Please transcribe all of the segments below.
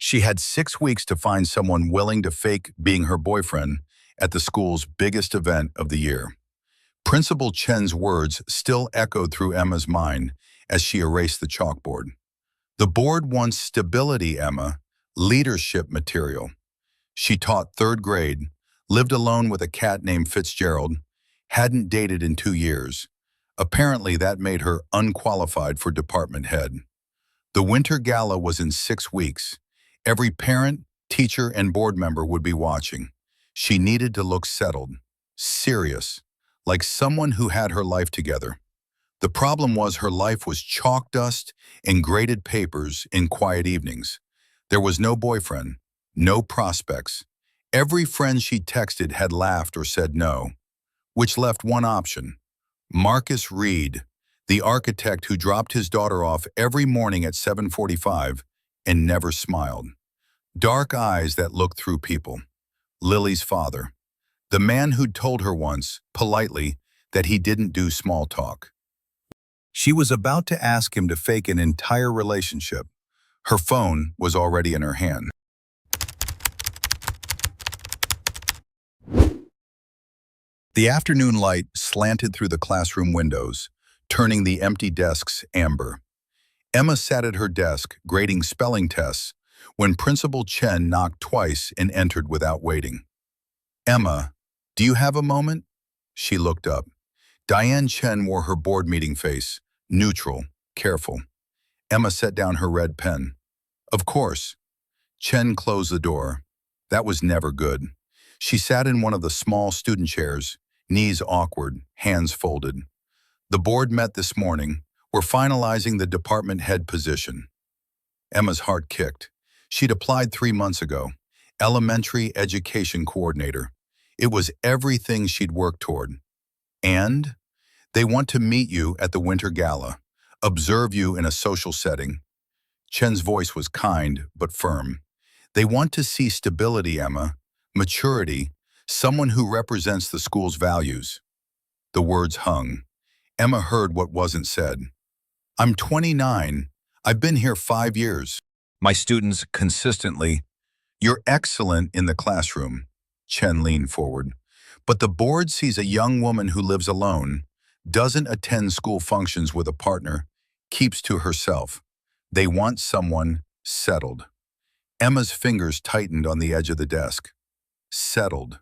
She had 6 weeks to find someone willing to fake being her boyfriend at the school's biggest event of the year. Principal Chen's words still echoed through Emma's mind as she erased the chalkboard. The board wants stability, Emma, leadership material. She taught third grade, lived alone with a cat named Fitzgerald, hadn't dated in 2 years. Apparently that made her unqualified for department head. The winter gala was in 6 weeks. Every parent, teacher, and board member would be watching. She needed to look settled, serious, like someone who had her life together. The problem was her life was chalk dust and graded papers in quiet evenings. There was no boyfriend, no prospects. Every friend she texted had laughed or said no, which left one option: Marcus Reid, the architect who dropped his daughter off every morning at 7:45 and never smiled. Dark eyes that looked through people. Lily's father, the man who'd told her once, politely, that he didn't do small talk. She was about to ask him to fake an entire relationship. Her phone was already in her hand. The afternoon light slanted through the classroom windows, turning the empty desks amber. Emma sat at her desk, grading spelling tests, when Principal Chen knocked twice and entered without waiting. "Emma, do you have a moment?" She looked up. Diane Chen wore her board meeting face, neutral, careful. Emma set down her red pen. "Of course." Chen closed the door. That was never good. She sat in one of the small student chairs, knees awkward, hands folded. "The board met this morning. We're finalizing the department head position." Emma's heart kicked. She'd applied 3 months ago, elementary education coordinator. It was everything she'd worked toward. "And they want to meet you at the winter gala, observe you in a social setting." Chen's voice was kind but firm. "They want to see stability, Emma, maturity, someone who represents the school's values." The words hung. Emma heard what wasn't said. "I'm 29. I've been here 5 years. My students consistently—" "You're excellent in the classroom." Chen leaned forward. "But the board sees a young woman who lives alone, doesn't attend school functions with a partner, keeps to herself. They want someone settled." Emma's fingers tightened on the edge of the desk. Settled.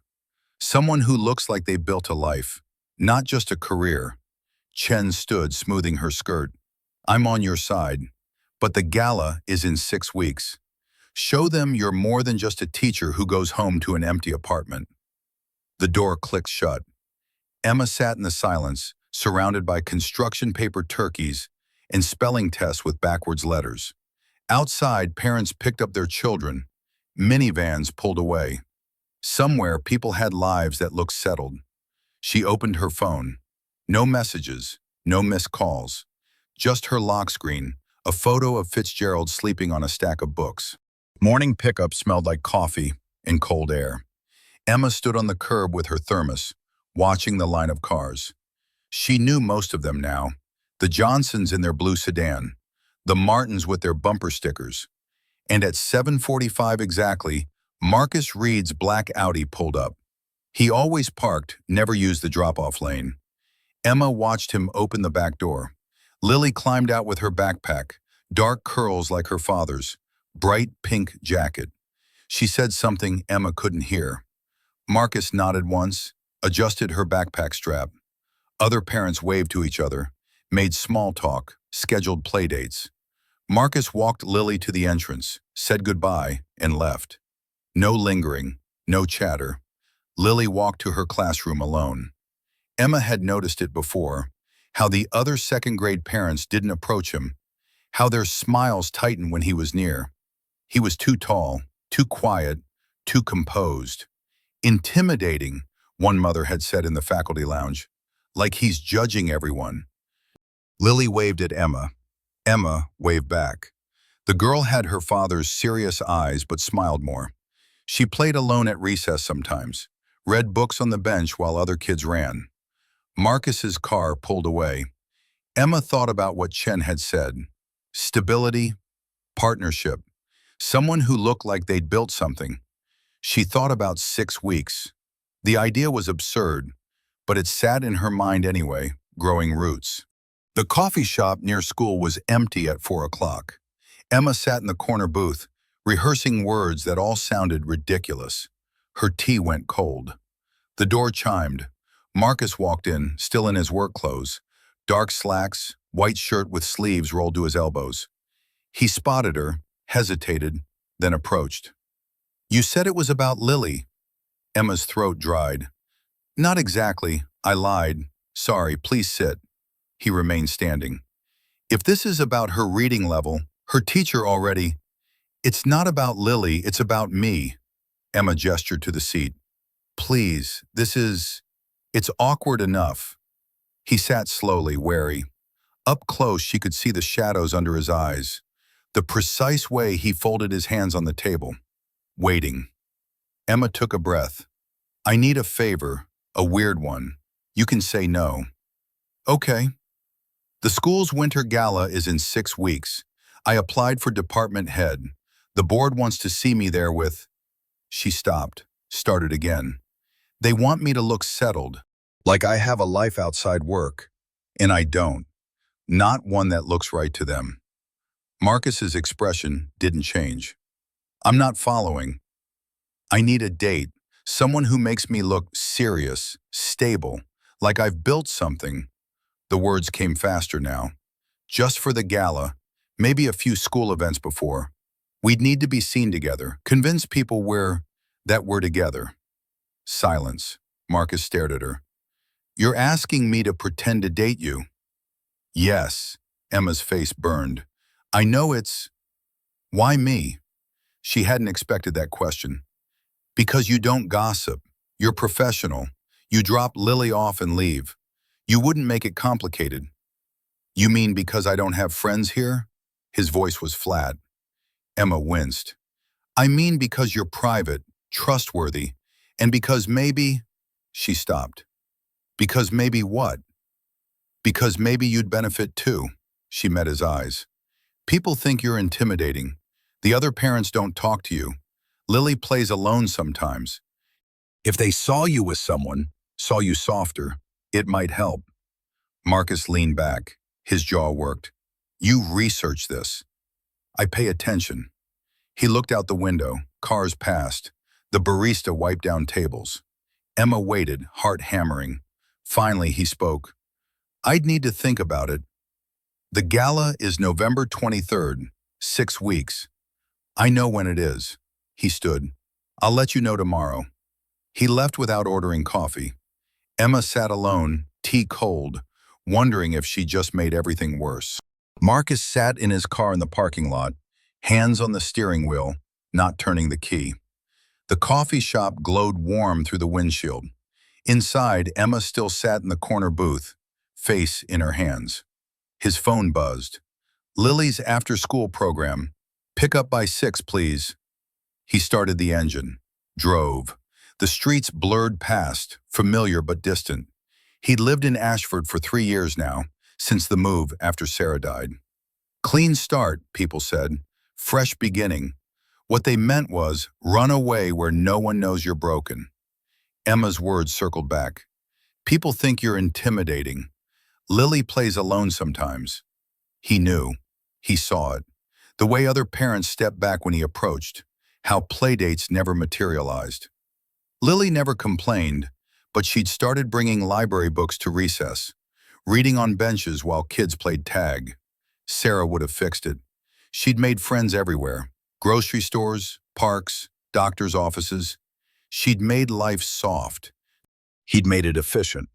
Someone who looks like they built a life, not just a career. Chen stood, smoothing her skirt. "I'm on your side. But the gala is in 6 weeks. Show them you're more than just a teacher who goes home to an empty apartment." The door clicked shut. Emma sat in the silence, surrounded by construction paper turkeys and spelling tests with backwards letters. Outside, parents picked up their children. Minivans pulled away. Somewhere, people had lives that looked settled. She opened her phone. No messages, no missed calls. Just her lock screen, a photo of Fitzgerald sleeping on a stack of books. Morning pickup smelled like coffee and cold air. Emma stood on the curb with her thermos, watching the line of cars. She knew most of them now. The Johnsons in their blue sedan, the Martins with their bumper stickers. And at 7:45 exactly, Marcus Reid's black Audi pulled up. He always parked, never used the drop-off lane. Emma watched him open the back door. Lily climbed out with her backpack, dark curls like her father's, bright pink jacket. She said something Emma couldn't hear. Marcus nodded once, adjusted her backpack strap. Other parents waved to each other, made small talk, scheduled playdates. Marcus walked Lily to the entrance, said goodbye, and left. No lingering, no chatter. Lily walked to her classroom alone. Emma had noticed it before, how the other second-grade parents didn't approach him, how their smiles tightened when he was near. He was too tall, too quiet, too composed. "Intimidating," one mother had said in the faculty lounge, "like he's judging everyone." Lily waved at Emma. Emma waved back. The girl had her father's serious eyes but smiled more. She played alone at recess sometimes, read books on the bench while other kids ran. Marcus's car pulled away. Emma thought about what Chen had said. Stability, partnership. Someone who looked like they'd built something. She thought about 6 weeks. The idea was absurd, but it sat in her mind anyway, growing roots. The coffee shop near school was empty at 4 o'clock. Emma sat in the corner booth, rehearsing words that all sounded ridiculous. Her tea went cold. The door chimed. Marcus walked in, still in his work clothes. Dark slacks, white shirt with sleeves rolled to his elbows. He spotted her, hesitated, then approached. "You said it was about Lily." Emma's throat dried. "Not exactly. I lied. Sorry, please sit." He remained standing. "If this is about her reading level, her teacher already—" "It's not about Lily, it's about me." Emma gestured to the seat. "Please, it's awkward enough." He sat slowly, wary. Up close, she could see the shadows under his eyes. The precise way he folded his hands on the table. Waiting. Emma took a breath. "I need a favor, a weird one. You can say no." "Okay." "The school's winter gala is in 6 weeks. I applied for department head. The board wants to see me there with—" She stopped, started again. "They want me to look settled, like I have a life outside work. And I don't. Not one that looks right to them." Marcus's expression didn't change. "I'm not following. I need a date, someone who makes me look serious, stable, like I've built something." The words came faster now. "Just for the gala, maybe a few school events before. We'd need to be seen together, convince people that we're together." Silence. Marcus stared at her. "You're asking me to pretend to date you?" "Yes." Emma's face burned. "I know it's—" "Why me?" She hadn't expected that question. "Because you don't gossip. You're professional. You drop Lily off and leave. You wouldn't make it complicated." "You mean because I don't have friends here?" His voice was flat. Emma winced. "I mean because you're private, trustworthy, and because maybe—" She stopped. "Because maybe what?" "Because maybe you'd benefit too." She met his eyes. "People think you're intimidating. The other parents don't talk to you. Lily plays alone sometimes. If they saw you with someone, saw you softer, it might help." Marcus leaned back. His jaw worked. "You research this." "I pay attention." He looked out the window. Cars passed. The barista wiped down tables. Emma waited, heart hammering. Finally, he spoke. "I'd need to think about it. The gala is November 23rd, 6 weeks. I know when it is." He stood. "I'll let you know tomorrow." He left without ordering coffee. Emma sat alone, tea cold, wondering if she just made everything worse. Marcus sat in his car in the parking lot, hands on the steering wheel, not turning the key. The coffee shop glowed warm through the windshield. Inside, Emma still sat in the corner booth, face in her hands. His phone buzzed. "Lily's after-school program. Pick up by 6, please." He started the engine. Drove. The streets blurred past, familiar but distant. He'd lived in Ashford for 3 years now, since the move after Sarah died. Clean start, people said. Fresh beginning. What they meant was, run away where no one knows you're broken. Emma's words circled back. "People think you're intimidating. Lily plays alone sometimes." He knew. He saw it. The way other parents stepped back when he approached. How playdates never materialized. Lily never complained, but she'd started bringing library books to recess, reading on benches while kids played tag. Sarah would have fixed it. She'd made friends everywhere. Grocery stores, parks, doctors' offices. She'd made life soft. He'd made it efficient.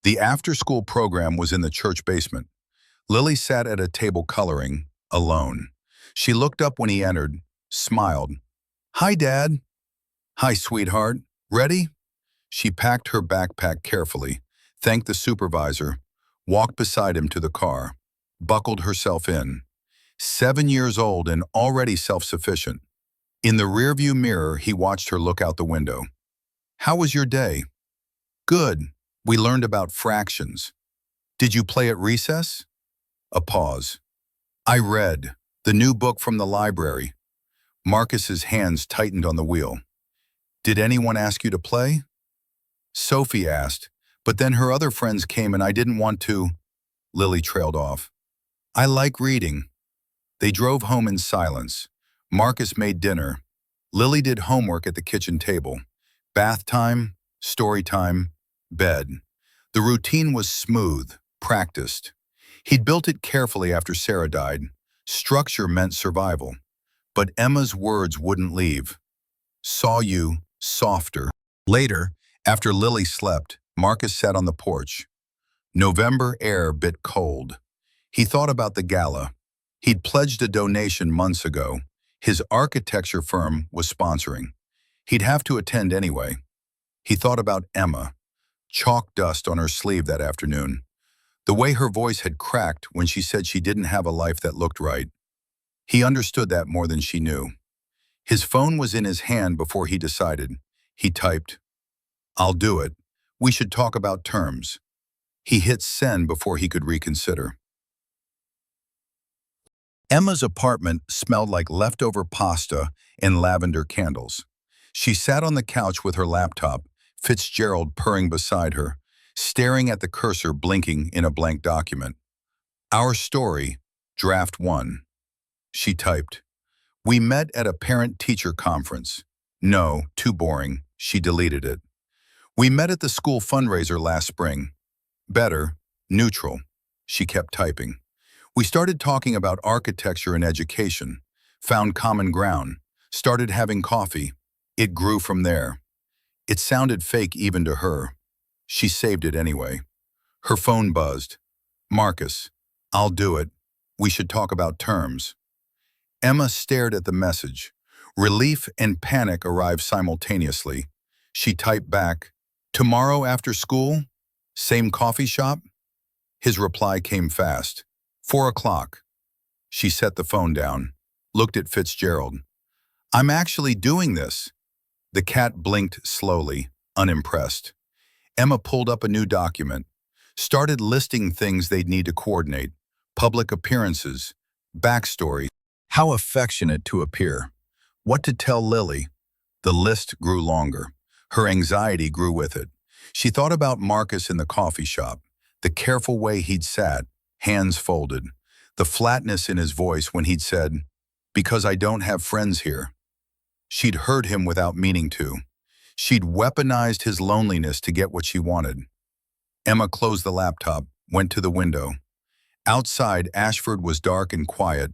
The after-school program was in the church basement. Lily sat at a table coloring, alone. She looked up when he entered, smiled. "Hi, Dad." "Hi, sweetheart. Ready?" She packed her backpack carefully, thanked the supervisor, walked beside him to the car, buckled herself in. 7 years old and already self-sufficient. In the rearview mirror, he watched her look out the window. "How was your day?" "Good. We learned about fractions." "Did you play at recess?" A pause. "I read the new book from the library." Marcus's hands tightened on the wheel. Did anyone ask you to play? Sophie asked, but then her other friends came and I didn't want to. Lily trailed off. I like reading. They drove home in silence. Marcus made dinner. Lily did homework at the kitchen table. Bath time, story time, bed. The routine was smooth, practiced. He'd built it carefully after Sarah died. Structure meant survival. But Emma's words wouldn't leave. Saw you, softer. Later, after Lily slept, Marcus sat on the porch. November air bit cold. He thought about the gala. He'd pledged a donation months ago. His architecture firm was sponsoring. He'd have to attend anyway. He thought about Emma. Chalk dust on her sleeve that afternoon. The way her voice had cracked when she said she didn't have a life that looked right. He understood that more than she knew. His phone was in his hand before he decided. He typed, I'll do it. We should talk about terms. He hit send before he could reconsider. Emma's apartment smelled like leftover pasta and lavender candles. She sat on the couch with her laptop, Fitzgerald purring beside her, staring at the cursor blinking in a blank document. Our story, draft 1. She typed. We met at a parent-teacher conference. No, too boring. She deleted it. We met at the school fundraiser last spring. Better, neutral. She kept typing. We started talking about architecture and education, found common ground, started having coffee. It grew from there. It sounded fake even to her. She saved it anyway. Her phone buzzed. Marcus, I'll do it. We should talk about terms. Emma stared at the message. Relief and panic arrived simultaneously. She typed back, tomorrow after school? Same coffee shop? His reply came fast. 4 o'clock. She set the phone down, looked at Fitzgerald. I'm actually doing this. The cat blinked slowly, unimpressed. Emma pulled up a new document, started listing things they'd need to coordinate, public appearances, backstory, how affectionate to appear, what to tell Lily. The list grew longer. Her anxiety grew with it. She thought about Marcus in the coffee shop, the careful way he'd sat, hands folded, the flatness in his voice when he'd said, because I don't have friends here. She'd heard him without meaning to. She'd weaponized his loneliness to get what she wanted. Emma closed the laptop, went to the window. Outside, Ashford was dark and quiet.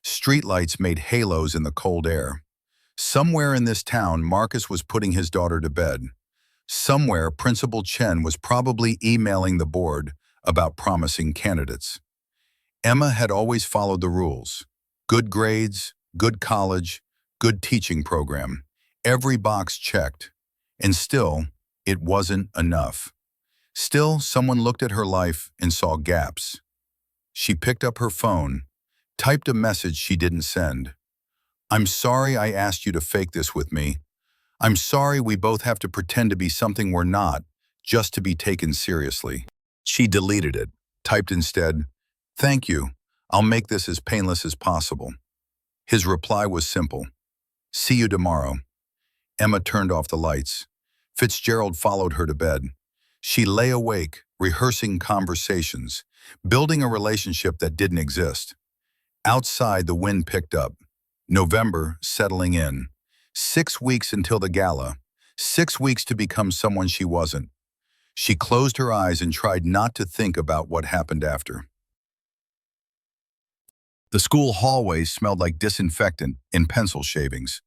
Streetlights made halos in the cold air. Somewhere in this town, Marcus was putting his daughter to bed. Somewhere, Principal Chen was probably emailing the board about promising candidates. Emma had always followed the rules. Good grades, good college, good teaching program. Every box checked. And still, it wasn't enough. Still, someone looked at her life and saw gaps. She picked up her phone, typed a message she didn't send. I'm sorry I asked you to fake this with me. I'm sorry we both have to pretend to be something we're not, just to be taken seriously. She deleted it, typed instead, thank you. I'll make this as painless as possible. His reply was simple. See you tomorrow. Emma turned off the lights. Fitzgerald followed her to bed. She lay awake, rehearsing conversations, building a relationship that didn't exist. Outside, the wind picked up. November settling in. 6 weeks until the gala. 6 weeks to become someone she wasn't. She closed her eyes and tried not to think about what happened after. The school hallways smelled like disinfectant and pencil shavings.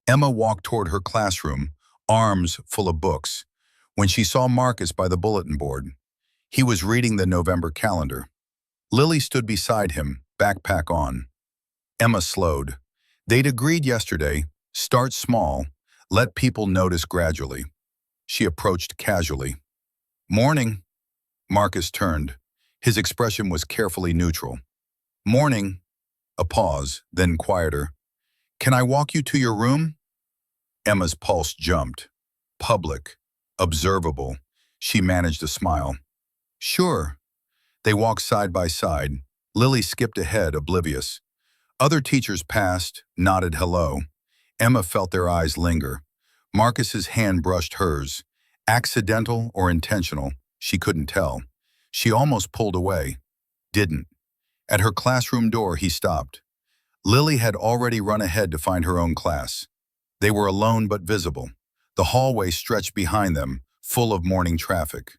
Emma walked toward her classroom, arms full of books, when she saw Marcus by the bulletin board. He was reading the November calendar. Lily stood beside him, backpack on. Emma slowed. They'd agreed yesterday, start small, let people notice gradually. She approached casually. Morning. Marcus turned. His expression was carefully neutral. Morning. A pause, then quieter. Can I walk you to your room? Emma's pulse jumped. Public. Observable. She managed a smile. Sure. They walked side by side. Lily skipped ahead, oblivious. Other teachers passed, nodded hello. Emma felt their eyes linger. Marcus's hand brushed hers. Accidental or intentional, she couldn't tell. She almost pulled away. Didn't. At her classroom door, he stopped. Lily had already run ahead to find her own class. They were alone but visible. The hallway stretched behind them, full of morning traffic.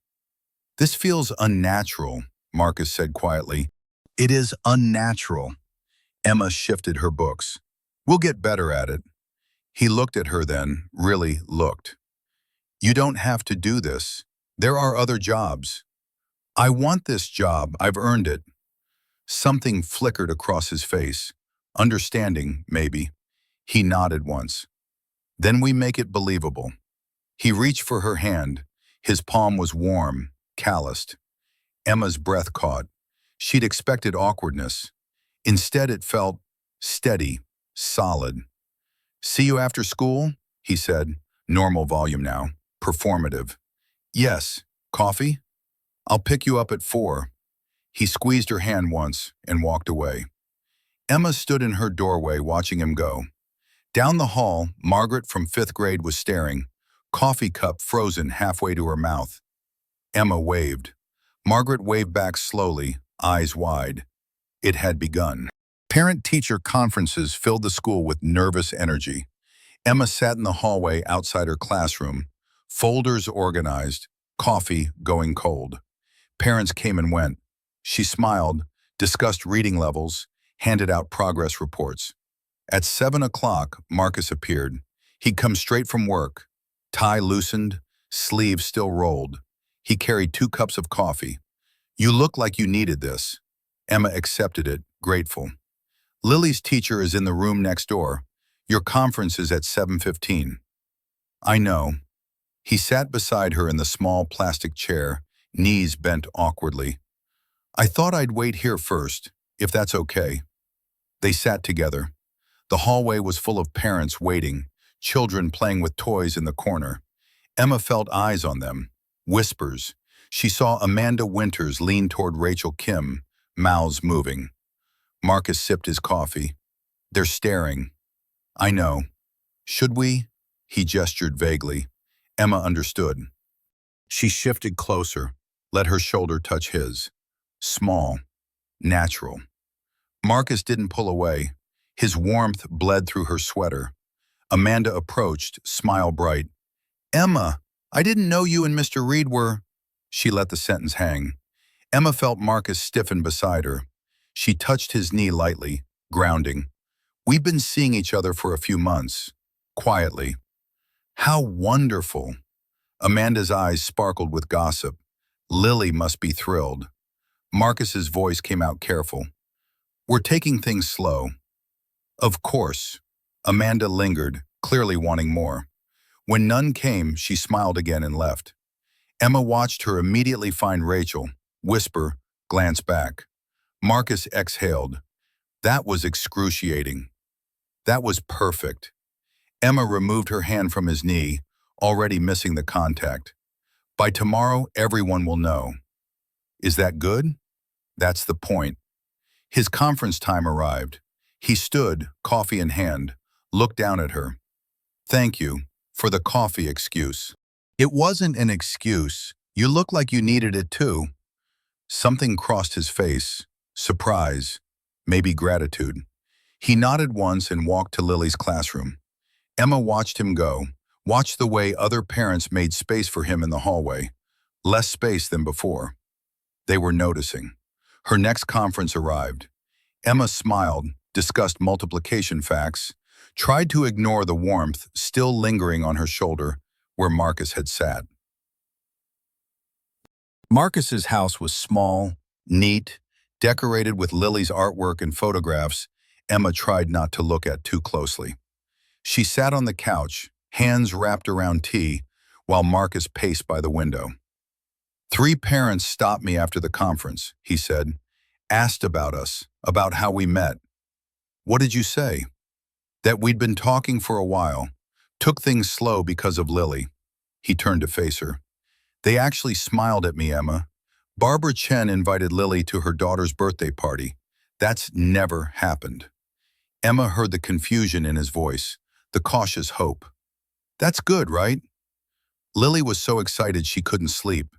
"This feels unnatural," Marcus said quietly. "It is unnatural." Emma shifted her books. "We'll get better at it." He looked at her then, really looked. "You don't have to do this. There are other jobs." "I want this job. I've earned it." Something flickered across his face. Understanding, maybe. He nodded once. "Then we make it believable." He reached for her hand. His palm was warm, calloused. Emma's breath caught. She'd expected awkwardness. Instead, it felt steady, solid. "See you after school?" he said, normal volume now, performative. "Yes. Coffee? I'll pick you up at 4. He squeezed her hand once and walked away. Emma stood in her doorway watching him go. Down the hall, Margaret from 5th grade was staring, coffee cup frozen halfway to her mouth. Emma waved. Margaret waved back slowly, eyes wide. It had begun. Parent-teacher conferences filled the school with nervous energy. Emma sat in the hallway outside her classroom, folders organized, coffee going cold. Parents came and went. She smiled, discussed reading levels, handed out progress reports. At 7 o'clock, Marcus appeared. He'd come straight from work. Tie loosened, sleeves still rolled. He carried 2 cups of coffee. "You look like you needed this." Emma accepted it, grateful. "Lily's teacher is in the room next door. Your conference is at 7:15. "I know." He sat beside her in the small plastic chair, knees bent awkwardly. "I thought I'd wait here first, if that's okay." They sat together. The hallway was full of parents waiting, children playing with toys in the corner. Emma felt eyes on them, whispers. She saw Amanda Winters lean toward Rachel Kim, mouths moving. Marcus sipped his coffee. "They're staring." "I know. Should we?" He gestured vaguely. Emma understood. She shifted closer, let her shoulder touch his. Small, natural. Marcus didn't pull away. His warmth bled through her sweater. Amanda approached, smile bright. "Emma, I didn't know you and Mr. Reid were—" She let the sentence hang. Emma felt Marcus stiffen beside her. She touched his knee lightly, grounding. "We've been seeing each other for a few months." Quietly. "How wonderful." Amanda's eyes sparkled with gossip. Lily must be thrilled. Marcus's voice came out careful. "We're taking things slow." "Of course." Amanda lingered, clearly wanting more. When none came, she smiled again and left. Emma watched her immediately find Rachel, whisper, glance back. Marcus exhaled. That was excruciating. That was perfect. Emma removed her hand from his knee, already missing the contact. "By tomorrow, everyone will know." "Is that good?" "That's the point." His conference time arrived. He stood, coffee in hand, looked down at her. "Thank you for the coffee excuse." "It wasn't an excuse. You look like you needed it too." Something crossed his face. Surprise, maybe gratitude. He nodded once and walked to Lily's classroom. Emma watched him go, watched the way other parents made space for him in the hallway. Less space than before. They were noticing. Her next conference arrived. Emma smiled, discussed multiplication facts, tried to ignore the warmth still lingering on her shoulder where Marcus had sat. Marcus's house was small, neat, decorated with Lily's artwork and photographs Emma tried not to look at too closely. She sat on the couch, hands wrapped around tea, while Marcus paced by the window. "3 parents stopped me after the conference," he said, "asked about us, about how we met." "What did you say?" "That we'd been talking for a while, took things slow because of Lily." He turned to face her. "They actually smiled at me, Emma. Barbara Chen invited Lily to her daughter's birthday party. That's never happened." Emma heard the confusion in his voice, the cautious hope. That's good, right? Lily was so excited she couldn't sleep.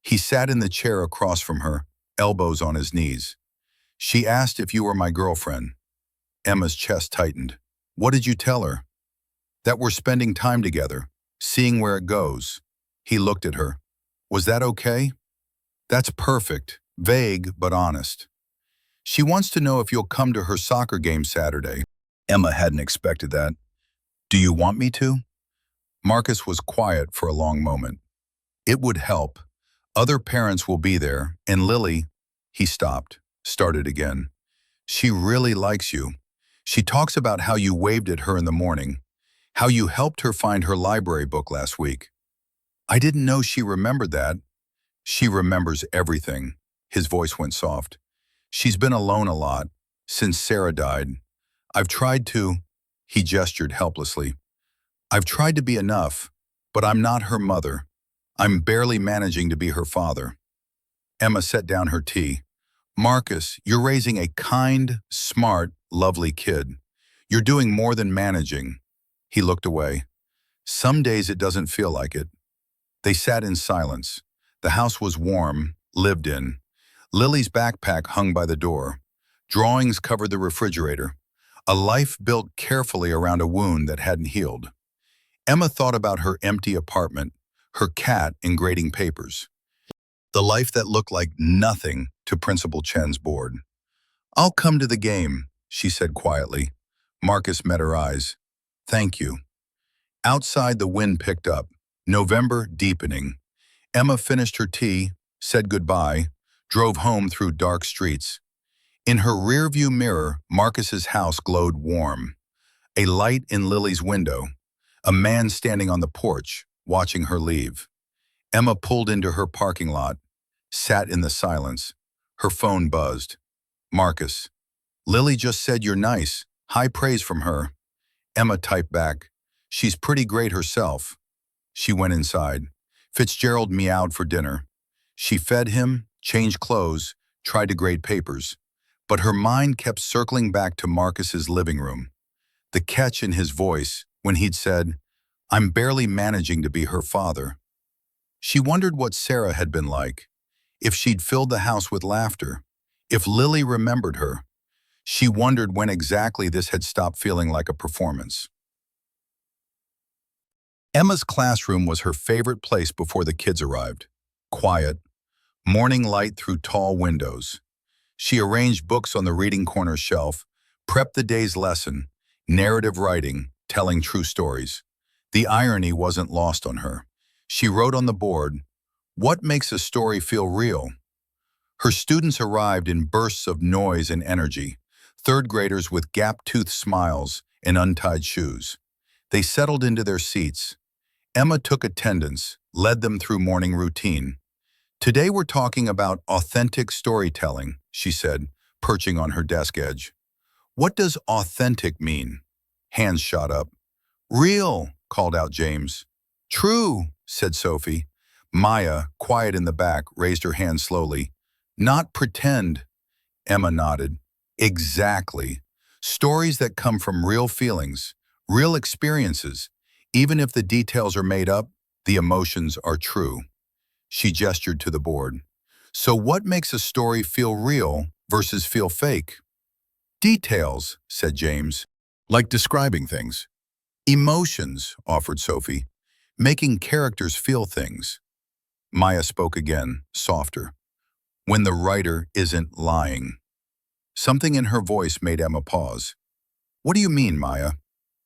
He sat in the chair across from her, elbows on his knees. She asked if you were my girlfriend. Emma's chest tightened. What did you tell her? That we're spending time together, seeing where it goes. He looked at her. Was that okay? That's perfect, vague but honest. She wants to know if you'll come to her soccer game Saturday. Emma hadn't expected that. Do you want me to? Marcus was quiet for a long moment. It would help. Other parents will be there, and Lily, he stopped, started again. She really likes you. She talks about how you waved at her in the morning, how you helped her find her library book last week. I didn't know she remembered that. She remembers everything. His voice went soft. She's been alone a lot, since Sarah died. I've tried to, he gestured helplessly. I've tried to be enough, but I'm not her mother. I'm barely managing to be her father. Emma set down her tea. Marcus, you're raising a kind, smart, lovely kid. You're doing more than managing. He looked away. Some days it doesn't feel like it. They sat in silence. The house was warm, lived in. Lily's backpack hung by the door. Drawings covered the refrigerator. A life built carefully around a wound that hadn't healed. Emma thought about her empty apartment, her cat in grading papers. The life that looked like nothing to Principal Chen's board. I'll come to the game, she said quietly. Marcus met her eyes. Thank you. Outside, the wind picked up, November deepening. Emma finished her tea, said goodbye, drove home through dark streets. In her rearview mirror, Marcus's house glowed warm. A light in Lily's window. A man standing on the porch, watching her leave. Emma pulled into her parking lot, sat in the silence. Her phone buzzed. Marcus. Lily just said you're nice. High praise from her. Emma typed back. She's pretty great herself. She went inside. Fitzgerald meowed for dinner. She fed him, changed clothes, tried to grade papers. But her mind kept circling back to Marcus's living room. The catch in his voice when he'd said, I'm barely managing to be her father. She wondered what Sarah had been like, if she'd filled the house with laughter, if Lily remembered her. She wondered when exactly this had stopped feeling like a performance. Emma's classroom was her favorite place before the kids arrived. Quiet, morning light through tall windows. She arranged books on the reading corner shelf, prepped the day's lesson, narrative writing, telling true stories. The irony wasn't lost on her. She wrote on the board, what makes a story feel real? Her students arrived in bursts of noise and energy, third graders with gap-toothed smiles and untied shoes. They settled into their seats. Emma took attendance, led them through morning routine. Today we're talking about authentic storytelling, she said, perching on her desk edge. What does authentic mean? Hands shot up. Real, called out James. True, said Sophie. Maya, quiet in the back, raised her hand slowly. Not pretend. Emma nodded. Exactly. Stories that come from real feelings, real experiences. Even if the details are made up, the emotions are true. She gestured to the board. So what makes a story feel real versus feel fake? Details, said James. Like describing things. Emotions, offered Sophie. Making characters feel things. Maya spoke again, softer. When the writer isn't lying. Something in her voice made Emma pause. What do you mean, Maya?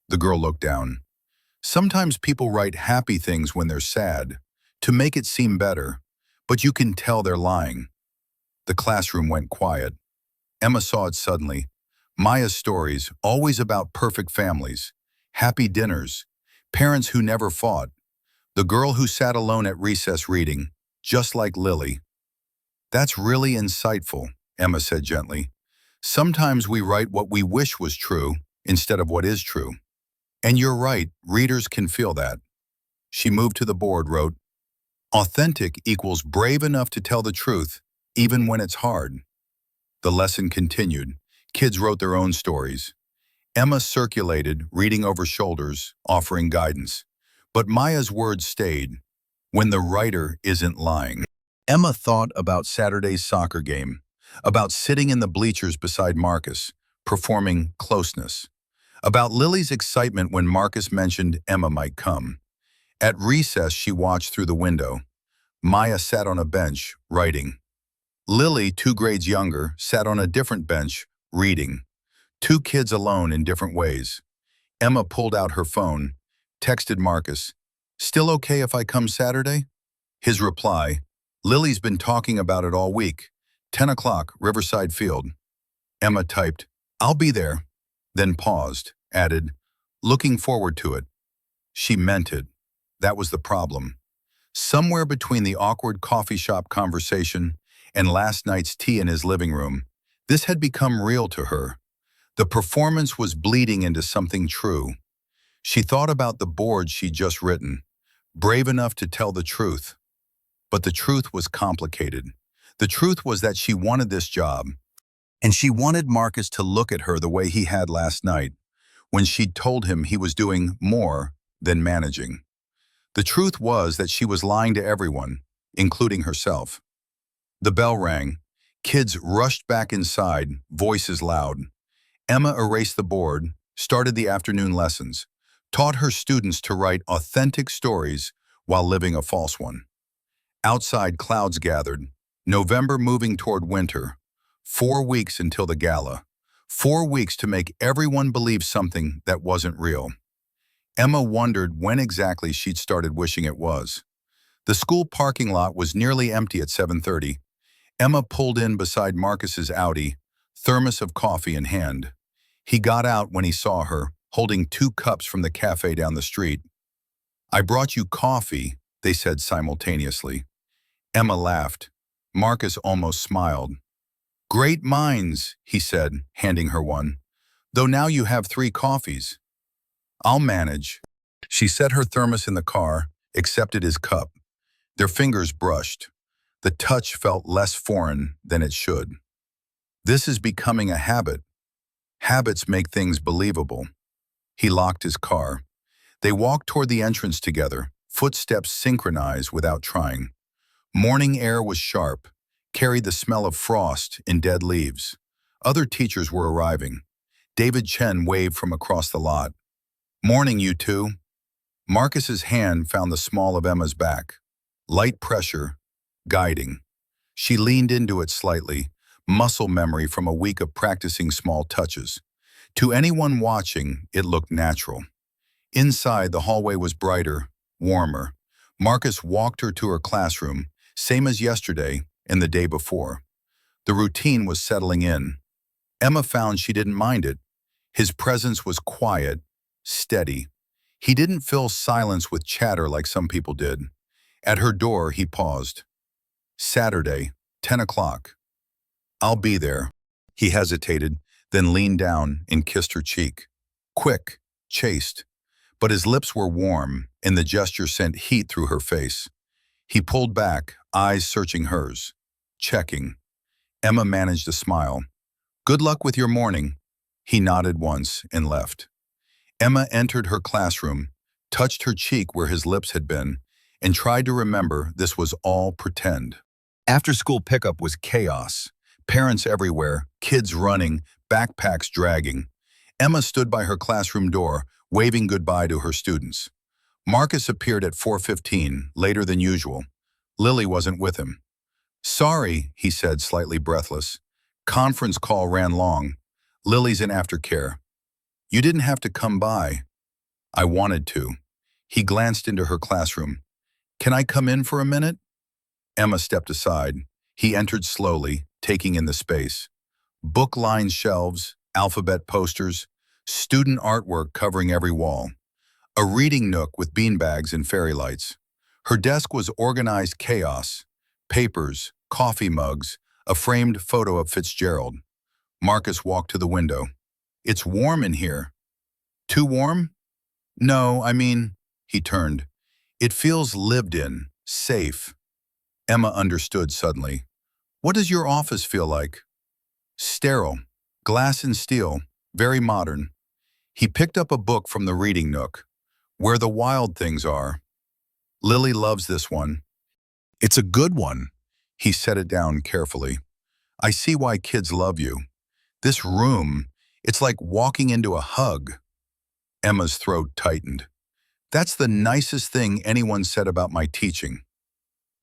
The girl looked down. Sometimes people write happy things when they're sad, to make it seem better, but you can tell they're lying. The classroom went quiet. Emma saw it suddenly. Maya's stories, always about perfect families, happy dinners, parents who never fought, the girl who sat alone at recess reading, just like Lily. That's really insightful, Emma said gently. Sometimes we write what we wish was true instead of what is true. And you're right, readers can feel that. She moved to the board, wrote, authentic equals brave enough to tell the truth, even when it's hard. The lesson continued. Kids wrote their own stories. Emma circulated, reading over shoulders, offering guidance. But Maya's words stayed, when the writer isn't lying. Emma thought about Saturday's soccer game, about sitting in the bleachers beside Marcus, performing closeness, about Lily's excitement when Marcus mentioned Emma might come. At recess, she watched through the window. Maya sat on a bench, writing. Lily, 2 grades younger, sat on a different bench, reading. 2 kids alone in different ways. Emma pulled out her phone, texted Marcus, "Still okay if I come Saturday?" His reply, "Lily's been talking about it all week. 10 o'clock, Riverside Field." Emma typed, "I'll be there," then paused, added, "Looking forward to it." She meant it. That was the problem. Somewhere between the awkward coffee shop conversation and last night's tea in his living room, this had become real to her. The performance was bleeding into something true. She thought about the board she'd just written, brave enough to tell the truth. But the truth was complicated. The truth was that she wanted this job, and she wanted Marcus to look at her the way he had last night, when she'd told him he was doing more than managing. The truth was that she was lying to everyone, including herself. The bell rang. Kids rushed back inside, voices loud. Emma erased the board, started the afternoon lessons, taught her students to write authentic stories while living a false one. Outside, clouds gathered, November moving toward winter. 4 weeks until the gala. 4 weeks to make everyone believe something that wasn't real. Emma wondered when exactly she'd started wishing it was. The school parking lot was nearly empty at 7:30. Emma pulled in beside Marcus's Audi, thermos of coffee in hand. He got out when he saw her, holding 2 cups from the cafe down the street. "I brought you coffee," they said simultaneously. Emma laughed. Marcus almost smiled. "Great minds," he said, handing her one. "Though now you have 3 coffees." "I'll manage." She set her thermos in the car, accepted his cup. Their fingers brushed. The touch felt less foreign than it should. This is becoming a habit. Habits make things believable. He locked his car. They walked toward the entrance together, footsteps synchronized without trying. Morning air was sharp, carried the smell of frost in dead leaves. Other teachers were arriving. David Chen waved from across the lot. "Morning, you two." Marcus's hand found the small of Emma's back. Light pressure, guiding. She leaned into it slightly, muscle memory from a week of practicing small touches. To anyone watching, it looked natural. Inside, the hallway was brighter, warmer. Marcus walked her to her classroom, same as yesterday and the day before. The routine was settling in. Emma found she didn't mind it. His presence was quiet, steady. He didn't fill silence with chatter like some people did. At her door, he paused. "Saturday, 10 o'clock. I'll be there." He hesitated, then leaned down and kissed her cheek. Quick, chaste. But his lips were warm, and the gesture sent heat through her face. He pulled back, eyes searching hers. Checking. Emma managed a smile. "Good luck with your morning." He nodded once and left. Emma entered her classroom, touched her cheek where his lips had been, and tried to remember this was all pretend. After-school pickup was chaos. Parents everywhere, kids running, backpacks dragging. Emma stood by her classroom door, waving goodbye to her students. Marcus appeared at 4:15, later than usual. Lily wasn't with him. "Sorry," he said, slightly breathless. "Conference call ran long. Lily's in aftercare." "You didn't have to come by." "I wanted to." He glanced into her classroom. "Can I come in for a minute?" Emma stepped aside. He entered slowly, taking in the space. Book-lined shelves, alphabet posters, student artwork covering every wall. A reading nook with beanbags and fairy lights. Her desk was organized chaos. Papers, coffee mugs, a framed photo of Fitzgerald. Marcus walked to the window. "It's warm in here." "Too warm?" "No, I mean," he turned. "It feels lived in, safe." Emma understood suddenly. "What does your office feel like?" "Sterile. Glass and steel. Very modern." He picked up a book from the reading nook, Where the Wild Things Are. Lily loves this one. It's a good one. He set it down carefully. I see why kids love you. This room, it's like walking into a hug. Emma's throat tightened. That's the nicest thing anyone said about my teaching.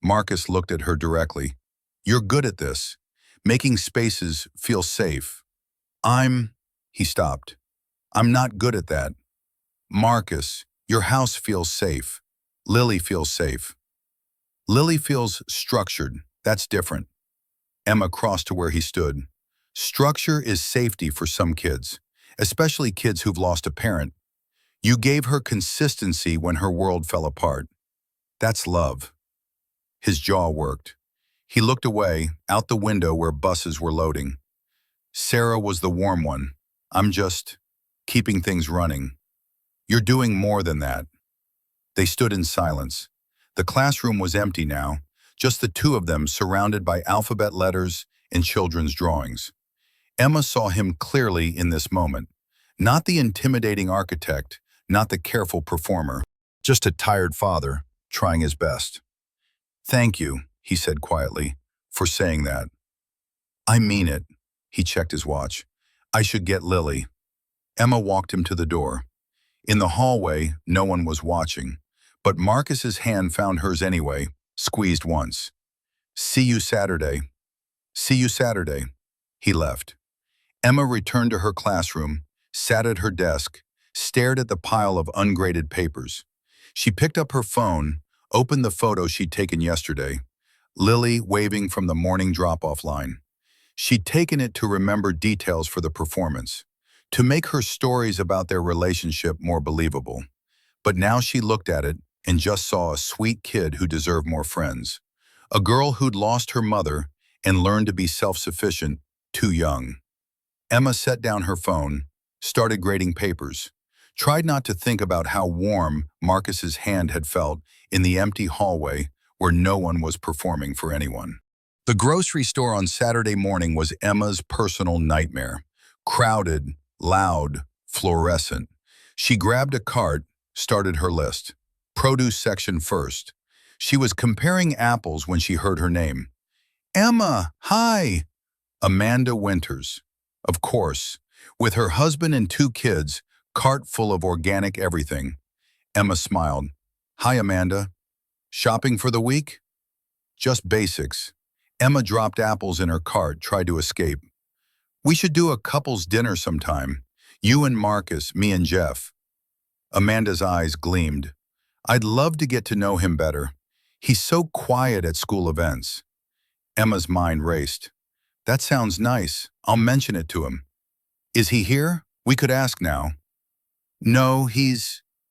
Marcus looked at her directly. You're good at this, making spaces feel safe. He stopped. I'm not good at that. Marcus, your house feels safe. Lily feels safe. Lily feels structured. That's different. Emma crossed to where he stood. Structure is safety for some kids, especially kids who've lost a parent. You gave her consistency when her world fell apart. That's love. His jaw worked. He looked away, out the window where buses were loading. Sarah was the warm one. I'm just keeping things running. You're doing more than that. They stood in silence. The classroom was empty now, just the two of them surrounded by alphabet letters and children's drawings. Emma saw him clearly in this moment. Not the intimidating architect, not the careful performer, just a tired father trying his best. Thank you, he said quietly, for saying that. I mean it. He checked his watch. I should get Lily. Emma walked him to the door. In the hallway, no one was watching, but Marcus's hand found hers anyway, squeezed once. See you Saturday. See you Saturday. He left. Emma returned to her classroom, sat at her desk, stared at the pile of ungraded papers. She picked up her phone, opened the photo she'd taken yesterday, Lily waving from the morning drop-off line. She'd taken it to remember details for the performance, to make her stories about their relationship more believable. But now she looked at it and just saw a sweet kid who deserved more friends. A girl who'd lost her mother and learned to be self-sufficient too young. Emma set down her phone, started grading papers, tried not to think about how warm Marcus's hand had felt in the empty hallway where no one was performing for anyone. The grocery store on Saturday morning was Emma's personal nightmare. Crowded, loud, fluorescent. She grabbed a cart, started her list. Produce section first. She was comparing apples when she heard her name. Emma, hi! Amanda Winters. Of course, with her husband and two kids, cart full of organic everything. Emma smiled. Hi, Amanda. Shopping for the week? Just basics. Emma dropped apples in her cart, tried to escape. We should do a couple's dinner sometime. You and Marcus, me and Jeff. Amanda's eyes gleamed. I'd love to get to know him better. He's so quiet at school events. Emma's mind raced. That sounds nice. I'll mention it to him. Is he here? We could ask now. No,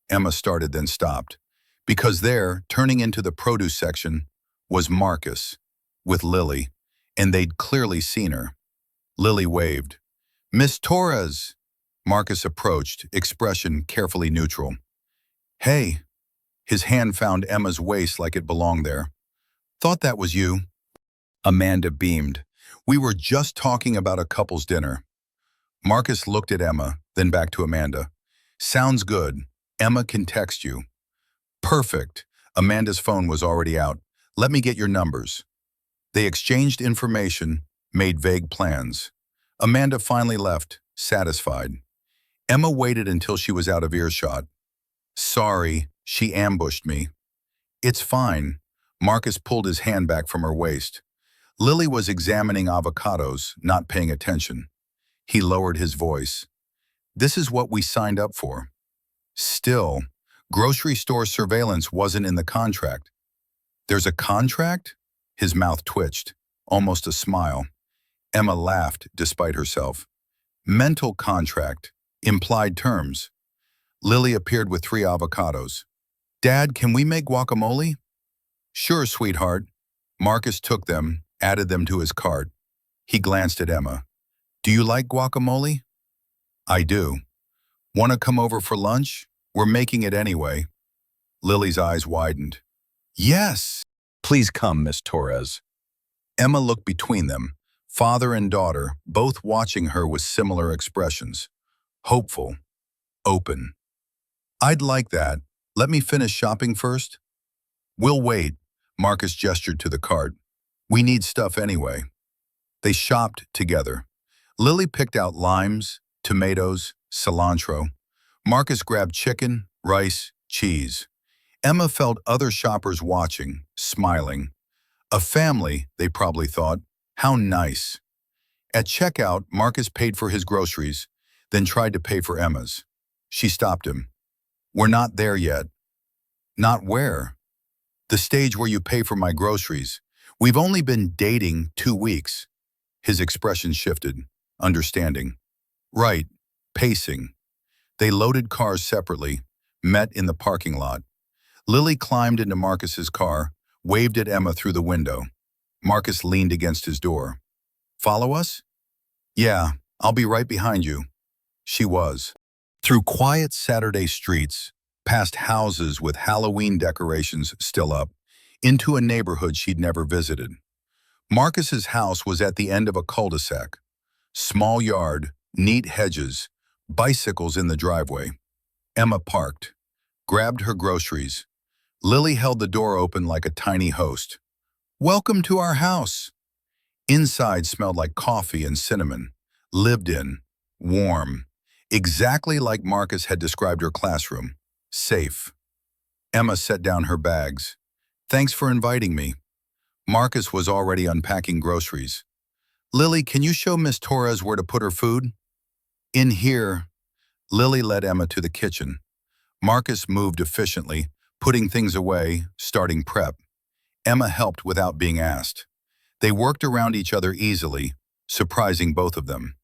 Emma started then stopped. Because there, turning into the produce section, was Marcus, with Lily, and they'd clearly seen her. Lily waved. Miss Torres! Marcus approached, expression carefully neutral. Hey! His hand found Emma's waist like it belonged there. Thought that was you. Amanda beamed. We were just talking about a couple's dinner. Marcus looked at Emma, then back to Amanda. Sounds good. Emma can text you. Perfect. Amanda's phone was already out. Let me get your numbers. They exchanged information, made vague plans. Amanda finally left, satisfied. Emma waited until she was out of earshot. Sorry, she ambushed me. It's fine. Marcus pulled his hand back from her waist. Lily was examining avocados, not paying attention. He lowered his voice. This is what we signed up for. Still, grocery store surveillance wasn't in the contract. There's a contract? His mouth twitched, almost a smile. Emma laughed despite herself. Mental contract, implied terms. Lily appeared with 3 avocados. Dad, can we make guacamole? Sure, sweetheart. Marcus took them, added them to his cart. He glanced at Emma. Do you like guacamole? I do. Want to come over for lunch? We're making it anyway. Lily's eyes widened. Yes. Please come, Miss Torres. Emma looked between them, father and daughter, both watching her with similar expressions. Hopeful. Open. I'd like that. Let me finish shopping first. We'll wait. Marcus gestured to the cart. We need stuff anyway. They shopped together. Lily picked out limes, tomatoes, cilantro. Marcus grabbed chicken, rice, cheese. Emma felt other shoppers watching, smiling. A family, they probably thought. How nice. At checkout, Marcus paid for his groceries, then tried to pay for Emma's. She stopped him. We're not there yet. Not where? The stage where you pay for my groceries. We've only been dating 2 weeks. His expression shifted, understanding. Right, pacing. They loaded cars separately, met in the parking lot. Lily climbed into Marcus's car, waved at Emma through the window. Marcus leaned against his door. Follow us? Yeah, I'll be right behind you. She was. Through quiet Saturday streets, past houses with Halloween decorations still up, into a neighborhood she'd never visited. Marcus's house was at the end of a cul-de-sac. Small yard, neat hedges, bicycles in the driveway. Emma parked, grabbed her groceries. Lily held the door open like a tiny host. Welcome to our house. Inside smelled like coffee and cinnamon, lived in, warm, exactly like Marcus had described her classroom, safe. Emma set down her bags. Thanks for inviting me. Marcus was already unpacking groceries. Lily, can you show Miss Torres where to put her food? In here. Lily led Emma to the kitchen. Marcus moved efficiently, putting things away, starting prep. Emma helped without being asked. They worked around each other easily, surprising both of them.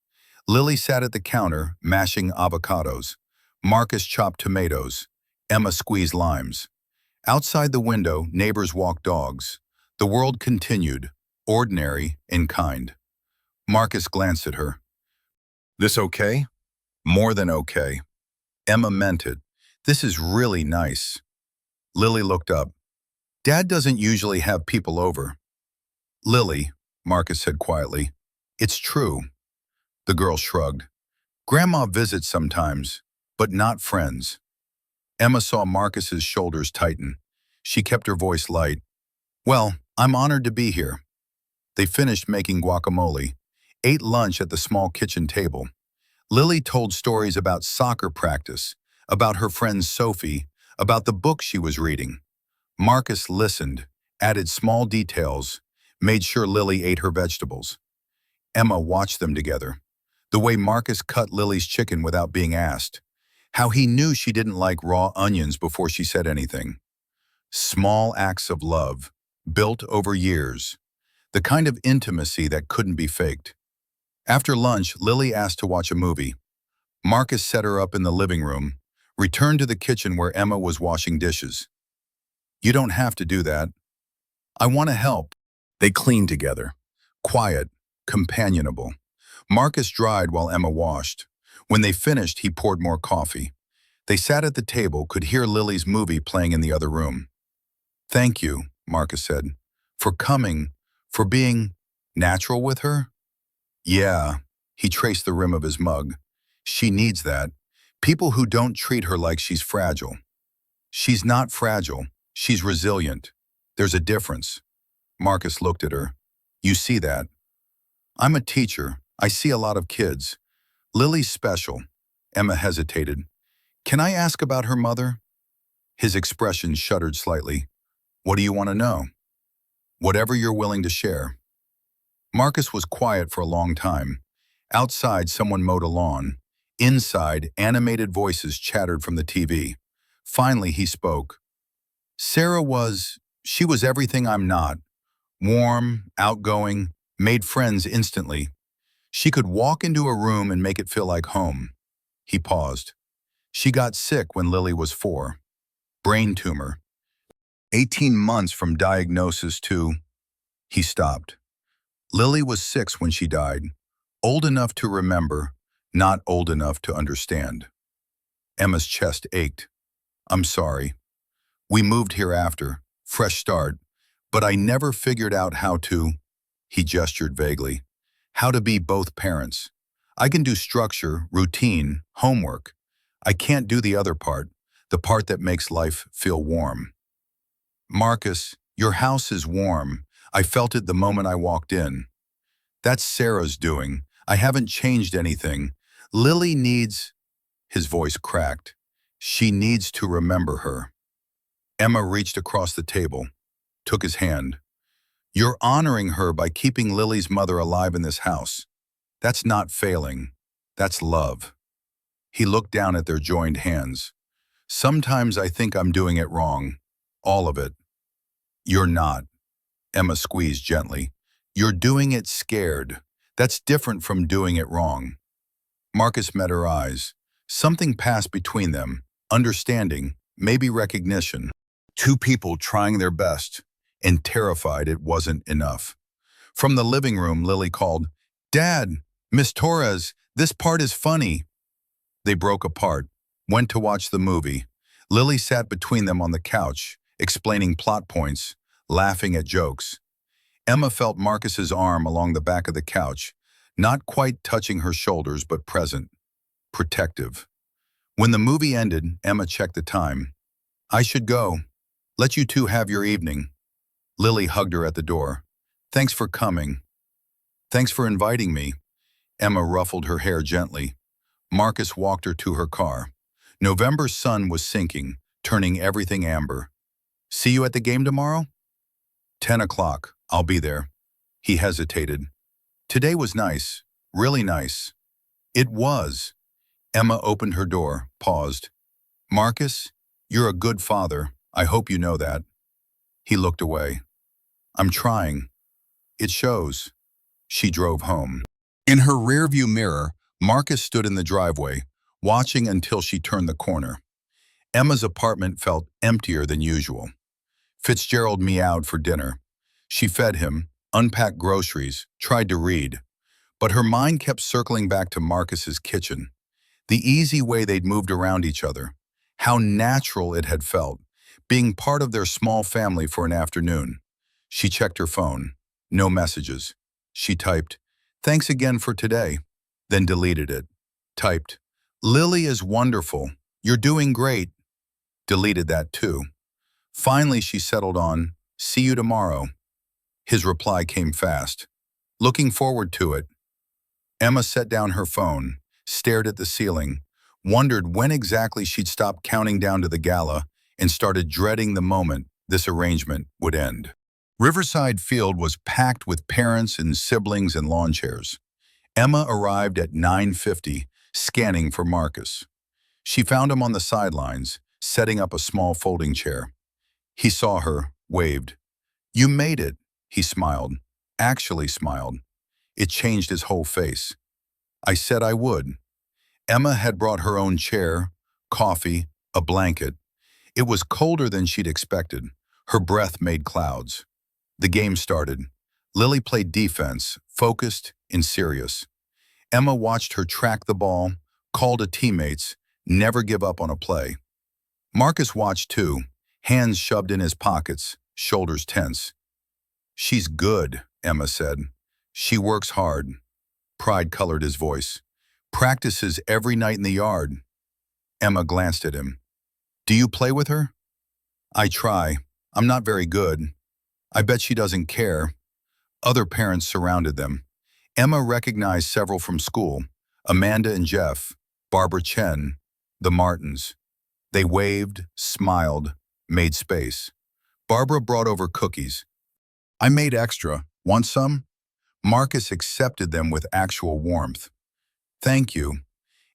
Lily sat at the counter, mashing avocados. Marcus chopped tomatoes. Emma squeezed limes. Outside the window, neighbors walked dogs. The world continued, ordinary and kind. Marcus glanced at her. This okay? More than okay. Emma meant it. This is really nice. Lily looked up. Dad doesn't usually have people over. Lily, Marcus said quietly, it's true. The girl shrugged. Grandma visits sometimes, but not friends. Emma saw Marcus's shoulders tighten. She kept her voice light. Well, I'm honored to be here. They finished making guacamole, ate lunch at the small kitchen table. Lily told stories about soccer practice, about her friend Sophie, about the book she was reading. Marcus listened, added small details, made sure Lily ate her vegetables. Emma watched them together. The way Marcus cut Lily's chicken without being asked. How he knew she didn't like raw onions before she said anything. Small acts of love, built over years. The kind of intimacy that couldn't be faked. After lunch, Lily asked to watch a movie. Marcus set her up in the living room, returned to the kitchen where Emma was washing dishes. You don't have to do that. I want to help. They cleaned together. Quiet, companionable. Marcus dried while Emma washed. When they finished, he poured more coffee. They sat at the table, could hear Lily's movie playing in the other room. Thank you, Marcus said, for coming, for being natural with her. Yeah, he traced the rim of his mug. She needs that. People who don't treat her like she's fragile. She's not fragile. She's resilient. There's a difference. Marcus looked at her. You see that? I'm a teacher. I see a lot of kids. Lily's special. Emma hesitated. Can I ask about her mother? His expression shuddered slightly. What do you want to know? Whatever you're willing to share. Marcus was quiet for a long time. Outside, someone mowed a lawn. Inside, animated voices chattered from the TV. Finally, he spoke. She was everything I'm not. Warm, outgoing, made friends instantly. She could walk into a room and make it feel like home. He paused. She got sick when Lily was 4. Brain tumor. 18 months from diagnosis to... He stopped. Lily was 6 when she died. Old enough to remember, not old enough to understand. Emma's chest ached. I'm sorry. We moved here after, fresh start, but I never figured out how to, he gestured vaguely, how to be both parents. I can do structure, routine, homework. I can't do the other part, the part that makes life feel warm. Marcus, your house is warm. I felt it the moment I walked in. That's Sarah's doing. I haven't changed anything. Lily needs, his voice cracked. She needs to remember her. Emma reached across the table, took his hand. You're honoring her by keeping Lily's mother alive in this house. That's not failing. That's love. He looked down at their joined hands. Sometimes I think I'm doing it wrong. All of it. You're not. Emma squeezed gently. You're doing it scared. That's different from doing it wrong. Marcus met her eyes. Something passed between them. Understanding, maybe recognition. Two people trying their best, and terrified it wasn't enough. From the living room, Lily called, Dad, Miss Torres, this part is funny. They broke apart, went to watch the movie. Lily sat between them on the couch, explaining plot points, laughing at jokes. Emma felt Marcus's arm along the back of the couch, not quite touching her shoulders but present, protective. When the movie ended, Emma checked the time. I should go. Let you two have your evening. Lily hugged her at the door. Thanks for coming. Thanks for inviting me. Emma ruffled her hair gently. Marcus walked her to her car. November's sun was sinking, turning everything amber. See you at the game tomorrow? 10 o'clock. I'll be there. He hesitated. Today was nice. Really nice. It was. Emma opened her door, paused. Marcus, you're a good father. I hope you know that. He looked away. I'm trying. It shows. She drove home. In her rearview mirror, Marcus stood in the driveway, watching until she turned the corner. Emma's apartment felt emptier than usual. Fitzgerald meowed for dinner. She fed him, unpacked groceries, tried to read. But her mind kept circling back to Marcus's kitchen. The easy way they'd moved around each other. How natural it had felt, being part of their small family for an afternoon. She checked her phone. No messages. She typed, Thanks again for today. Then deleted it. Typed, Lily is wonderful. You're doing great. Deleted that too. Finally, she settled on, See you tomorrow. His reply came fast. Looking forward to it. Emma set down her phone, stared at the ceiling, wondered when exactly she'd stop counting down to the gala, and started dreading the moment this arrangement would end. Riverside Field was packed with parents and siblings and lawn chairs. Emma arrived at 9:50, scanning for Marcus. She found him on the sidelines, setting up a small folding chair. He saw her, waved. You made it, he smiled. Actually smiled. It changed his whole face. I said I would. Emma had brought her own chair, coffee, a blanket. It was colder than she'd expected. Her breath made clouds. The game started. Lily played defense, focused and serious. Emma watched her track the ball, called to teammates, never give up on a play. Marcus watched too, hands shoved in his pockets, shoulders tense. She's good, Emma said. She works hard. Pride colored his voice. Practices every night in the yard. Emma glanced at him. Do you play with her? I try. I'm not very good. I bet she doesn't care. Other parents surrounded them. Emma recognized several from school, Amanda and Jeff, Barbara Chen, the Martins. They waved, smiled, made space. Barbara brought over cookies. I made extra. Want some? Marcus accepted them with actual warmth. Thank you.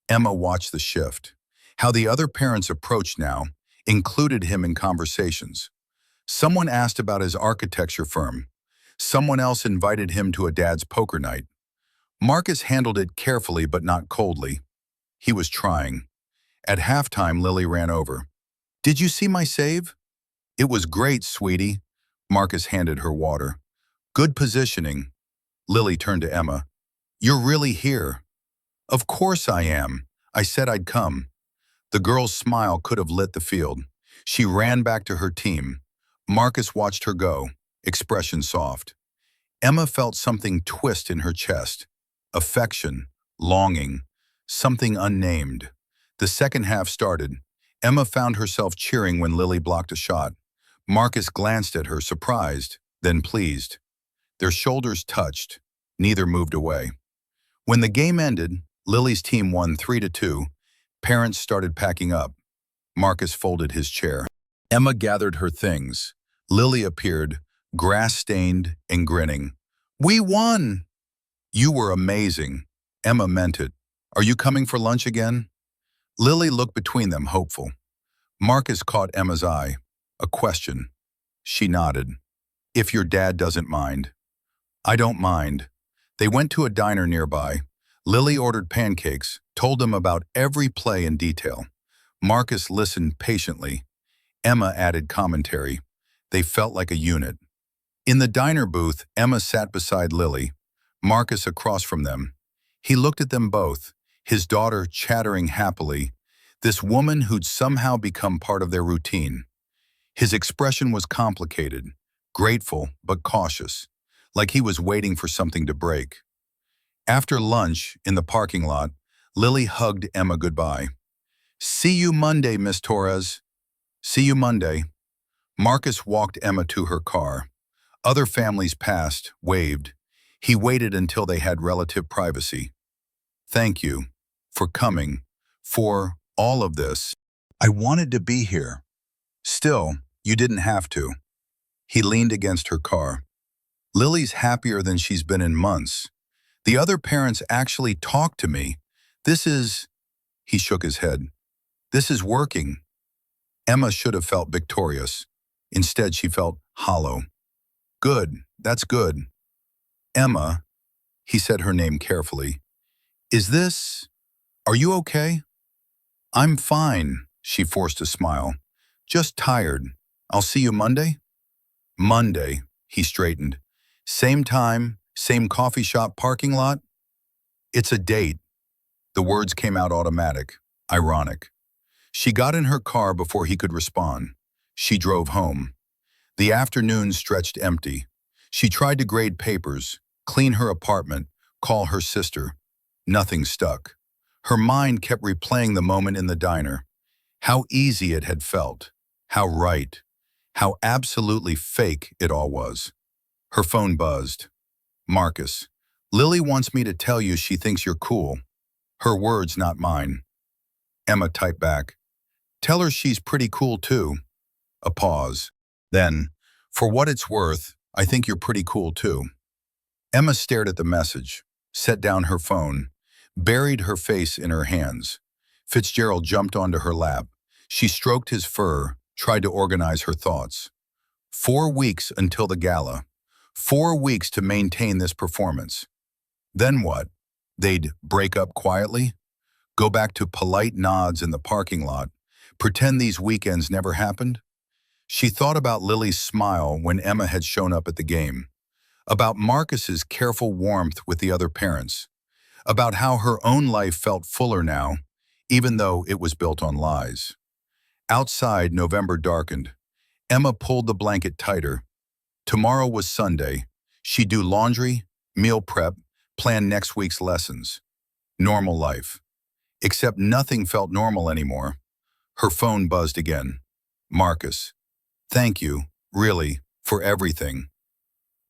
Emma watched the shift. How the other parents approached now, included him in conversations. Someone asked about his architecture firm. Someone else invited him to a dad's poker night. Marcus handled it carefully but not coldly. He was trying. At halftime, Lily ran over. Did you see my save? It was great, sweetie. Marcus handed her water. Good positioning. Lily turned to Emma. You're really here. Of course I am. I said I'd come. The girl's smile could have lit the field. She ran back to her team. Marcus watched her go, expression soft. Emma felt something twist in her chest. Affection, longing, something unnamed. The second half started. Emma found herself cheering when Lily blocked a shot. Marcus glanced at her, surprised, then pleased. Their shoulders touched. Neither moved away. When the game ended, Lily's team won 3-2. Parents started packing up. Marcus folded his chair. Emma gathered her things. Lily appeared, grass-stained and grinning. "We won!" "You were amazing." Emma meant it. "Are you coming for lunch again?" Lily looked between them, hopeful. Marcus caught Emma's eye. A question. She nodded. "If your dad doesn't mind." "I don't mind." They went to a diner nearby. Lily ordered pancakes, told them about every play in detail. Marcus listened patiently. Emma added commentary. They felt like a unit. In the diner booth, Emma sat beside Lily, Marcus across from them. He looked at them both, his daughter chattering happily, this woman who'd somehow become part of their routine. His expression was complicated, grateful but cautious, like he was waiting for something to break. After lunch, in the parking lot, Lily hugged Emma goodbye. "See you Monday, Miss Torres." "See you Monday." Marcus walked Emma to her car. Other families passed, waved. He waited until they had relative privacy. "Thank you for coming, for all of this. I wanted to be here. Still, you didn't have to." He leaned against her car. "Lily's happier than she's been in months. The other parents actually talked to me. This is..." He shook his head. "This is working." Emma should have felt victorious. Instead, she felt hollow. "Good, that's good." "Emma," he said her name carefully. Are you okay?" "I'm fine," she forced a smile. "Just tired. I'll see you Monday?" "Monday," he straightened. "Same time, same coffee shop parking lot?" "It's a date." The words came out automatic, ironic. She got in her car before he could respond. She drove home. The afternoon stretched empty. She tried to grade papers, clean her apartment, call her sister. Nothing stuck. Her mind kept replaying the moment in the diner. How easy it had felt. How right. How absolutely fake it all was. Her phone buzzed. "Marcus, Lily wants me to tell you she thinks you're cool." Her words, not mine. Emma typed back. "Tell her she's pretty cool too." A pause. Then, "For what it's worth, I think you're pretty cool too." Emma stared at the message, set down her phone, buried her face in her hands. Fitzgerald jumped onto her lap. She stroked his fur, tried to organize her thoughts. 4 weeks until the gala. 4 weeks to maintain this performance. Then what? They'd break up quietly? Go back to polite nods in the parking lot? Pretend these weekends never happened? She thought about Lily's smile when Emma had shown up at the game, about Marcus's careful warmth with the other parents, about how her own life felt fuller now, even though it was built on lies. Outside, November darkened. Emma pulled the blanket tighter. Tomorrow was Sunday. She'd do laundry, meal prep, plan next week's lessons. Normal life. Except nothing felt normal anymore. Her phone buzzed again. "Marcus, thank you, really, for everything."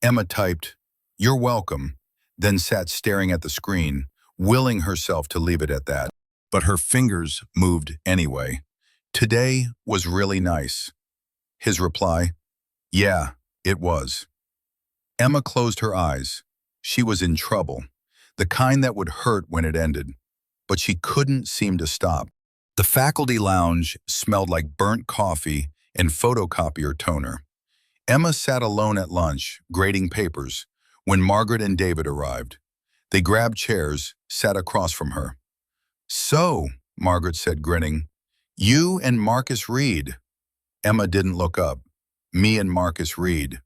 Emma typed, "You're welcome," then sat staring at the screen, willing herself to leave it at that. But her fingers moved anyway. "Today was really nice." His reply, "Yeah, it was." Emma closed her eyes. She was in trouble, the kind that would hurt when it ended. But she couldn't seem to stop. The faculty lounge smelled like burnt coffee and photocopier toner. Emma sat alone at lunch, grading papers, when Margaret and David arrived. They grabbed chairs, sat across from her. "So," Margaret said, grinning, "you and Marcus Reid." Emma didn't look up. "Me and Marcus Reid."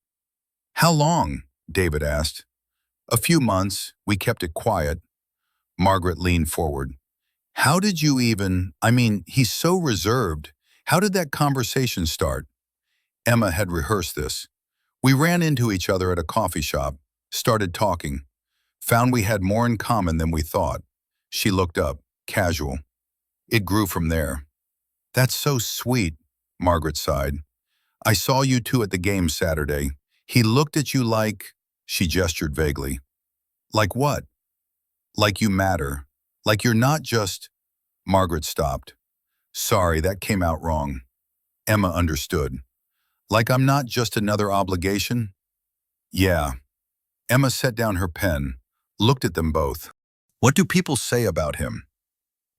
"How long?" David asked. "A few months. We kept it quiet." Margaret leaned forward. "How did you he's so reserved. How did that conversation start?" Emma had rehearsed this. "We ran into each other at a coffee shop, started talking, found we had more in common than we thought." She looked up, casual. It grew from there. That's so sweet, Margaret sighed. I saw you two at the game Saturday. He looked at you like, she gestured vaguely. Like what? Like you matter. Like you're not just, Margaret stopped. Sorry, that came out wrong. Emma understood. Like I'm not just another obligation? Yeah. Emma set down her pen, looked at them both. What do people say about him?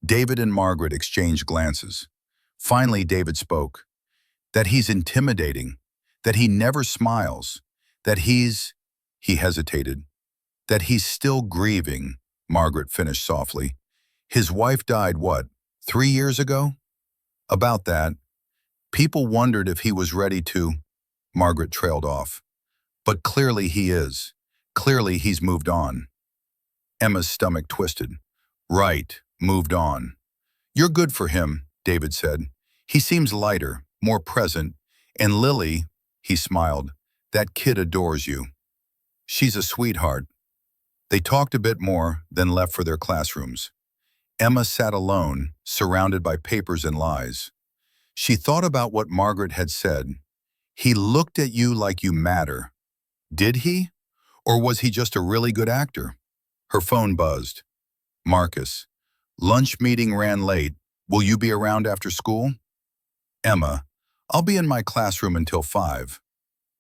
David and Margaret exchanged glances. Finally, David spoke. That he's intimidating, that he never smiles, that he hesitated, that he's still grieving, Margaret finished softly. His wife died, what, 3 years ago? About that. People wondered if he was ready to, Margaret trailed off. But clearly he is. Clearly he's moved on. Emma's stomach twisted. Right, moved on. You're good for him, David said. He seems lighter, more present. And Lily, he smiled, that kid adores you. She's a sweetheart. They talked a bit more, then left for their classrooms. Emma sat alone, surrounded by papers and lies. She thought about what Margaret had said. He looked at you like you matter. Did he? Or was he just a really good actor? Her phone buzzed. Marcus. Lunch meeting ran late. Will you be around after school? Emma. I'll be in my classroom until 5.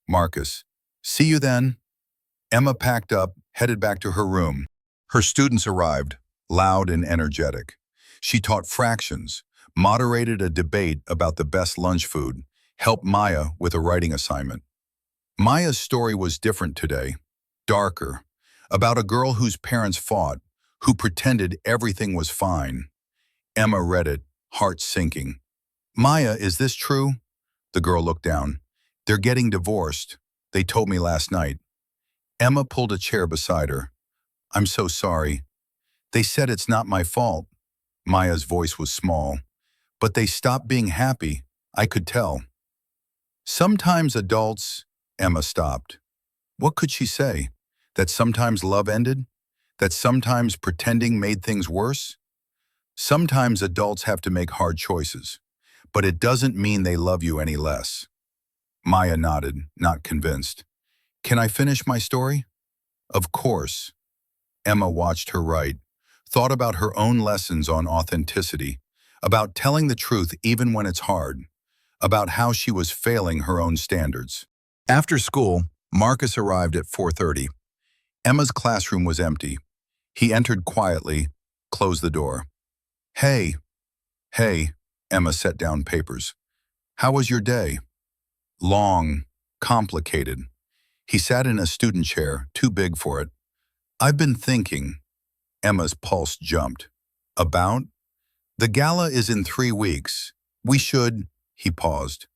Marcus. See you then. Emma packed up, headed back to her room. Her students arrived, loud and energetic. She taught fractions, moderated a debate about the best lunch food, helped Maya with a writing assignment. Maya's story was different today, darker, about a girl whose parents fought, who pretended everything was fine. Emma read it, heart sinking. Maya, is this true? The girl looked down. They're getting divorced. They told me last night. Emma pulled a chair beside her. I'm so sorry. They said it's not my fault. Maya's voice was small. But they stopped being happy. I could tell. Sometimes adults... Emma stopped. What could she say? That sometimes love ended? That sometimes pretending made things worse? Sometimes adults have to make hard choices. But it doesn't mean they love you any less. Maya nodded, not convinced. Can I finish my story? Of course. Emma watched her write, thought about her own lessons on authenticity, about telling the truth even when it's hard, about how she was failing her own standards. After school, Marcus arrived at 4:30. Emma's classroom was empty. He entered quietly, closed the door. Hey, Emma set down papers. How was your day? Long, complicated. He sat in a student chair, too big for it. I've been thinking. Emma's pulse jumped. About? The gala is in 3 weeks. We should, he paused.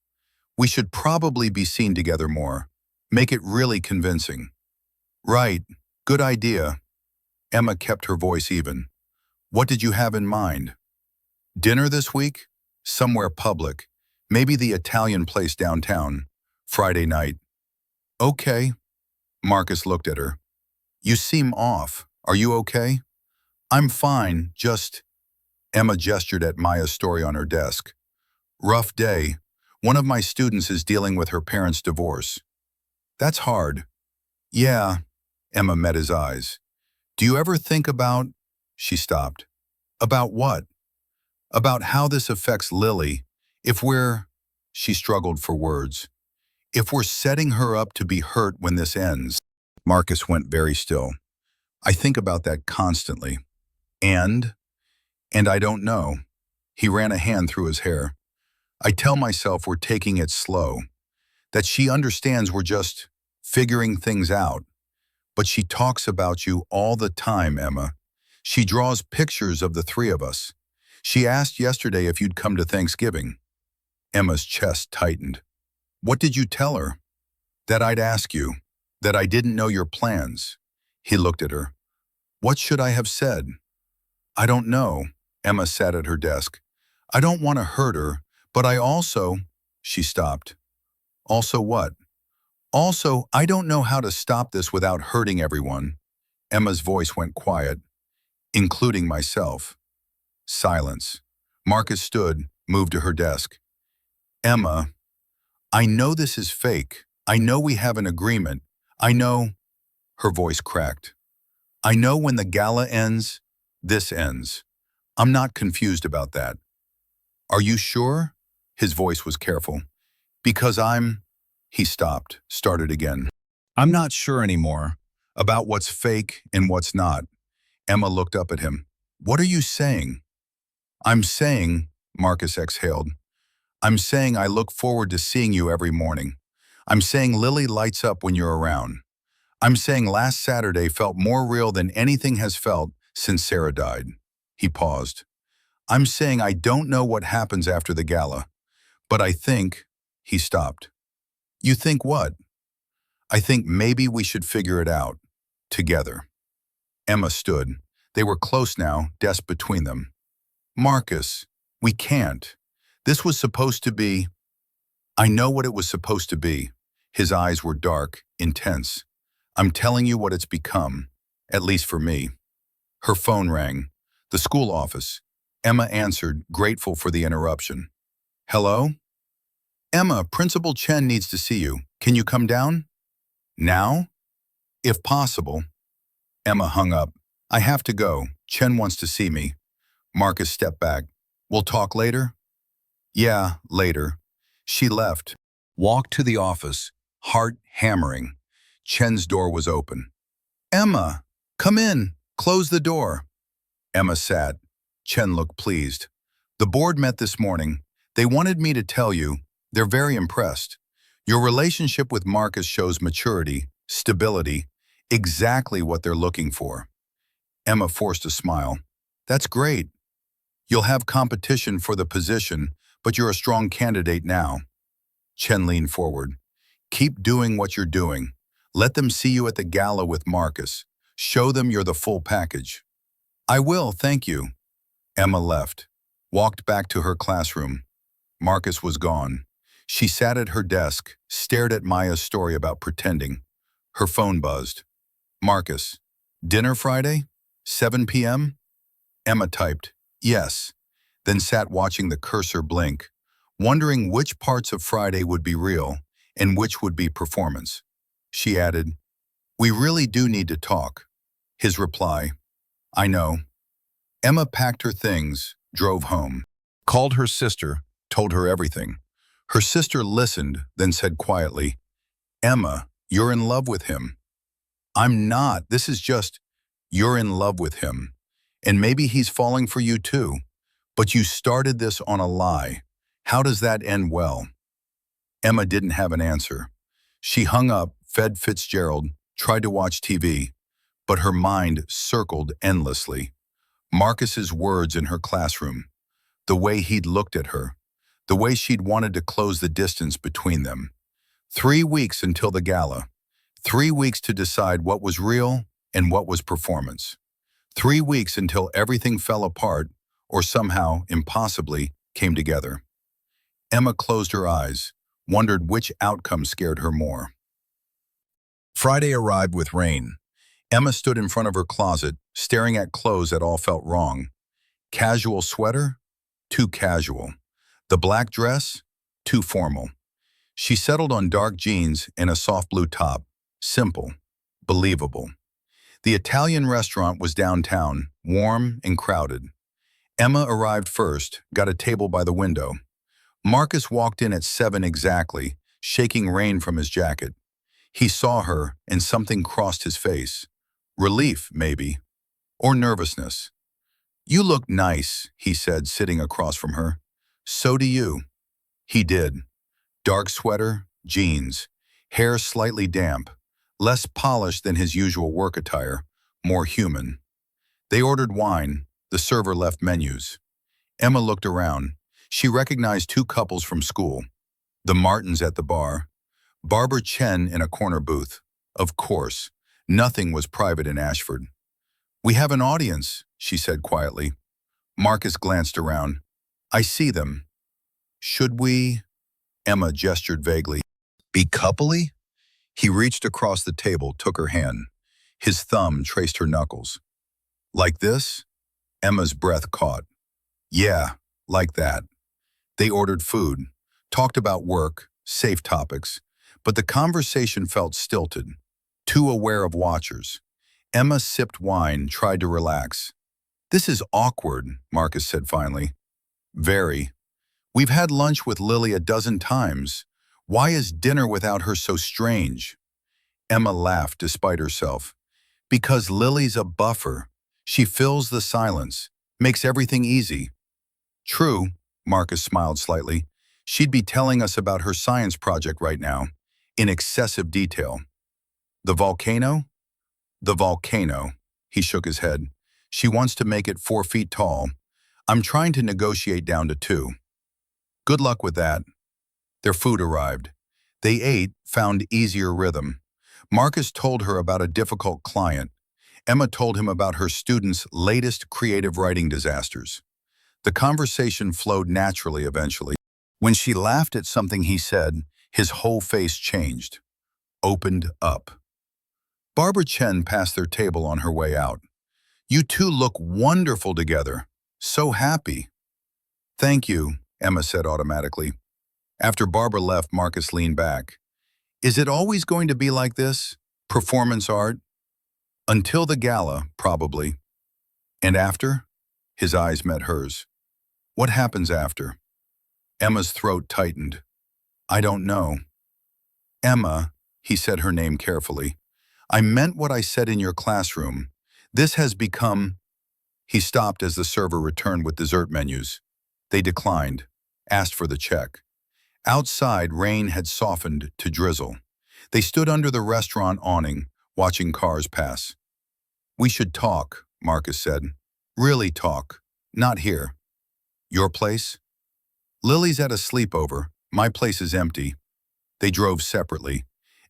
We should probably be seen together more. Make it really convincing. Right, good idea. Emma kept her voice even. What did you have in mind? Dinner this week? Somewhere public. Maybe the Italian place downtown. Friday night. Okay. Marcus looked at her. You seem off. Are you okay? I'm fine, just... Emma gestured at Maya's story on her desk. Rough day. One of my students is dealing with her parents' divorce. That's hard. Yeah. Emma met his eyes. Do you ever think about... She stopped. About what? About how this affects Lily. If we're... She struggled for words. If we're setting her up to be hurt when this ends. Marcus went very still. I think about that constantly. And I don't know. He ran a hand through his hair. I tell myself we're taking it slow, that she understands we're just figuring things out. But she talks about you all the time, Emma. She draws pictures of the 3 of us. She asked yesterday if you'd come to Thanksgiving. Emma's chest tightened. What did you tell her? That I'd ask you, that I didn't know your plans. He looked at her. What should I have said? I don't know. Emma sat at her desk. I don't want to hurt her, but I also... She stopped. Also what? Also, I don't know how to stop this without hurting everyone. Emma's voice went quiet. Including myself. Silence. Marcus stood, moved to her desk. Emma, I know this is fake. I know we have an agreement. I know, her voice cracked. I know when the gala ends, this ends. I'm not confused about that. Are you sure? His voice was careful. Because he stopped, started again. I'm not sure anymore about what's fake and what's not. Emma looked up at him. What are you saying? I'm saying, Marcus exhaled, I'm saying I look forward to seeing you every morning. I'm saying Lily lights up when you're around. I'm saying last Saturday felt more real than anything has felt since Sarah died. He paused. I'm saying I don't know what happens after the gala, but I think, he stopped. You think what? I think maybe we should figure it out, together. Emma stood. They were close now, desk between them. Marcus, we can't. This was supposed to be. I know what it was supposed to be. His eyes were dark, intense. I'm telling you what it's become, at least for me. Her phone rang. The school office. Emma answered, grateful for the interruption. Hello? Emma, Principal Chen needs to see you. Can you come down? Now? If possible. Emma hung up. I have to go. Chen wants to see me. Marcus stepped back. We'll talk later? Yeah, later. She left. Walked to the office, heart hammering. Chen's door was open. Emma, come in. Close the door. Emma sat. Chen looked pleased. The board met this morning. They wanted me to tell you. They're very impressed. Your relationship with Marcus shows maturity, stability, exactly what they're looking for. Emma forced a smile. That's great. You'll have competition for the position, but you're a strong candidate now. Chen leaned forward. Keep doing what you're doing. Let them see you at the gala with Marcus. Show them you're the full package. I will, thank you. Emma left, walked back to her classroom. Marcus was gone. She sat at her desk, stared at Maya's story about pretending. Her phone buzzed. Marcus, dinner Friday? 7 p.m.? Emma typed, yes, then sat watching the cursor blink, wondering which parts of Friday would be real and which would be performance. She added, we really do need to talk. His reply, I know. Emma packed her things, drove home, called her sister, told her everything. Her sister listened, then said quietly, Emma, you're in love with him. I'm not. This is just, you're in love with him. And maybe he's falling for you too. But you started this on a lie. How does that end well? Emma didn't have an answer. She hung up, fed Fitzgerald, tried to watch TV, but her mind circled endlessly. Marcus's words in her classroom, the way he'd looked at her, the way she'd wanted to close the distance between them. 3 weeks until the gala. 3 weeks to decide what was real and what was performance. 3 weeks until everything fell apart or somehow, impossibly, came together. Emma closed her eyes, wondered which outcome scared her more. Friday arrived with rain. Emma stood in front of her closet, staring at clothes that all felt wrong. Casual sweater? Too casual. The black dress? Too formal. She settled on dark jeans and a soft blue top. Simple. Believable. The Italian restaurant was downtown, warm and crowded. Emma arrived first, got a table by the window. Marcus walked in at 7 exactly, shaking rain from his jacket. He saw her, and something crossed his face. Relief, maybe. Or nervousness. You look nice, he said, sitting across from her. So do you. He did. Dark sweater, jeans, hair slightly damp, less polished than his usual work attire, more human. They ordered wine. The server left menus. Emma looked around. She recognized 2 couples from school. The Martins at the bar. Barbara Chen in a corner booth. Of course, nothing was private in Ashford. We have an audience, she said quietly. Marcus glanced around. I see them. Should we? Emma gestured vaguely. Be coupley? He reached across the table, took her hand. His thumb traced her knuckles. Like this? Emma's breath caught. Yeah, like that. They ordered food, talked about work, safe topics, but the conversation felt stilted, too aware of watchers. Emma sipped wine, tried to relax. "This is awkward," Marcus said finally. "Very. We've had lunch with Lily a dozen times. Why is dinner without her so strange?" Emma laughed despite herself. "Because Lily's a buffer. She fills the silence, makes everything easy." "True," Marcus smiled slightly. "She'd be telling us about her science project right now, in excessive detail." "The volcano?" "The volcano." He shook his head. "She wants to make it 4 feet tall. I'm trying to negotiate down to 2. Good luck with that." Their food arrived. They ate, found easier rhythm. Marcus told her about a difficult client. Emma told him about her students' latest creative writing disasters. The conversation flowed naturally eventually. When she laughed at something he said, his whole face changed, opened up. Barbara Chen passed their table on her way out. "You two look wonderful together. So happy." "Thank you," Emma said automatically. After Barbara left, Marcus leaned back. "Is it always going to be like this? Performance art?" "Until the gala, probably." "And after?" His eyes met hers. "What happens after?" Emma's throat tightened. "I don't know." "Emma," he said her name carefully, "I meant what I said in your classroom. This has become—" He stopped as the server returned with dessert menus. They declined, asked for the check. Outside, rain had softened to drizzle. They stood under the restaurant awning, watching cars pass. "We should talk," Marcus said. "Really talk. Not here." "Your place?" "Lily's at a sleepover. My place is empty." They drove separately.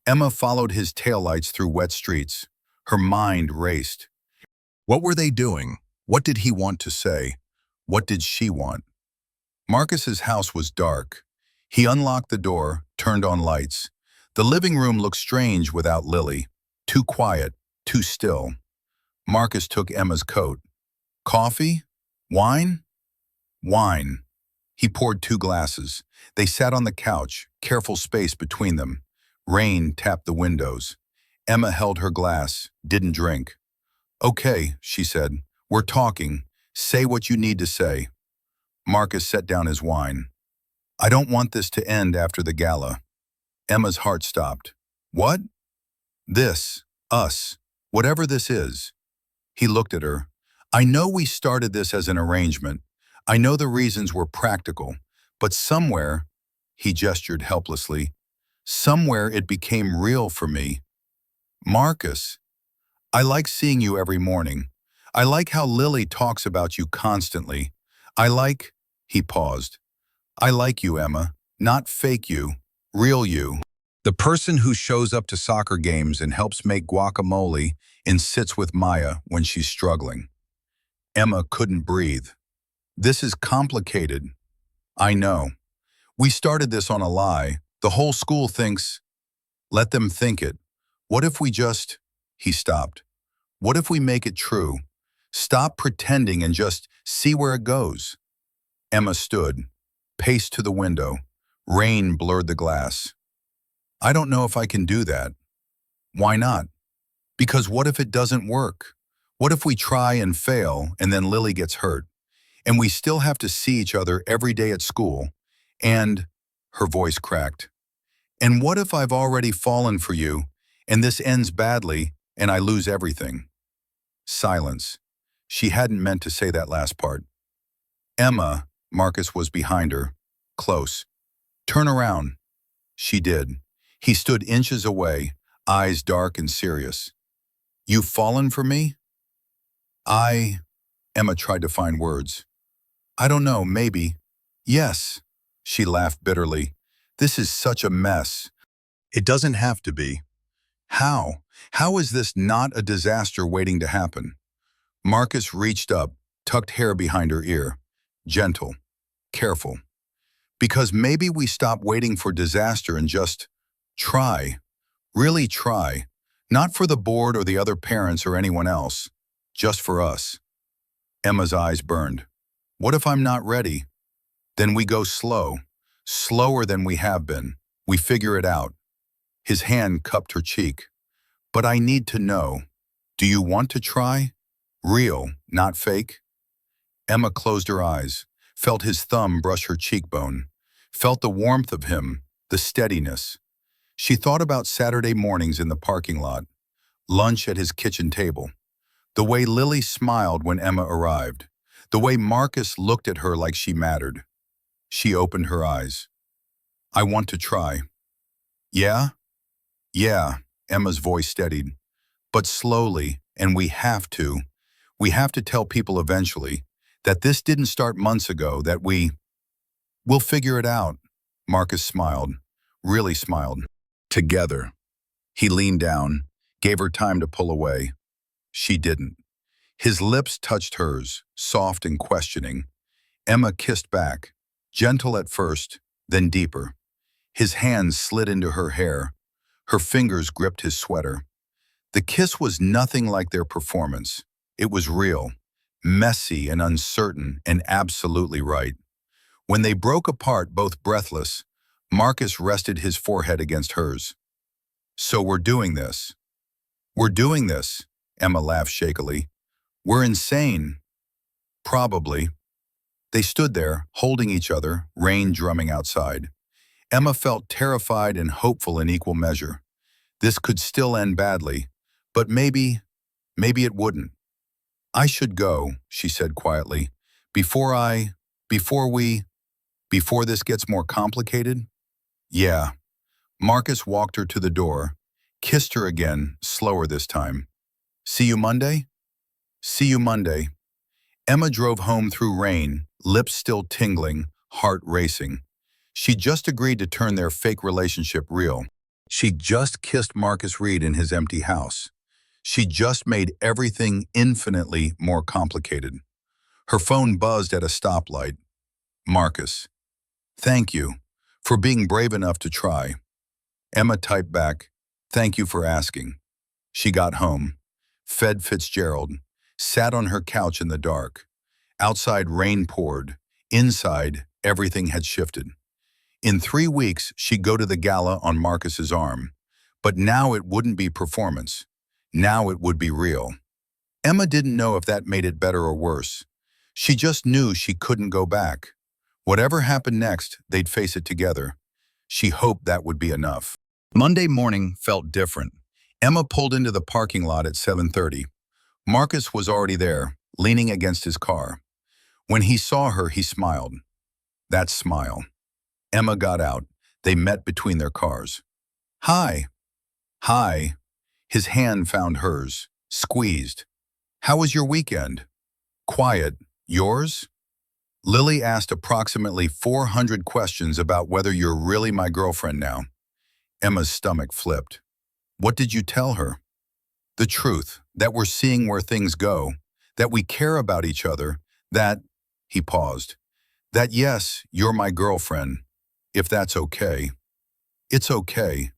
Emma followed his taillights through wet streets. Her mind raced. What were they doing? What did he want to say? What did she want? Marcus's house was dark. He unlocked the door, turned on lights. The living room looked strange without Lily. Too quiet, too still. Marcus took Emma's coat. "Coffee? Wine?" "Wine." He poured 2 glasses. They sat on the couch, careful space between them. Rain tapped the windows. Emma held her glass, didn't drink. "Okay," she said. "We're talking. Say what you need to say." Marcus set down his wine. "I don't want this to end after the gala." Emma's heart stopped. "What?" "This. Us. Whatever this is." He looked at her. "I know we started this as an arrangement. I know the reasons were practical. But somewhere," he gestured helplessly, "somewhere it became real for me. Marcus, I like seeing you every morning. I like how Lily talks about you constantly. I like—" He paused. "I like you, Emma. Not fake you. Real you. The person who shows up to soccer games and helps make guacamole and sits with Maya when she's struggling." Emma couldn't breathe. "This is complicated." "I know. We started this on a lie. The whole school thinks—" "Let them think it. What if we just—" He stopped. "What if we make it true? Stop pretending and just see where it goes." Emma stood, paced to the window. Rain blurred the glass. "I don't know if I can do that." "Why not?" "Because what if it doesn't work? What if we try and fail and then Lily gets hurt? And we still have to see each other every day at school? And—" Her voice cracked. "And what if I've already fallen for you and this ends badly and I lose everything?" Silence. She hadn't meant to say that last part. "Emma," Marcus was behind her, close. "Turn around." She did. He stood inches away, eyes dark and serious. "You've fallen for me?" "I—" Emma tried to find words. "I don't know, maybe." "Yes." She laughed bitterly. "This is such a mess. It doesn't have to be. How? How is this not a disaster waiting to happen?" Marcus reached up, tucked hair behind her ear. Gentle, careful. "Because maybe we stop waiting for disaster and just try. Really try. Not for the board or the other parents or anyone else. Just for us." Emma's eyes burned. "What if I'm not ready?" Then we go slow, slower than we have been. We figure it out. His hand cupped her cheek. But I need to know. Do you want to try? Real, not fake? Emma closed her eyes, felt his thumb brush her cheekbone, felt the warmth of him, the steadiness. She thought about Saturday mornings in the parking lot, lunch at his kitchen table, the way Lily smiled when Emma arrived, the way Marcus looked at her like she mattered. She opened her eyes. I want to try. Yeah? Yeah, Emma's voice steadied. But slowly, and we have to tell people eventually that this didn't start months ago, that we'll figure it out. Marcus smiled, really smiled. Together. He leaned down, gave her time to pull away. She didn't. His lips touched hers, soft and questioning. Emma kissed back, gentle at first, then deeper. His hands slid into her hair. Her fingers gripped his sweater. The kiss was nothing like their performance. It was real, messy and uncertain and absolutely right. When they broke apart, both breathless, Marcus rested his forehead against hers. So we're doing this. We're doing this, Emma laughed shakily. We're insane. Probably. They stood there, holding each other, rain drumming outside. Emma felt terrified and hopeful in equal measure. This could still end badly, but maybe it wouldn't. I should go, she said quietly, before this gets more complicated. Yeah. Marcus walked her to the door, kissed her again, slower this time. See you Monday? See you Monday. Emma drove home through rain, lips still tingling, heart racing. She just agreed to turn their fake relationship real. She just kissed Marcus Reid in his empty house. She just made everything infinitely more complicated. Her phone buzzed at a stoplight. Marcus. Thank you for being brave enough to try. Emma typed back, thank you for asking. She got home, fed Fitzgerald, sat on her couch in the dark. Outside rain poured. Inside, everything had shifted. In 3 weeks, she'd go to the gala on Marcus's arm. But now it wouldn't be performance. Now it would be real. Emma didn't know if that made it better or worse. She just knew she couldn't go back. Whatever happened next, they'd face it together. She hoped that would be enough. Monday morning felt different. Emma pulled into the parking lot at 7:30. Marcus was already there, leaning against his car. When he saw her, he smiled. That smile. Emma got out. They met between their cars. Hi. Hi. His hand found hers, squeezed. How was your weekend? Quiet. Yours? Lily asked approximately 400 questions about whether you're really my girlfriend now. Emma's stomach flipped. What did you tell her? The truth, that we're seeing where things go, that we care about each other, that, he paused, that yes, you're my girlfriend, if that's okay. It's okay.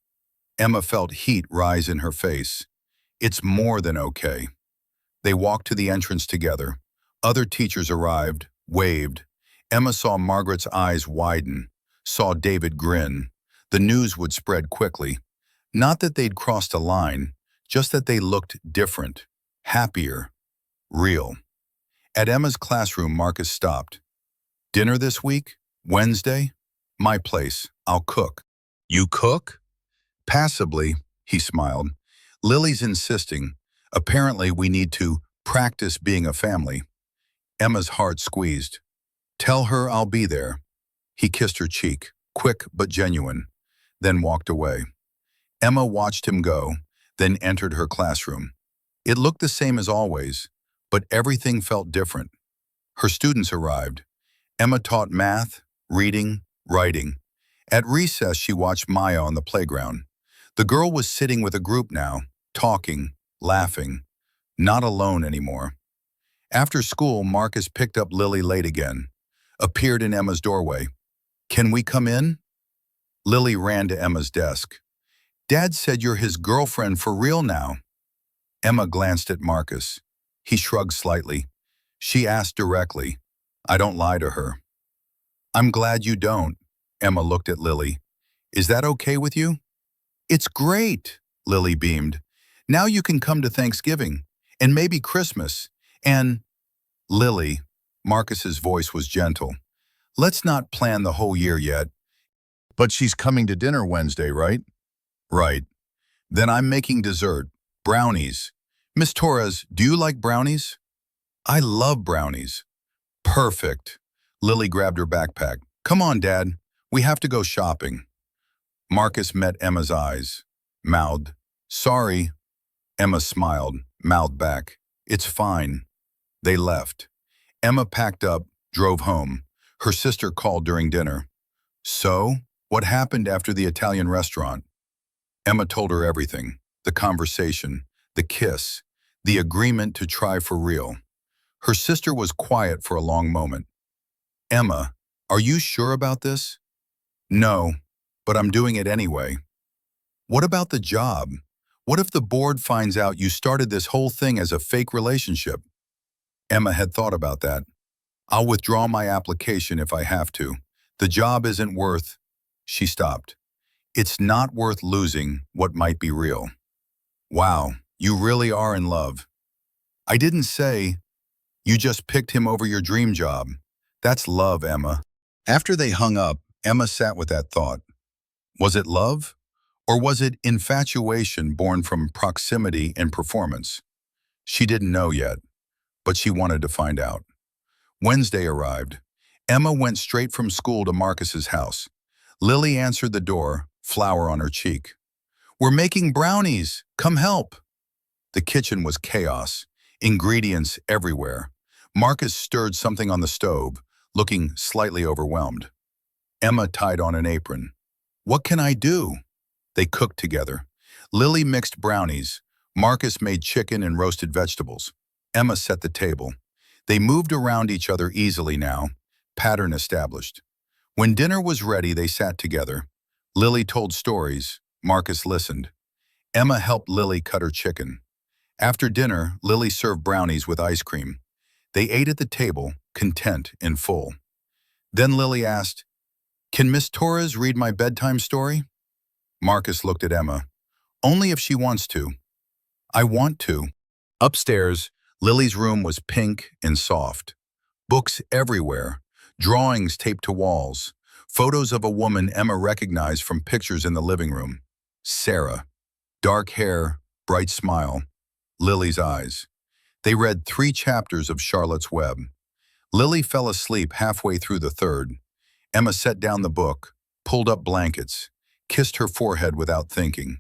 Emma felt heat rise in her face. It's more than okay. They walked to the entrance together. Other teachers arrived, waved. Emma saw Margaret's eyes widen, saw David grin. The news would spread quickly. Not that they'd crossed a line, just that they looked different, happier, real. At Emma's classroom, Marcus stopped. Dinner this week? Wednesday? My place. I'll cook. You cook? Passively, he smiled. Lily's insisting. Apparently, we need to practice being a family. Emma's heart squeezed. Tell her I'll be there. He kissed her cheek, quick but genuine, then walked away. Emma watched him go, then entered her classroom. It looked the same as always, but everything felt different. Her students arrived. Emma taught math, reading, writing. At recess, she watched Maya on the playground. The girl was sitting with a group now, talking, laughing, not alone anymore. After school, Marcus picked up Lily late again, appeared in Emma's doorway. Can we come in? Lily ran to Emma's desk. Dad said you're his girlfriend for real now. Emma glanced at Marcus. He shrugged slightly. She asked directly. I don't lie to her. I'm glad you don't. Emma looked at Lily. Is that okay with you? It's great, Lily beamed. Now you can come to Thanksgiving, and maybe Christmas, and Lily, Marcus's voice was gentle. Let's not plan the whole year yet. But she's coming to dinner Wednesday, right? Right. Then I'm making dessert. Brownies. Miss Torres, do you like brownies? I love brownies. Perfect. Lily grabbed her backpack. Come on, Dad. We have to go shopping. Marcus met Emma's eyes. Mouthed. Sorry. Emma smiled, mouthed back. It's fine. They left. Emma packed up, drove home. Her sister called during dinner. So, what happened after the Italian restaurant? Emma told her everything. The conversation, the kiss, the agreement to try for real. Her sister was quiet for a long moment. Emma, are you sure about this? No, but I'm doing it anyway. What about the job? What if the board finds out you started this whole thing as a fake relationship? Emma had thought about that. I'll withdraw my application if I have to. The job isn't worth... She stopped. It's not worth losing what might be real. Wow, you really are in love. I didn't say, you just picked him over your dream job. That's love, Emma. After they hung up, Emma sat with that thought. Was it love? Or was it infatuation born from proximity and performance? She didn't know yet, but she wanted to find out. Wednesday arrived. Emma went straight from school to Marcus's house. Lily answered the door, flower on her cheek. We're making brownies. Come help. The kitchen was chaos, ingredients everywhere. Marcus stirred something on the stove, looking slightly overwhelmed. Emma tied on an apron. What can I do? They cooked together. Lily mixed brownies. Marcus made chicken and roasted vegetables. Emma set the table. They moved around each other easily now, pattern established. When dinner was ready, they sat together. Lily told stories. Marcus listened. Emma helped Lily cut her chicken. After dinner, Lily served brownies with ice cream. They ate at the table, content and full. Then Lily asked, Can Miss Torres read my bedtime story? Marcus looked at Emma. Only if she wants to. I want to. Upstairs, Lily's room was pink and soft. Books everywhere, drawings taped to walls, photos of a woman Emma recognized from pictures in the living room. Sarah. Dark hair, bright smile. Lily's eyes. They read 3 chapters of Charlotte's Web. Lily fell asleep halfway through the third. Emma set down the book, pulled up blankets, kissed her forehead without thinking.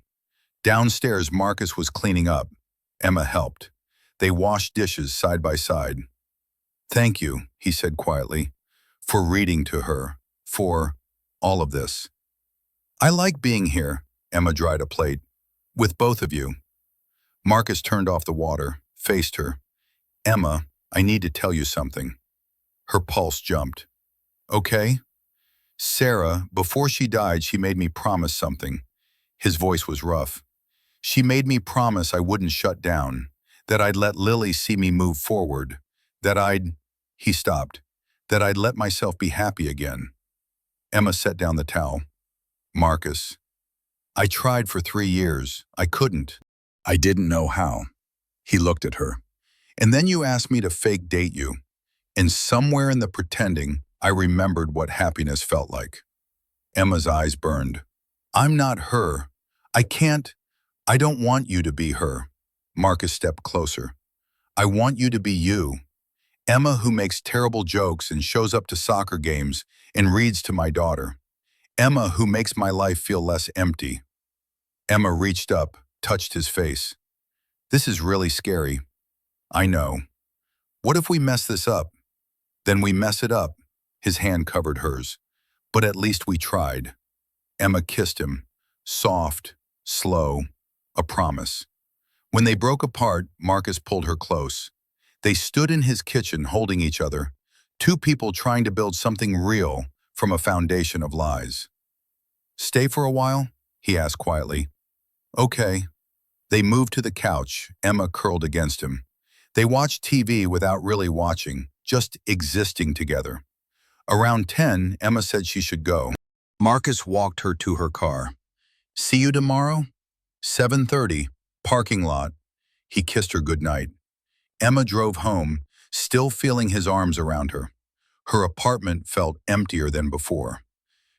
Downstairs, Marcus was cleaning up. Emma helped. They washed dishes side by side. Thank you, he said quietly, for reading to her, for all of this. I like being here, Emma dried a plate, with both of you. Marcus turned off the water, faced her. Emma, I need to tell you something. Her pulse jumped. Okay? Sarah, before she died, she made me promise something. His voice was rough. She made me promise I wouldn't shut down, that I'd let Lily see me move forward, that he stopped, that I'd let myself be happy again. Emma set down the towel. Marcus, I tried for 3 years. I couldn't. I didn't know how. He looked at her. And then you asked me to fake date you. And somewhere in the pretending, I remembered what happiness felt like. Emma's eyes burned. I'm not her. I don't want you to be her. Marcus stepped closer. I want you to be you. Emma, who makes terrible jokes and shows up to soccer games and reads to my daughter. Emma, who makes my life feel less empty. Emma reached up, touched his face. This is really scary. I know. What if we mess this up? Then we mess it up. His hand covered hers. But at least we tried. Emma kissed him. Soft, slow, a promise. When they broke apart, Marcus pulled her close. They stood in his kitchen holding each other, 2 people trying to build something real from a foundation of lies. Stay for a while? He asked quietly. Okay. They moved to the couch, Emma curled against him. They watched TV without really watching, just existing together. Around 10, Emma said she should go. Marcus walked her to her car. See you tomorrow? 7:30, parking lot. He kissed her goodnight. Emma drove home, still feeling his arms around her. Her apartment felt emptier than before.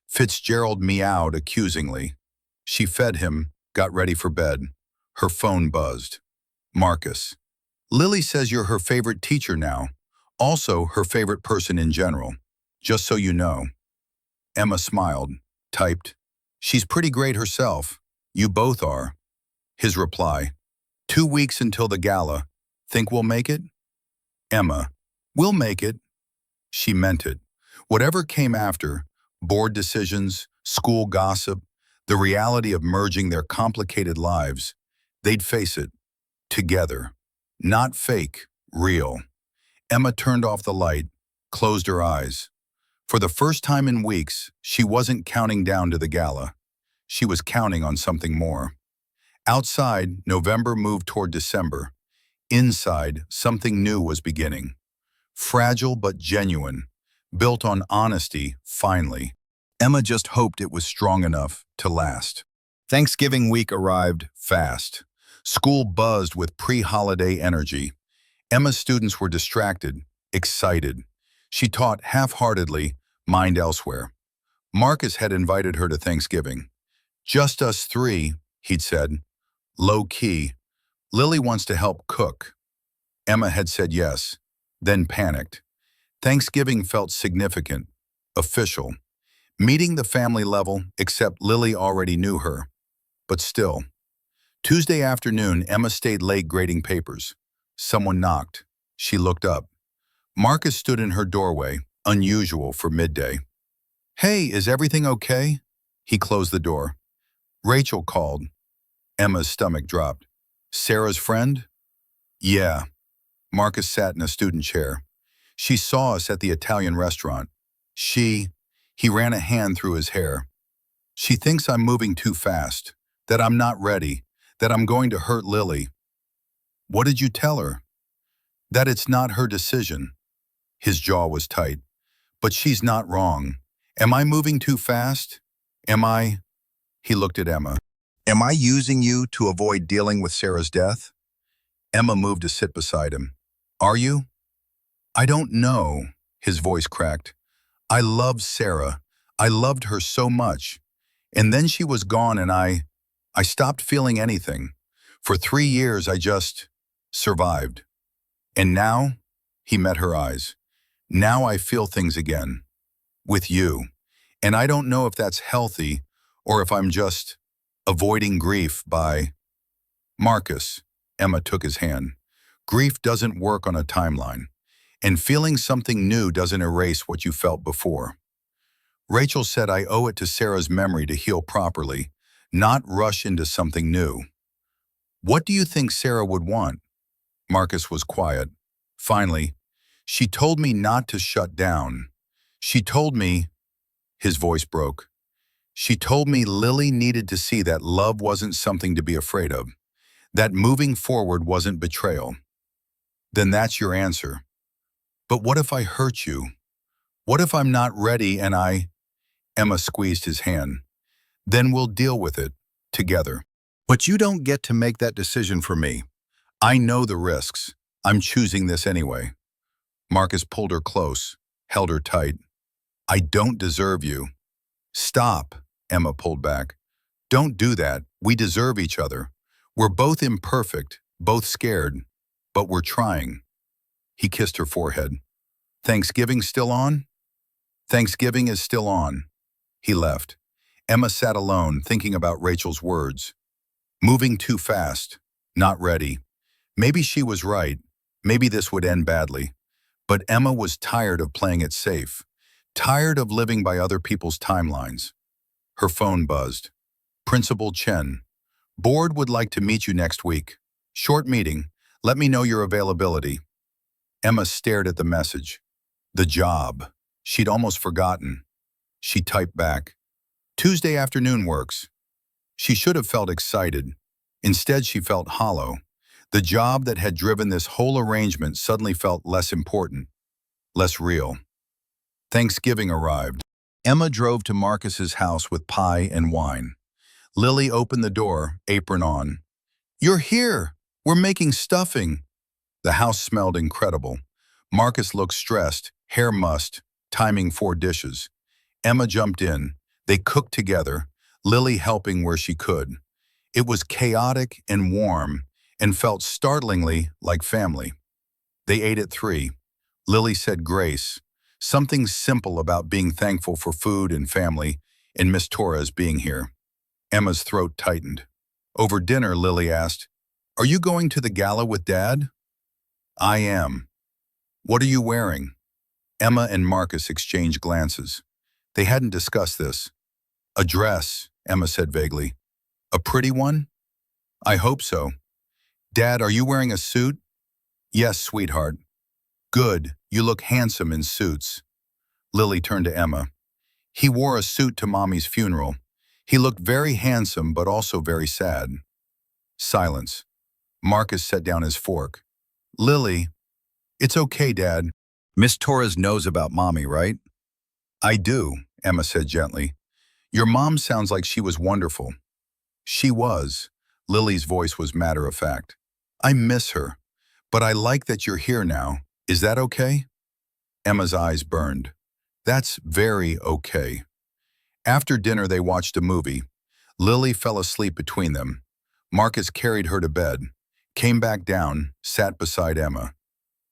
Fitzgerald meowed accusingly. She fed him, got ready for bed. Her phone buzzed. Marcus. Lily says you're her favorite teacher now. Also her favorite person in general. Just so you know. Emma smiled, typed. She's pretty great herself. You both are. His reply. 2 weeks until the gala. Think we'll make it? Emma. We'll make it. She meant it. Whatever came after, board decisions, school gossip, the reality of merging their complicated lives, they'd face it. Together. Not fake, real. Emma turned off the light, closed her eyes. For the first time in weeks, she wasn't counting down to the gala. She was counting on something more. Outside, November moved toward December. Inside, something new was beginning. Fragile but genuine, built on honesty, finally. Emma just hoped it was strong enough to last. Thanksgiving week arrived fast. School buzzed with pre-holiday energy. Emma's students were distracted, excited. She taught half-heartedly, mind elsewhere. Marcus had invited her to Thanksgiving. Just us three, he'd said. Low-key. Lily wants to help cook. Emma had said yes, then panicked. Thanksgiving felt significant, official. Meeting the family level, except Lily already knew her. But still. Tuesday afternoon, Emma stayed late grading papers. Someone knocked. She looked up. Marcus stood in her doorway, unusual for midday. Hey, is everything okay? He closed the door. Rachel called. Emma's stomach dropped. Sarah's friend? Yeah. Marcus sat in a student chair. She saw us at the Italian restaurant. He ran a hand through his hair. She thinks I'm moving too fast, that I'm not ready, that I'm going to hurt Lily. What did you tell her? That it's not her decision. His jaw was tight. But she's not wrong. Am I moving too fast? He looked at Emma. Am I using you to avoid dealing with Sarah's death? Emma moved to sit beside him. Are you? I don't know, his voice cracked. I loved Sarah. I loved her so much. And then she was gone and I stopped feeling anything. For 3 years I just survived. And now, he met her eyes. Now I feel things again. With you. And I don't know if that's healthy or if I'm just avoiding grief by Marcus. Emma took his hand. Grief doesn't work on a timeline. And feeling something new doesn't erase what you felt before. Rachel said I owe it to Sarah's memory to heal properly, not rush into something new. What do you think Sarah would want? Marcus was quiet. Finally, she told me not to shut down. She told me, his voice broke. She told me Lily needed to see that love wasn't something to be afraid of, that moving forward wasn't betrayal. Then that's your answer. But what if I hurt you? What if I'm not ready and Emma squeezed his hand. Then we'll deal with it, together. But you don't get to make that decision for me. I know the risks. I'm choosing this anyway. Marcus pulled her close, held her tight. I don't deserve you. Stop, Emma pulled back. Don't do that. We deserve each other. We're both imperfect, both scared, but we're trying. He kissed her forehead. Thanksgiving still on? Thanksgiving is still on. He left. Emma sat alone, thinking about Rachel's words. Moving too fast. Not ready. Maybe she was right. Maybe this would end badly. But Emma was tired of playing it safe. Tired of living by other people's timelines. Her phone buzzed. Principal Chen. Board would like to meet you next week. Short meeting. Let me know your availability. Emma stared at the message. The job. She'd almost forgotten. She typed back. Tuesday afternoon works. She should have felt excited. Instead, she felt hollow. The job that had driven this whole arrangement suddenly felt less important, less real. Thanksgiving arrived. Emma drove to Marcus's house with pie and wine. Lily opened the door, apron on. "You're here! We're making stuffing!" The house smelled incredible. Marcus looked stressed, hair mussed, timing 4 dishes. Emma jumped in. They cooked together, Lily helping where she could. It was chaotic and warm and felt startlingly like family. They ate at 3. Lily said grace, something simple about being thankful for food and family and Miss Torres being here. Emma's throat tightened. Over dinner, Lily asked, "Are you going to the gala with Dad?" "I am." "What are you wearing?" Emma and Marcus exchanged glances. They hadn't discussed this. "A dress," Emma said vaguely. "A pretty one?" "I hope so." "Dad, are you wearing a suit?" "Yes, sweetheart." "Good, you look handsome in suits." Lily turned to Emma. "He wore a suit to Mommy's funeral. He looked very handsome but also very sad." Silence. Marcus set down his fork. "Lily, it's okay, Dad. Miss Torres knows about Mommy, right?" "I do," Emma said gently. "Your mom sounds like she was wonderful." "She was." Lily's voice was matter-of-fact. "I miss her, but I like that you're here now. Is that okay?" Emma's eyes burned. "That's very okay." After dinner, they watched a movie. Lily fell asleep between them. Marcus carried her to bed, came back down, sat beside Emma.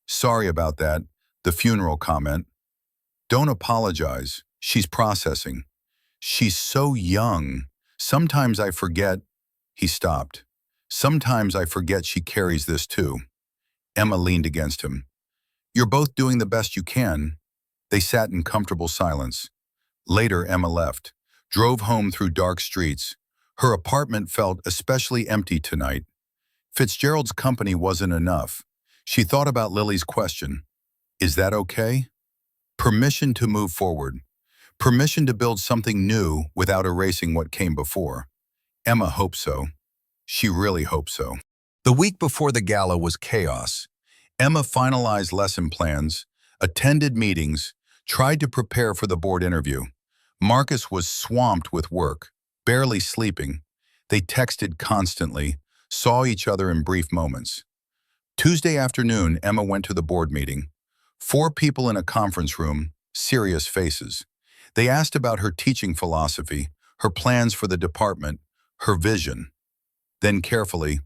"Sorry about that," the funeral comment. "Don't apologize. She's processing. She's so young. Sometimes I forget." He stopped. "Sometimes I forget she carries this too." Emma leaned against him. "You're both doing the best you can." They sat in comfortable silence. Later, Emma left, drove home through dark streets. Her apartment felt especially empty tonight. Fitzgerald's company wasn't enough. She thought about Lily's question. Is that okay? Permission to move forward. Permission to build something new without erasing what came before. Emma hoped so. She really hoped so. The week before the gala was chaos. Emma finalized lesson plans, attended meetings, tried to prepare for the board interview. Marcus was swamped with work, barely sleeping. They texted constantly, saw each other in brief moments. Tuesday afternoon, Emma went to the board meeting. 4 people in a conference room, serious faces. They asked about her teaching philosophy, her plans for the department, her vision. Then carefully,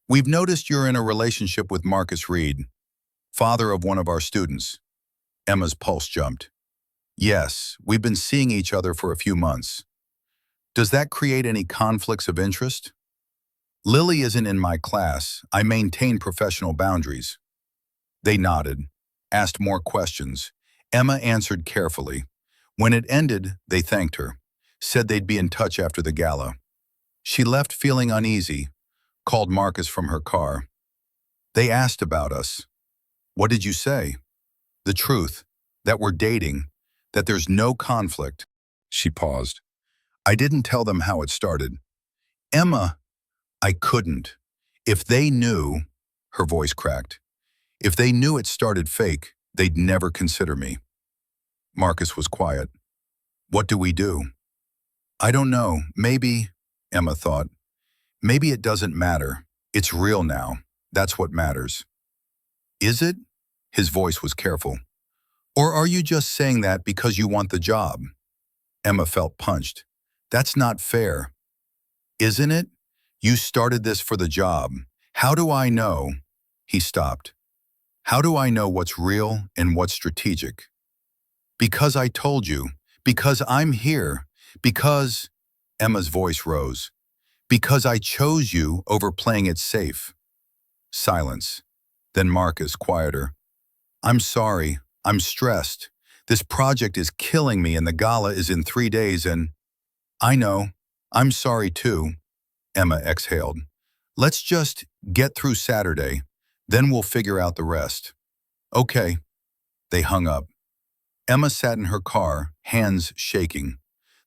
"We've noticed you're in a relationship with Marcus Reid, father of one of our students." Emma's pulse jumped. "Yes, we've been seeing each other for a few months." "Does that create any conflicts of interest?" "Lily isn't in my class. I maintain professional boundaries." They nodded, asked more questions. Emma answered carefully. When it ended, they thanked her, said they'd be in touch after the gala. She left feeling uneasy, called Marcus from her car. "They asked about us." "What did you say?" "The truth, that we're dating, that there's no conflict." She paused. "I didn't tell them how it started." "Emma, I couldn't. If they knew," her voice cracked, "if they knew it started fake, they'd never consider me." Marcus was quiet. "What do we do?" "I don't know. Maybe," Emma thought, "maybe it doesn't matter. It's real now. That's what matters." "Is it?" His voice was careful. "Or are you just saying that because you want the job?" Emma felt punched. "That's not fair." "Isn't it? You started this for the job. How do I know?" He stopped. "How do I know what's real and what's strategic?" "Because I told you. Because I'm here. Because," Emma's voice rose, "because I chose you over playing it safe." Silence. Then Marcus, quieter. "I'm sorry. I'm stressed. This project is killing me and the gala is in 3 days and—" "I know. I'm sorry too." Emma exhaled. "Let's just get through Saturday, then we'll figure out the rest." "Okay." They hung up. Emma sat in her car, hands shaking.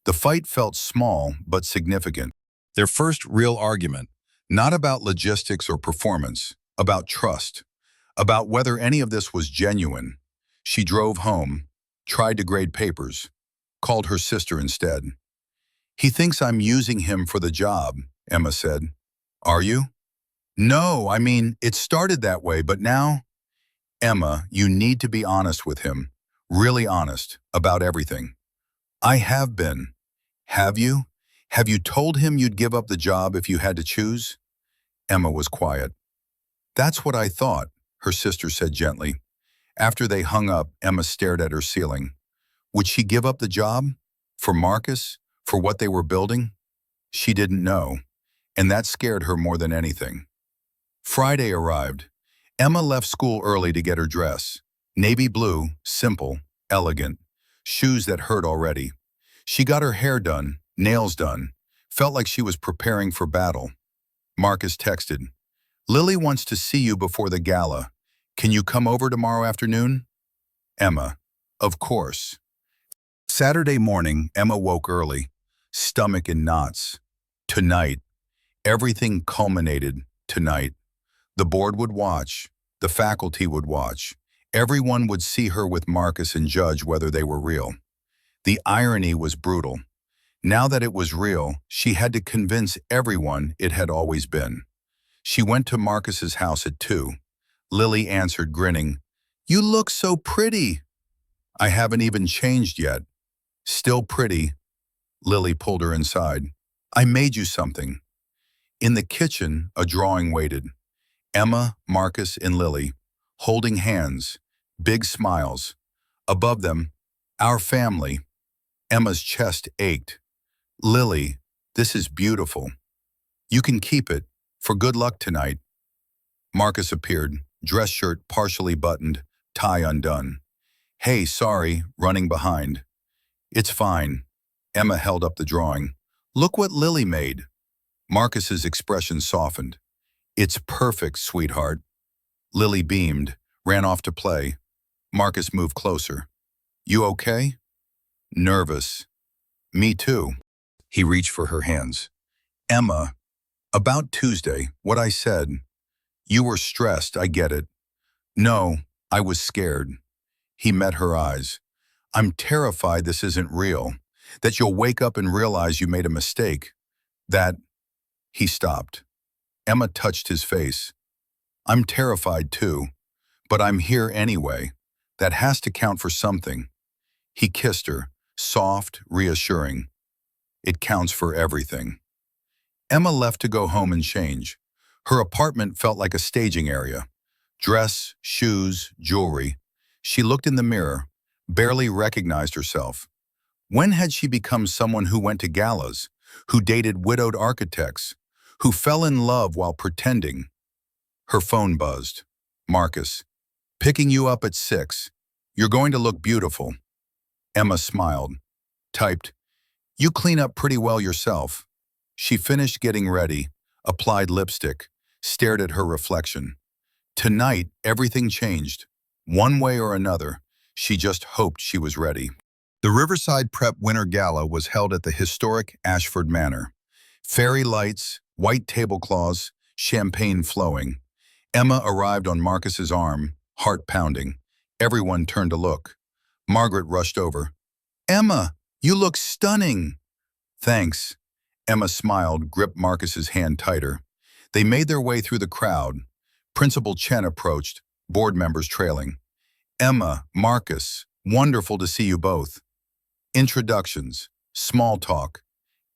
The fight felt small but significant. Their first real argument, not about logistics or performance, about trust, about whether any of this was genuine. She drove home, Tried to grade papers. Called her sister instead. He thinks I'm using him for the job, Emma said. Are you? No, I mean, it started that way, but now… Emma, you need to be honest with him. Really honest, about everything. I have been. Have you? Have you told him you'd give up the job if you had to choose? Emma was quiet. That's what I thought, her sister said gently. After they hung up, Emma stared at her ceiling. Would she give up the job? For Marcus? For what they were building? She didn't know, and that scared her more than anything. Friday arrived. Emma left school early to get her dress. Navy blue, simple, elegant. Shoes that hurt already. She got her hair done, nails done. Felt like she was preparing for battle. Marcus texted, Lily wants to see you before the gala. Can you come over tomorrow afternoon? Emma, of course. Saturday morning, Emma woke early, stomach in knots. Tonight, everything culminated tonight. The board would watch, the faculty would watch. Everyone would see her with Marcus and judge whether they were real. The irony was brutal. Now that it was real, she had to convince everyone it had always been. She went to Marcus's house at 2. Lily answered, grinning, You look so pretty. I haven't even changed yet. Still pretty. Lily pulled her inside. I made you something. In the kitchen, a drawing waited. Emma, Marcus, and Lily, holding hands, big smiles. Above them, our family. Emma's chest ached. Lily, this is beautiful. You can keep it, for good luck tonight. Marcus appeared, dress shirt partially buttoned, tie undone. Hey, sorry, running behind. It's fine. Emma held up the drawing. Look what Lily made. Marcus's expression softened. It's perfect, sweetheart. Lily beamed, ran off to play. Marcus moved closer. You okay? Nervous. Me too. He reached for her hands. Emma, about Tuesday, what I said. You were stressed, I get it. No, I was scared. He met her eyes. I'm terrified this isn't real, that you'll wake up and realize you made a mistake. That… He stopped. Emma touched his face. I'm terrified too, but I'm here anyway. That has to count for something. He kissed her, soft, reassuring. It counts for everything. Emma left to go home and change. Her apartment felt like a staging area. Dress, shoes, jewelry. She looked in the mirror, barely recognized herself. When had she become someone who went to galas, who dated widowed architects, who fell in love while pretending? Her phone buzzed. Marcus, picking you up at 6. You're going to look beautiful. Emma smiled. Typed, You clean up pretty well yourself. She finished getting ready, applied lipstick, stared at her reflection. Tonight, everything changed. One way or another, she just hoped she was ready. The Riverside Prep Winter Gala was held at the historic Ashford Manor. Fairy lights, white tablecloths, champagne flowing. Emma arrived on Marcus's arm, heart pounding. Everyone turned to look. Margaret rushed over. Emma, you look stunning. Thanks. Emma smiled, gripped Marcus's hand tighter. They made their way through the crowd. Principal Chen approached, board members trailing. Emma, Marcus, wonderful to see you both. Introductions, small talk.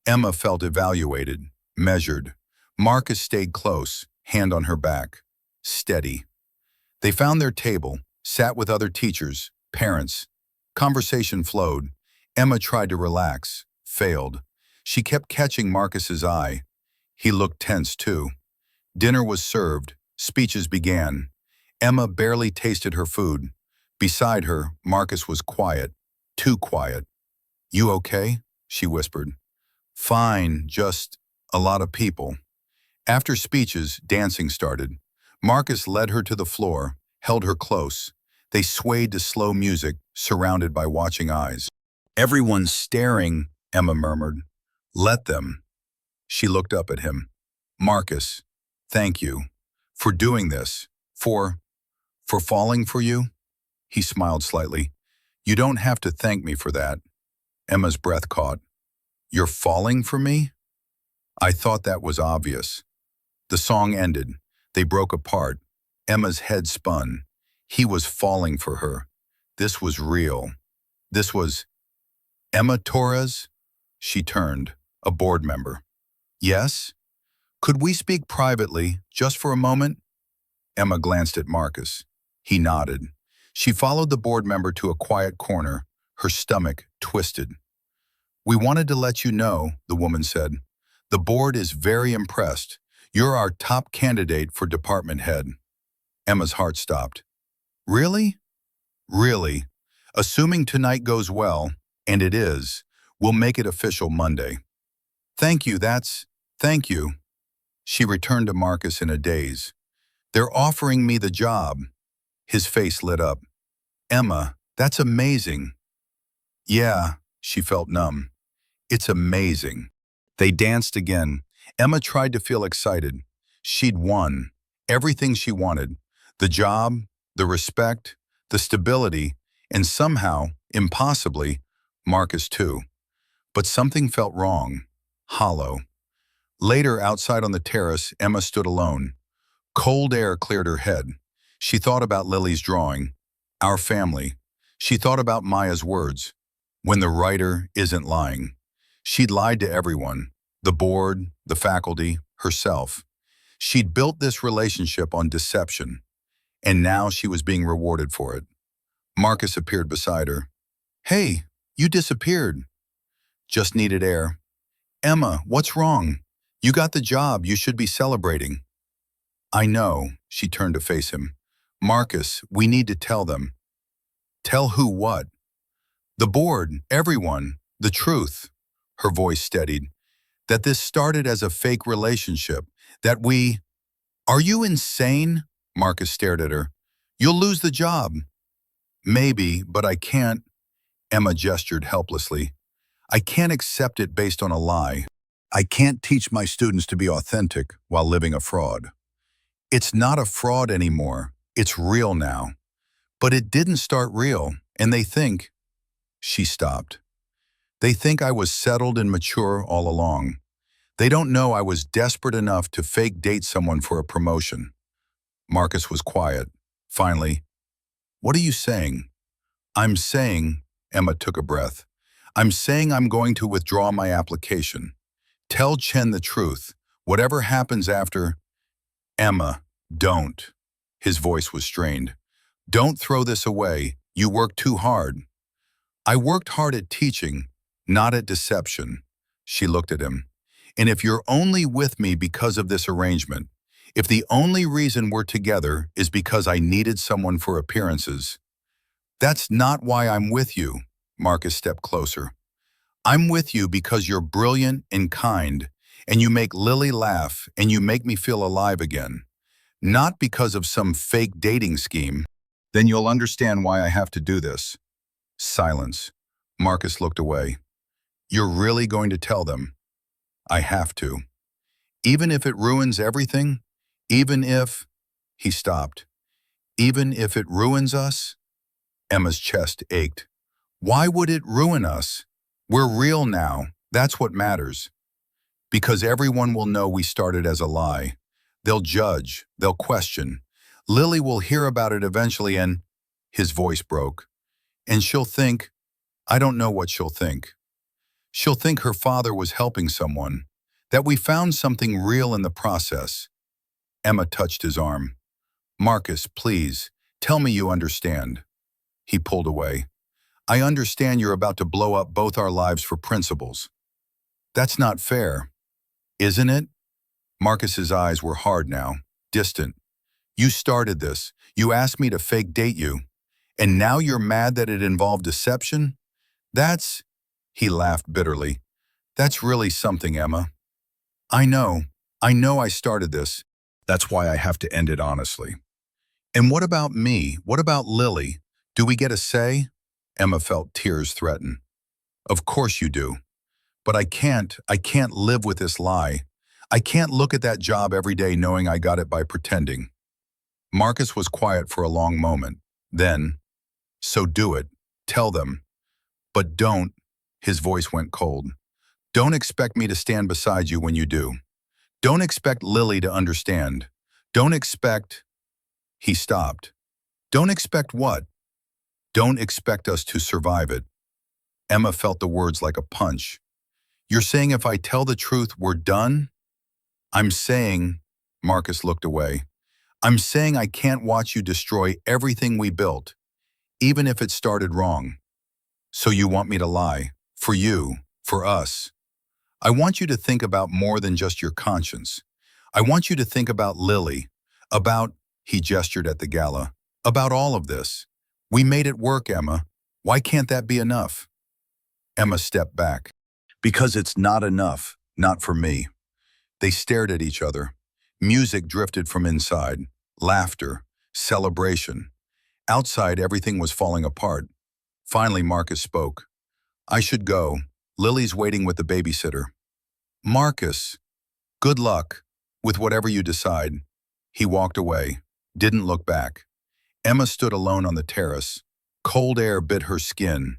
Emma felt evaluated, measured. Marcus stayed close, hand on her back. Steady. They found their table, sat with other teachers, parents. Conversation flowed. Emma tried to relax, failed. She kept catching Marcus's eye. He looked tense too. Dinner was served. Speeches began. Emma barely tasted her food. Beside her, Marcus was quiet, too quiet. You okay? She whispered. Fine, just a lot of people. After speeches, dancing started. Marcus led her to the floor, held her close. They swayed to slow music, surrounded by watching eyes. Everyone's staring, Emma murmured. Let them. She looked up at him. Marcus, thank you. For doing this. For falling for you? He smiled slightly. You don't have to thank me for that. Emma's breath caught. You're falling for me? I thought that was obvious. The song ended. They broke apart. Emma's head spun. He was falling for her. This was real. This was Emma Torres? She turned, a board member. Yes? Could we speak privately, just for a moment? Emma glanced at Marcus. He nodded. She followed the board member to a quiet corner, her stomach twisted. We wanted to let you know, the woman said. The board is very impressed. You're our top candidate for department head. Emma's heart stopped. Really? Really? Assuming tonight goes well, and it is, we'll make it official Monday. Thank you, thank you. She returned to Marcus in a daze. They're offering me the job. His face lit up. Emma, that's amazing. Yeah, she felt numb. It's amazing. They danced again. Emma tried to feel excited. She'd won. Everything she wanted. The job, the respect, the stability, and somehow, impossibly, Marcus too. But something felt wrong. Hollow. Later, outside on the terrace, Emma stood alone. Cold air cleared her head. She thought about Lily's drawing. Our family. She thought about Maya's words. When the writer isn't lying. She'd lied to everyone. The board, the faculty, herself. She'd built this relationship on deception. And now she was being rewarded for it. Marcus appeared beside her. Hey, you disappeared. Just needed air. Emma, what's wrong? You got the job, you should be celebrating. I know, she turned to face him. Marcus, we need to tell them. Tell who what? The board, everyone, the truth. Her voice steadied. That this started as a fake relationship. That we... Are you insane? Marcus stared at her. You'll lose the job. Maybe, but I can't. Emma gestured helplessly. I can't accept it based on a lie. I can't teach my students to be authentic while living a fraud. It's not a fraud anymore. It's real now. But it didn't start real, and they think... She stopped. They think I was settled and mature all along. They don't know I was desperate enough to fake date someone for a promotion. Marcus was quiet. Finally, what are you saying? I'm saying, Emma took a breath. I'm saying I'm going to withdraw my application. Tell Chen the truth. Whatever happens after... Emma, don't. His voice was strained. Don't throw this away. You worked too hard. I worked hard at teaching, not at deception. She looked at him. And if you're only with me because of this arrangement, if the only reason we're together is because I needed someone for appearances, that's not why I'm with you. Marcus stepped closer. I'm with you because you're brilliant and kind, and you make Lily laugh, and you make me feel alive again. Not because of some fake dating scheme. Then you'll understand why I have to do this. Silence. Marcus looked away. You're really going to tell them? I have to. Even if it ruins everything? Even if... He stopped. Even if it ruins us? Emma's chest ached. Why would it ruin us? We're real now. That's what matters. Because everyone will know we started as a lie. They'll judge. They'll question. Lily will hear about it eventually and... His voice broke. And she'll think... I don't know what she'll think. She'll think her father was helping someone. That we found something real in the process. Emma touched his arm. Marcus, please, tell me you understand. He pulled away. I understand you're about to blow up both our lives for principles. That's not fair. Isn't it? Marcus's eyes were hard now, distant. You started this. You asked me to fake date you. And now you're mad that it involved deception? That's... He laughed bitterly. That's really something, Emma. I know I started this. That's why I have to end it honestly. And what about me? What about Lily? Do we get a say? Emma felt tears threaten. Of course you do. But I can't live with this lie. I can't look at that job every day knowing I got it by pretending. Marcus was quiet for a long moment. Then, so do it. Tell them. But don't, his voice went cold. Don't expect me to stand beside you when you do. Don't expect Lily to understand. Don't expect... He stopped. Don't expect what? Don't expect us to survive it. Emma felt the words like a punch. You're saying if I tell the truth, we're done? I'm saying, Marcus looked away, I'm saying I can't watch you destroy everything we built, even if it started wrong. So you want me to lie? For you, for us. I want you to think about more than just your conscience. I want you to think about Lily, about, he gestured at the gala, about all of this. We made it work, Emma. Why can't that be enough? Emma stepped back. Because it's not enough, not for me. They stared at each other. Music drifted from inside. Laughter. Celebration. Outside, everything was falling apart. Finally, Marcus spoke. I should go. Lily's waiting with the babysitter. Marcus, good luck with whatever you decide. He walked away, didn't look back. Emma stood alone on the terrace. Cold air bit her skin.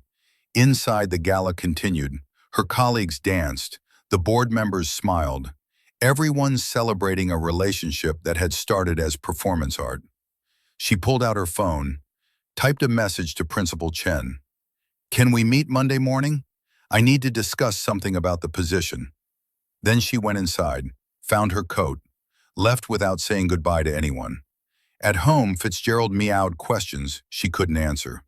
Inside, the gala continued. Her colleagues danced. The board members smiled. Everyone celebrating a relationship that had started as performance art. She pulled out her phone, typed a message to Principal Chen. Can we meet Monday morning? I need to discuss something about the position. Then she went inside, found her coat, left without saying goodbye to anyone. At home, Fitzgerald meowed questions she couldn't answer.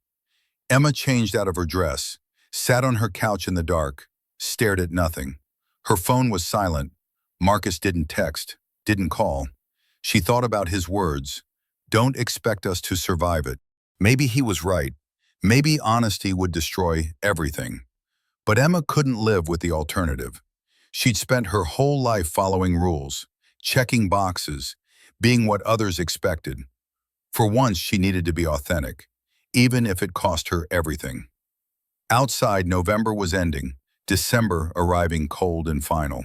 Emma changed out of her dress, sat on her couch in the dark, stared at nothing. Her phone was silent. Marcus didn't text, didn't call. She thought about his words. Don't expect us to survive it. Maybe he was right. Maybe honesty would destroy everything. But Emma couldn't live with the alternative. She'd spent her whole life following rules, checking boxes, being what others expected. For once, she needed to be authentic, even if it cost her everything. Outside, November was ending, December arriving cold and final.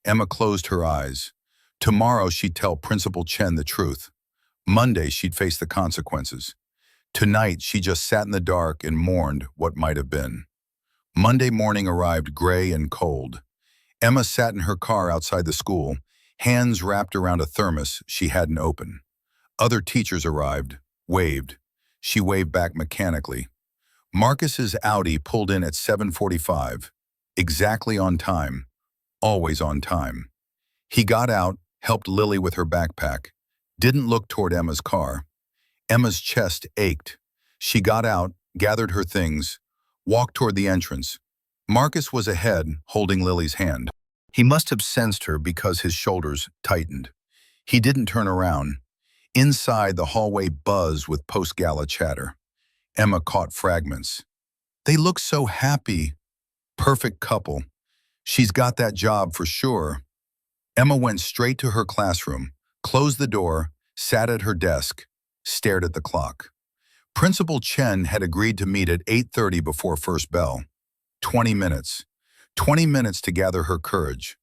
Emma closed her eyes. Tomorrow, she'd tell Principal Chen the truth. Monday, she'd face the consequences. Tonight, she just sat in the dark and mourned what might have been. Monday morning arrived gray and cold. Emma sat in her car outside the school, hands wrapped around a thermos she hadn't opened. Other teachers arrived, waved. She waved back mechanically. Marcus's Audi pulled in at 7:45, exactly on time, always on time. He got out, helped Lily with her backpack, didn't look toward Emma's car. Emma's chest ached. She got out, gathered her things, walked toward the entrance. Marcus was ahead, holding Lily's hand. He must have sensed her because his shoulders tightened. He didn't turn around. Inside, the hallway buzzed with post-gala chatter. Emma caught fragments. They look so happy. Perfect couple. She's got that job for sure. Emma went straight to her classroom, closed the door, sat at her desk, stared at the clock. Principal Chen had agreed to meet at 8:30 before first bell. 20 minutes. 20 minutes to gather her courage.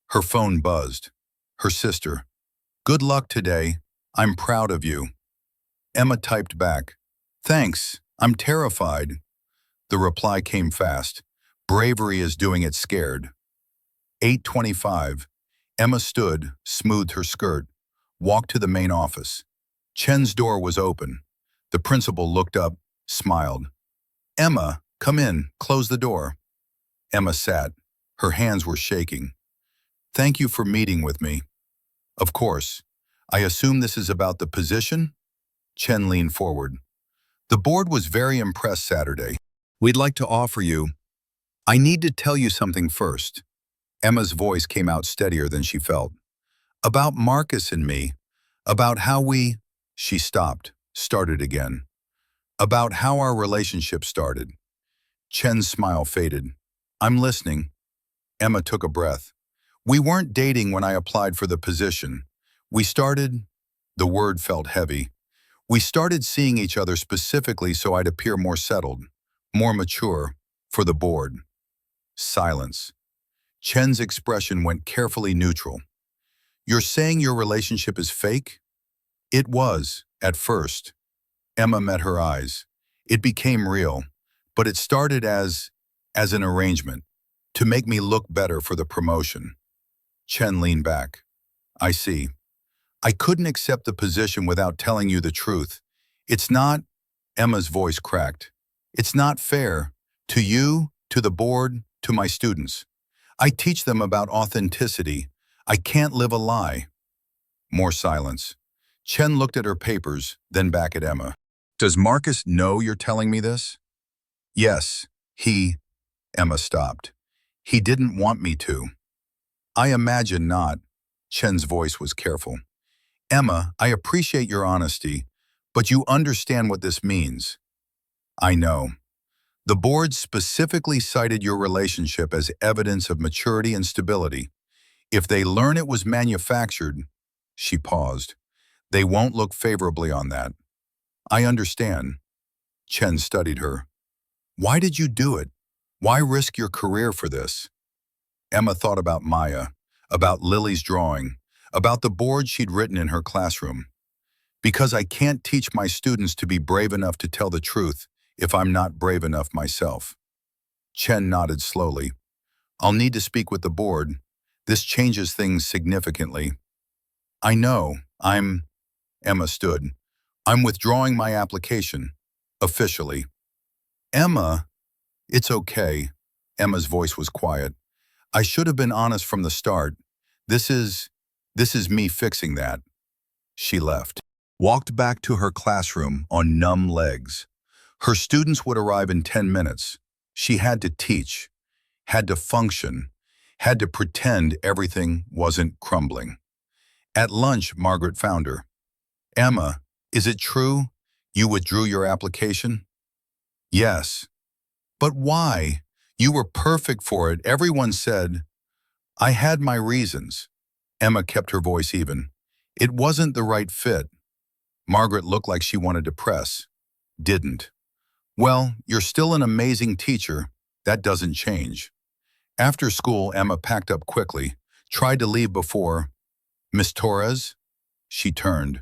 Her phone buzzed. Her sister. Good luck today. I'm proud of you. Emma typed back. Thanks. I'm terrified. The reply came fast. Bravery is doing it scared. 8:25. Emma stood, smoothed her skirt, walked to the main office. Chen's door was open. The principal looked up, smiled. Emma, come in, close the door. Emma sat. Her hands were shaking. Thank you for meeting with me. Of course. I assume this is about the position? Chen leaned forward. The board was very impressed Saturday. We'd like to offer you. I need to tell you something first. Emma's voice came out steadier than she felt. About Marcus and me. About how we... She stopped, started again. About how our relationship started. Chen's smile faded. I'm listening. Emma took a breath. We weren't dating when I applied for the position. We started... The word felt heavy. We started seeing each other specifically so I'd appear more settled, more mature, for the board. Silence. Chen's expression went carefully neutral. You're saying your relationship is fake? It was, at first. Emma met her eyes. It became real. but it started as an arrangement to make me look better for the promotion. Chen leaned back. I see. I couldn't accept the position without telling you the truth. It's not, Emma's voice cracked. It's not fair. To you, to the board, to my students. I teach them about authenticity. I can't live a lie. More silence. Chen looked at her papers, then back at Emma. Does Marcus know you're telling me this? Yes, Emma stopped. He didn't want me to. I imagine not. Chen's voice was careful. Emma, I appreciate your honesty, but you understand what this means. I know. The board specifically cited your relationship as evidence of maturity and stability. If they learn it was manufactured, she paused, they won't look favorably on that. I understand. Chen studied her. Why did you do it? Why risk your career for this? Emma thought about Maya, about Lily's drawing, about the board she'd written in her classroom. Because I can't teach my students to be brave enough to tell the truth if I'm not brave enough myself. Chen nodded slowly. I'll need to speak with the board. This changes things significantly. I know, Emma stood. I'm withdrawing my application, officially. Emma, it's okay. Emma's voice was quiet. I should have been honest from the start. This is me fixing that. She left. Walked back to her classroom on numb legs. Her students would arrive in 10 minutes. She had to teach, had to function, had to pretend everything wasn't crumbling. At lunch, Margaret found her. Emma, is it true you withdrew your application? Yes. But why? You were perfect for it. Everyone said. I had my reasons. Emma kept her voice even. It wasn't the right fit. Margaret looked like she wanted to press. Didn't. Well, you're still an amazing teacher. That doesn't change. After school, Emma packed up quickly, tried to leave before. Miss Torres? She turned.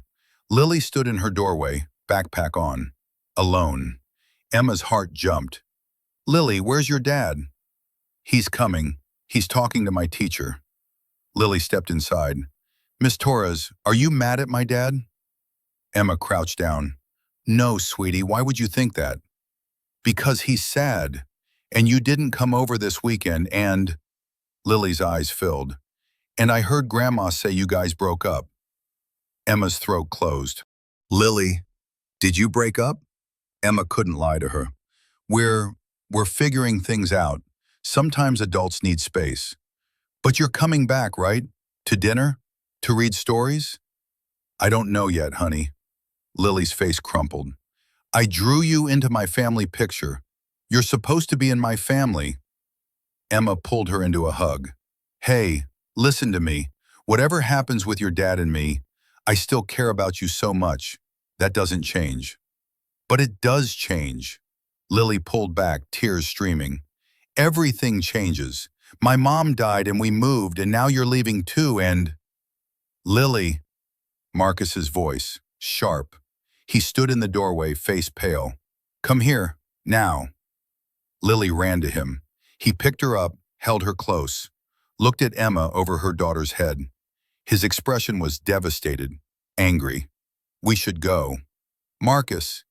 Lily stood in her doorway, backpack on. Alone. Emma's heart jumped. Lily, where's your dad? He's coming. He's talking to my teacher. Lily stepped inside. Miss Torres, are you mad at my dad? Emma crouched down. No, sweetie, why would you think that? Because he's sad, and you didn't come over this weekend, and… Lily's eyes filled. And I heard Grandma say you guys broke up. Emma's throat closed. Lily, did you break up? Emma couldn't lie to her. We're figuring things out. Sometimes adults need space. But you're coming back, right? To dinner? To read stories? I don't know yet, honey. Lily's face crumpled. I drew you into my family picture. You're supposed to be in my family. Emma pulled her into a hug. Hey, listen to me. Whatever happens with your dad and me, I still care about you so much. That doesn't change. But it does change. Lily pulled back, tears streaming. Everything changes. My mom died and we moved, and now you're leaving too, and… Lily, Marcus's voice, sharp. He stood in the doorway, face pale. Come here, now. Lily ran to him. He picked her up, held her close, looked at Emma over her daughter's head. His expression was devastated, angry. We should go. Marcus,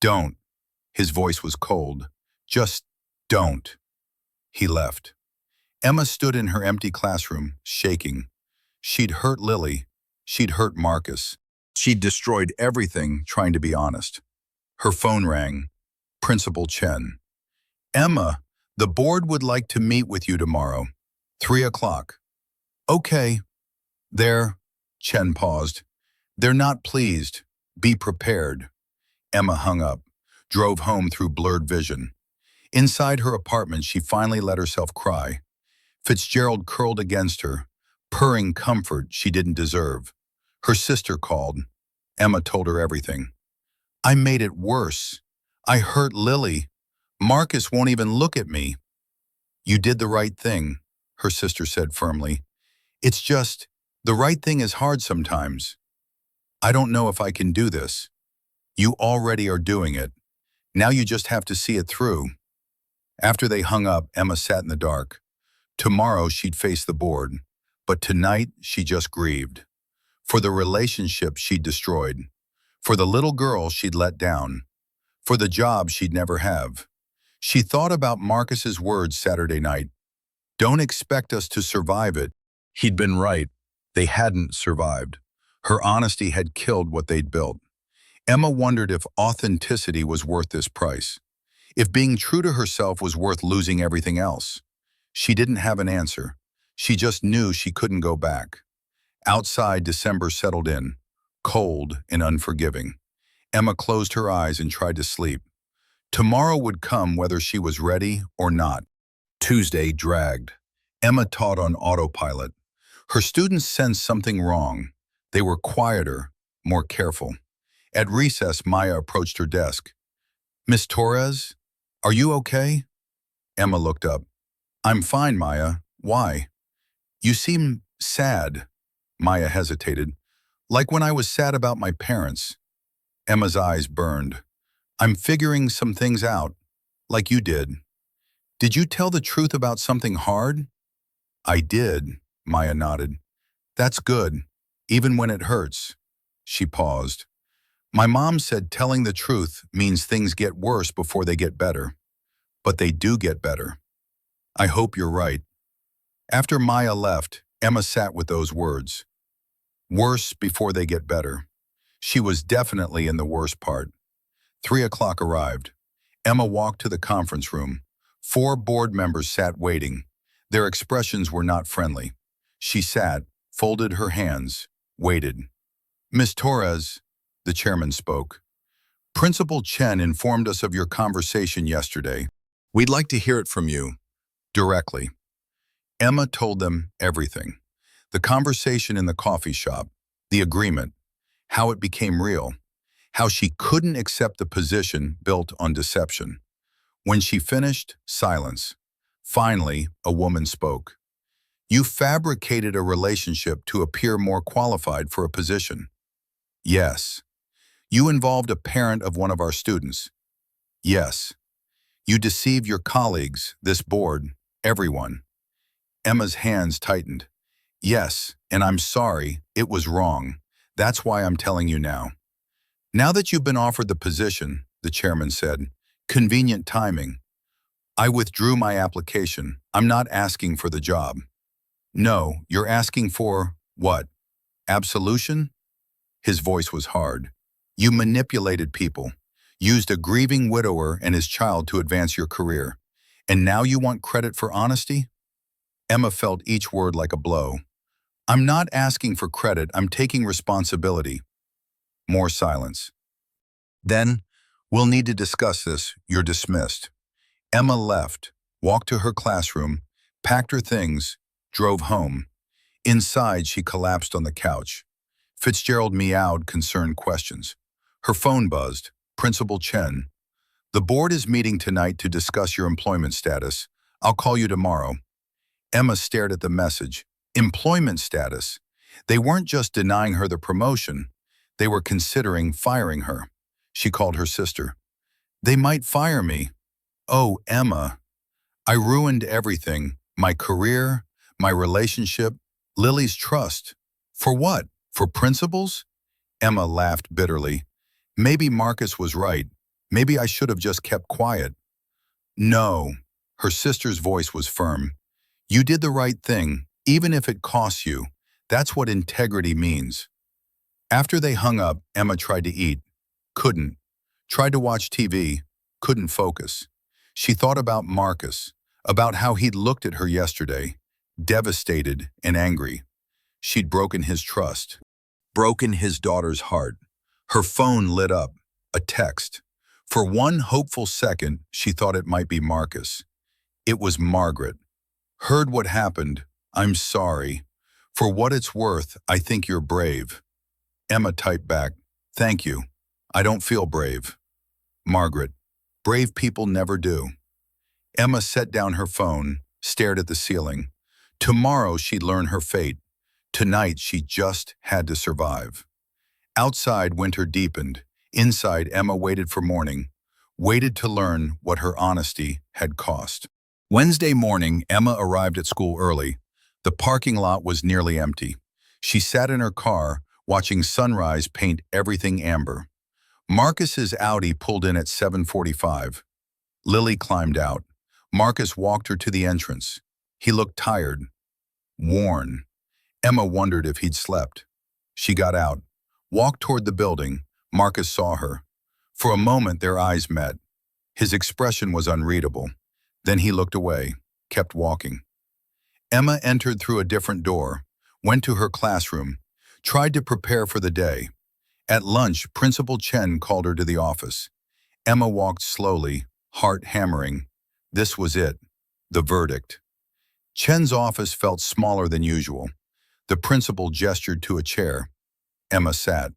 don't. His voice was cold. Just don't. He left. Emma stood in her empty classroom, shaking. She'd hurt Lily. She'd hurt Marcus. She'd destroyed everything trying to be honest. Her phone rang. Principal Chen. Emma, the board would like to meet with you tomorrow. 3 o'clock. Okay. Chen paused. They're not pleased. Be prepared. Emma hung up, drove home through blurred vision. Inside her apartment, she finally let herself cry. Fitzgerald curled against her, purring comfort she didn't deserve. Her sister called. Emma told her everything. I made it worse. I hurt Lily. Marcus won't even look at me. You did the right thing, her sister said firmly. It's just, the right thing is hard sometimes. I don't know if I can do this. You already are doing it. Now you just have to see it through. After they hung up, Emma sat in the dark. Tomorrow she'd face the board, but tonight she just grieved. For the relationship she'd destroyed, for the little girl she'd let down, for the job she'd never have. She thought about Marcus's words Saturday night. Don't expect us to survive it. He'd been right. They hadn't survived. Her honesty had killed what they'd built. Emma wondered if authenticity was worth this price, if being true to herself was worth losing everything else. She didn't have an answer. She just knew she couldn't go back. Outside, December settled in, cold and unforgiving. Emma closed her eyes and tried to sleep. Tomorrow would come whether she was ready or not. Tuesday dragged. Emma taught on autopilot. Her students sensed something wrong. They were quieter, more careful. At recess, Maya approached her desk. "Miss Torres, are you okay?" Emma looked up. "I'm fine, Maya. Why?" "You seem sad." Maya hesitated. "Like when I was sad about my parents." Emma's eyes burned. "I'm figuring some things out, like you did." "Did you tell the truth about something hard?" "I did," Maya nodded. "That's good, even when it hurts." She paused. "My mom said telling the truth means things get worse before they get better. But they do get better." "I hope you're right." After Maya left, Emma sat with those words. Worse before they get better. She was definitely in the worst part. 3 o'clock arrived. Emma walked to the conference room. 4 board members sat waiting. Their expressions were not friendly. She sat, folded her hands, waited. "Miss Torres," the chairman spoke. "Principal Chen informed us of your conversation yesterday. We'd like to hear it from you, directly." Emma told them everything. The conversation in the coffee shop, the agreement, how it became real, how she couldn't accept the position built on deception. When she finished, silence. Finally, a woman spoke. "You fabricated a relationship to appear more qualified for a position." "Yes." "You involved a parent of one of our students." "Yes." "You deceived your colleagues, this board, everyone." Emma's hands tightened. "Yes, and I'm sorry, it was wrong. That's why I'm telling you now." "Now that you've been offered the position," the chairman said, "convenient timing. I withdrew my application. I'm not asking for the job." "No, you're asking for, what? Absolution?" His voice was hard. "You manipulated people, used a grieving widower and his child to advance your career. And now you want credit for honesty?" Emma felt each word like a blow. "I'm not asking for credit, I'm taking responsibility." More silence. "Then, we'll need to discuss this. You're dismissed." Emma left, walked to her classroom, packed her things, drove home. Inside, she collapsed on the couch. Fitzgerald meowed concerned questions. Her phone buzzed. Principal Chen. "The board is meeting tonight to discuss your employment status. I'll call you tomorrow." Emma stared at the message. Employment status. They weren't just denying her the promotion. They were considering firing her. She called her sister. "They might fire me." "Oh, Emma. I ruined everything. My career, my relationship, Lily's trust. For what? For principles?" Emma laughed bitterly. "Maybe Marcus was right. Maybe I should have just kept quiet." "No." Her sister's voice was firm. "You did the right thing, even if it costs you. That's what integrity means." After they hung up, Emma tried to eat. Couldn't. Tried to watch TV. Couldn't focus. She thought about Marcus, about how he'd looked at her yesterday, devastated and angry. She'd broken his trust, broken his daughter's heart. Her phone lit up, a text. For one hopeful second, she thought it might be Marcus. It was Margaret. "Heard what happened. I'm sorry. For what it's worth, I think you're brave." Emma typed back, "Thank you. I don't feel brave." Margaret, "Brave people never do." Emma set down her phone, stared at the ceiling. Tomorrow she'd learn her fate. Tonight she just had to survive. Outside, winter deepened. Inside, Emma waited for morning. waited to learn what her honesty had cost. Wednesday morning, Emma arrived at school early. The parking lot was nearly empty. She sat in her car, watching sunrise paint everything amber. Marcus's Audi pulled in at 7:45. Lily climbed out. Marcus walked her to the entrance. He looked tired, worn. Emma wondered if he'd slept. She got out, walked toward the building. Marcus saw her. For a moment, their eyes met. His expression was unreadable. Then he looked away, kept walking. Emma entered through a different door, went to her classroom, tried to prepare for the day. At lunch, Principal Chen called her to the office. Emma walked slowly, heart hammering. This was it, the verdict. Chen's office felt smaller than usual. The principal gestured to a chair. Emma sat.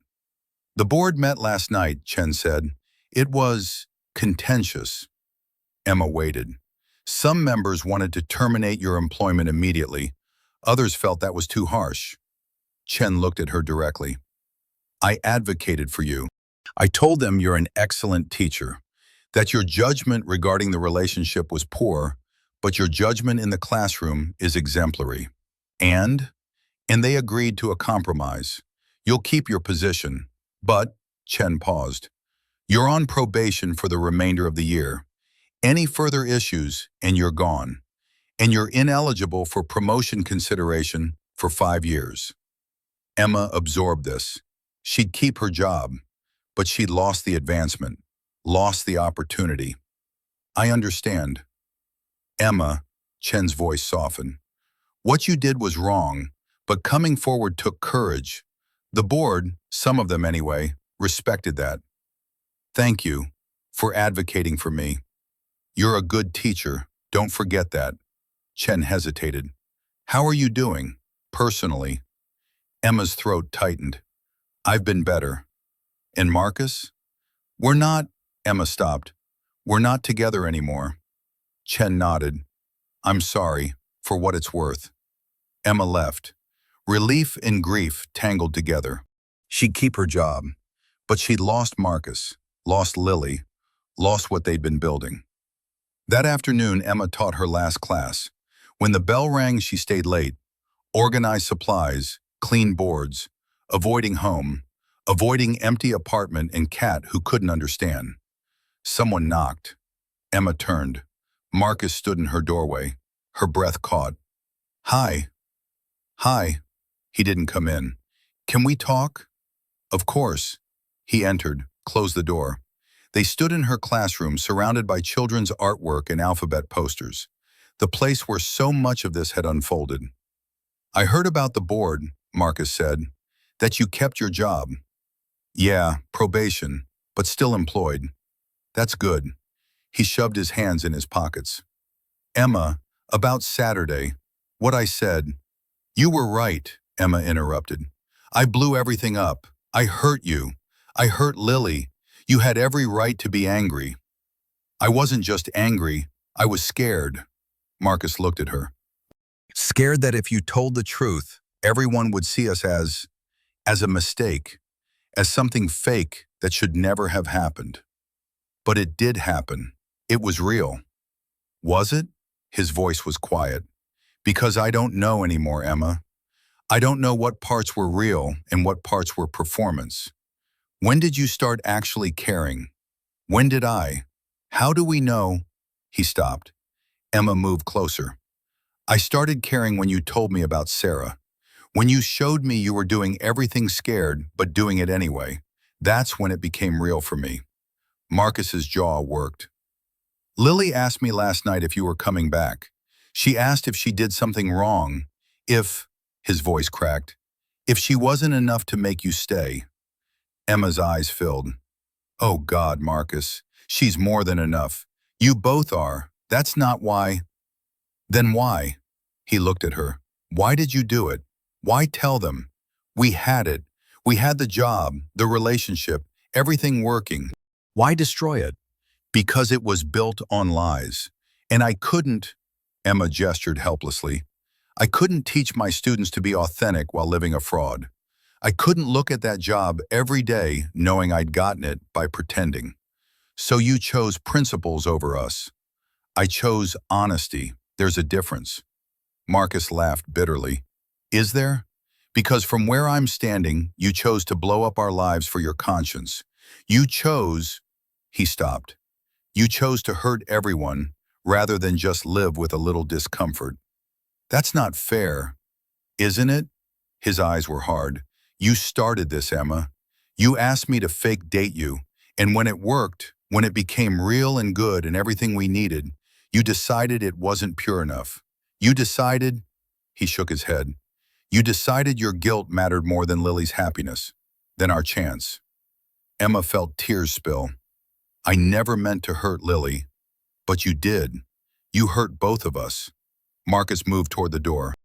The board met last night, Chen said. It was contentious. Emma waited. Some members wanted to terminate your employment immediately. Others felt that was too harsh. Chen looked at her directly. I advocated for you. I told them you're an excellent teacher, that your judgment regarding the relationship was poor, but your judgment in the classroom is exemplary. And they agreed to a compromise. You'll keep your position, but, Chen paused, you're on probation for the remainder of the year. Any further issues, and you're gone. And you're ineligible for promotion consideration for 5 years. Emma absorbed this. She'd keep her job, but she'd lost the advancement, lost the opportunity. I understand. Emma, Chen's voice softened. What you did was wrong, but coming forward took courage. The board, some of them anyway, respected that. Thank you for advocating for me. You're a good teacher, don't forget that. Chen hesitated. How are you doing, personally? Emma's throat tightened. I've been better. And Marcus? We're not, Emma stopped. We're not together anymore. Chen nodded. I'm sorry, for what it's worth. Emma left. Relief and grief tangled together. She'd keep her job, but she'd lost Marcus, lost Lily, lost what they'd been building. That afternoon, Emma taught her last class. When the bell rang, she stayed late, organized supplies, cleaned boards, avoiding home, avoiding empty apartment and cat who couldn't understand. Someone knocked. Emma turned. Marcus stood in her doorway. Her breath caught. Hi. Hi. He didn't come in. Can we talk? Of course. He entered, closed the door. They stood in her classroom surrounded by children's artwork and alphabet posters, the place where so much of this had unfolded. I heard about the board, Marcus said, that you kept your job. Yeah, probation, but still employed. That's good. He shoved his hands in his pockets. Emma, about Saturday, what I said. You were right, Emma interrupted. I blew everything up. I hurt you. I hurt Lily. You had every right to be angry. I wasn't just angry, I was scared. Marcus looked at her. Scared that if you told the truth, everyone would see us as a mistake, as something fake that should never have happened. But it did happen. It was real. Was it? His voice was quiet. Because I don't know anymore, Emma. I don't know what parts were real and what parts were performance. When did you start actually caring? When did I? How do we know? He stopped. Emma moved closer. I started caring when you told me about Sarah. When you showed me you were doing everything scared, but doing it anyway. That's when it became real for me. Marcus's jaw worked. Lily asked me last night if you were coming back. She asked if she did something wrong. His voice cracked, if she wasn't enough to make you stay. Emma's eyes filled. Oh God, Marcus, she's more than enough. You both are. That's not why. Then why? He looked at her. Why did you do it? Why tell them? We had it. We had the job, the relationship, everything working. Why destroy it? Because it was built on lies. And I couldn't, Emma gestured helplessly. I couldn't teach my students to be authentic while living a fraud. I couldn't look at that job every day knowing I'd gotten it by pretending. So you chose principles over us. I chose honesty. There's a difference. Marcus laughed bitterly. Is there? Because from where I'm standing, you chose to blow up our lives for your conscience. You chose, he stopped. You chose to hurt everyone rather than just live with a little discomfort. That's not fair, isn't it? His eyes were hard. You started this, Emma. You asked me to fake date you, and when it worked, when it became real and good and everything we needed, you decided it wasn't pure enough. You decided, he shook his head, you decided your guilt mattered more than Lily's happiness, than our chance. Emma felt tears spill. I never meant to hurt Lily, but you did. You hurt both of us. Marcus moved toward the door.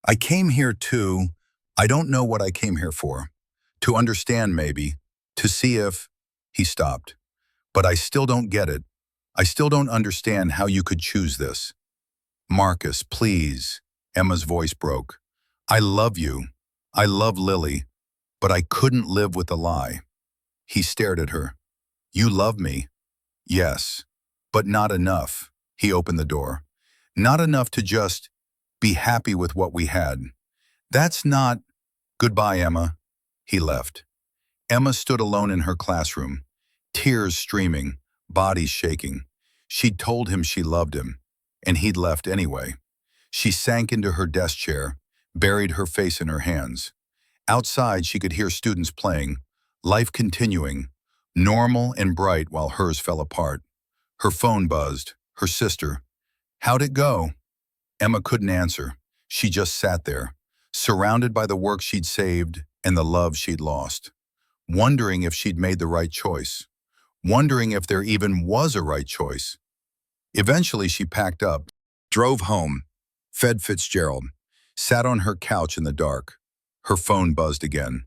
I came here to, I don't know what I came here for. To understand maybe, to see if, he stopped. But I still don't get it. I still don't understand how you could choose this. Marcus, please. Emma's voice broke. I love you. I love Lily. But I couldn't live with a lie. He stared at her. You love me. Yes. But not enough. He opened the door. Not enough to just be happy with what we had. That's not... Goodbye, Emma. He left. Emma stood alone in her classroom, tears streaming, body shaking. She'd told him she loved him, and he'd left anyway. She sank into her desk chair, buried her face in her hands. Outside, she could hear students playing, life continuing, normal and bright while hers fell apart. Her phone buzzed. Her sister. How'd it go? Emma couldn't answer. She just sat there, surrounded by the work she'd saved and the love she'd lost, wondering if she'd made the right choice, wondering if there even was a right choice. Eventually, she packed up, drove home, fed Fitzgerald, sat on her couch in the dark. Her phone buzzed again.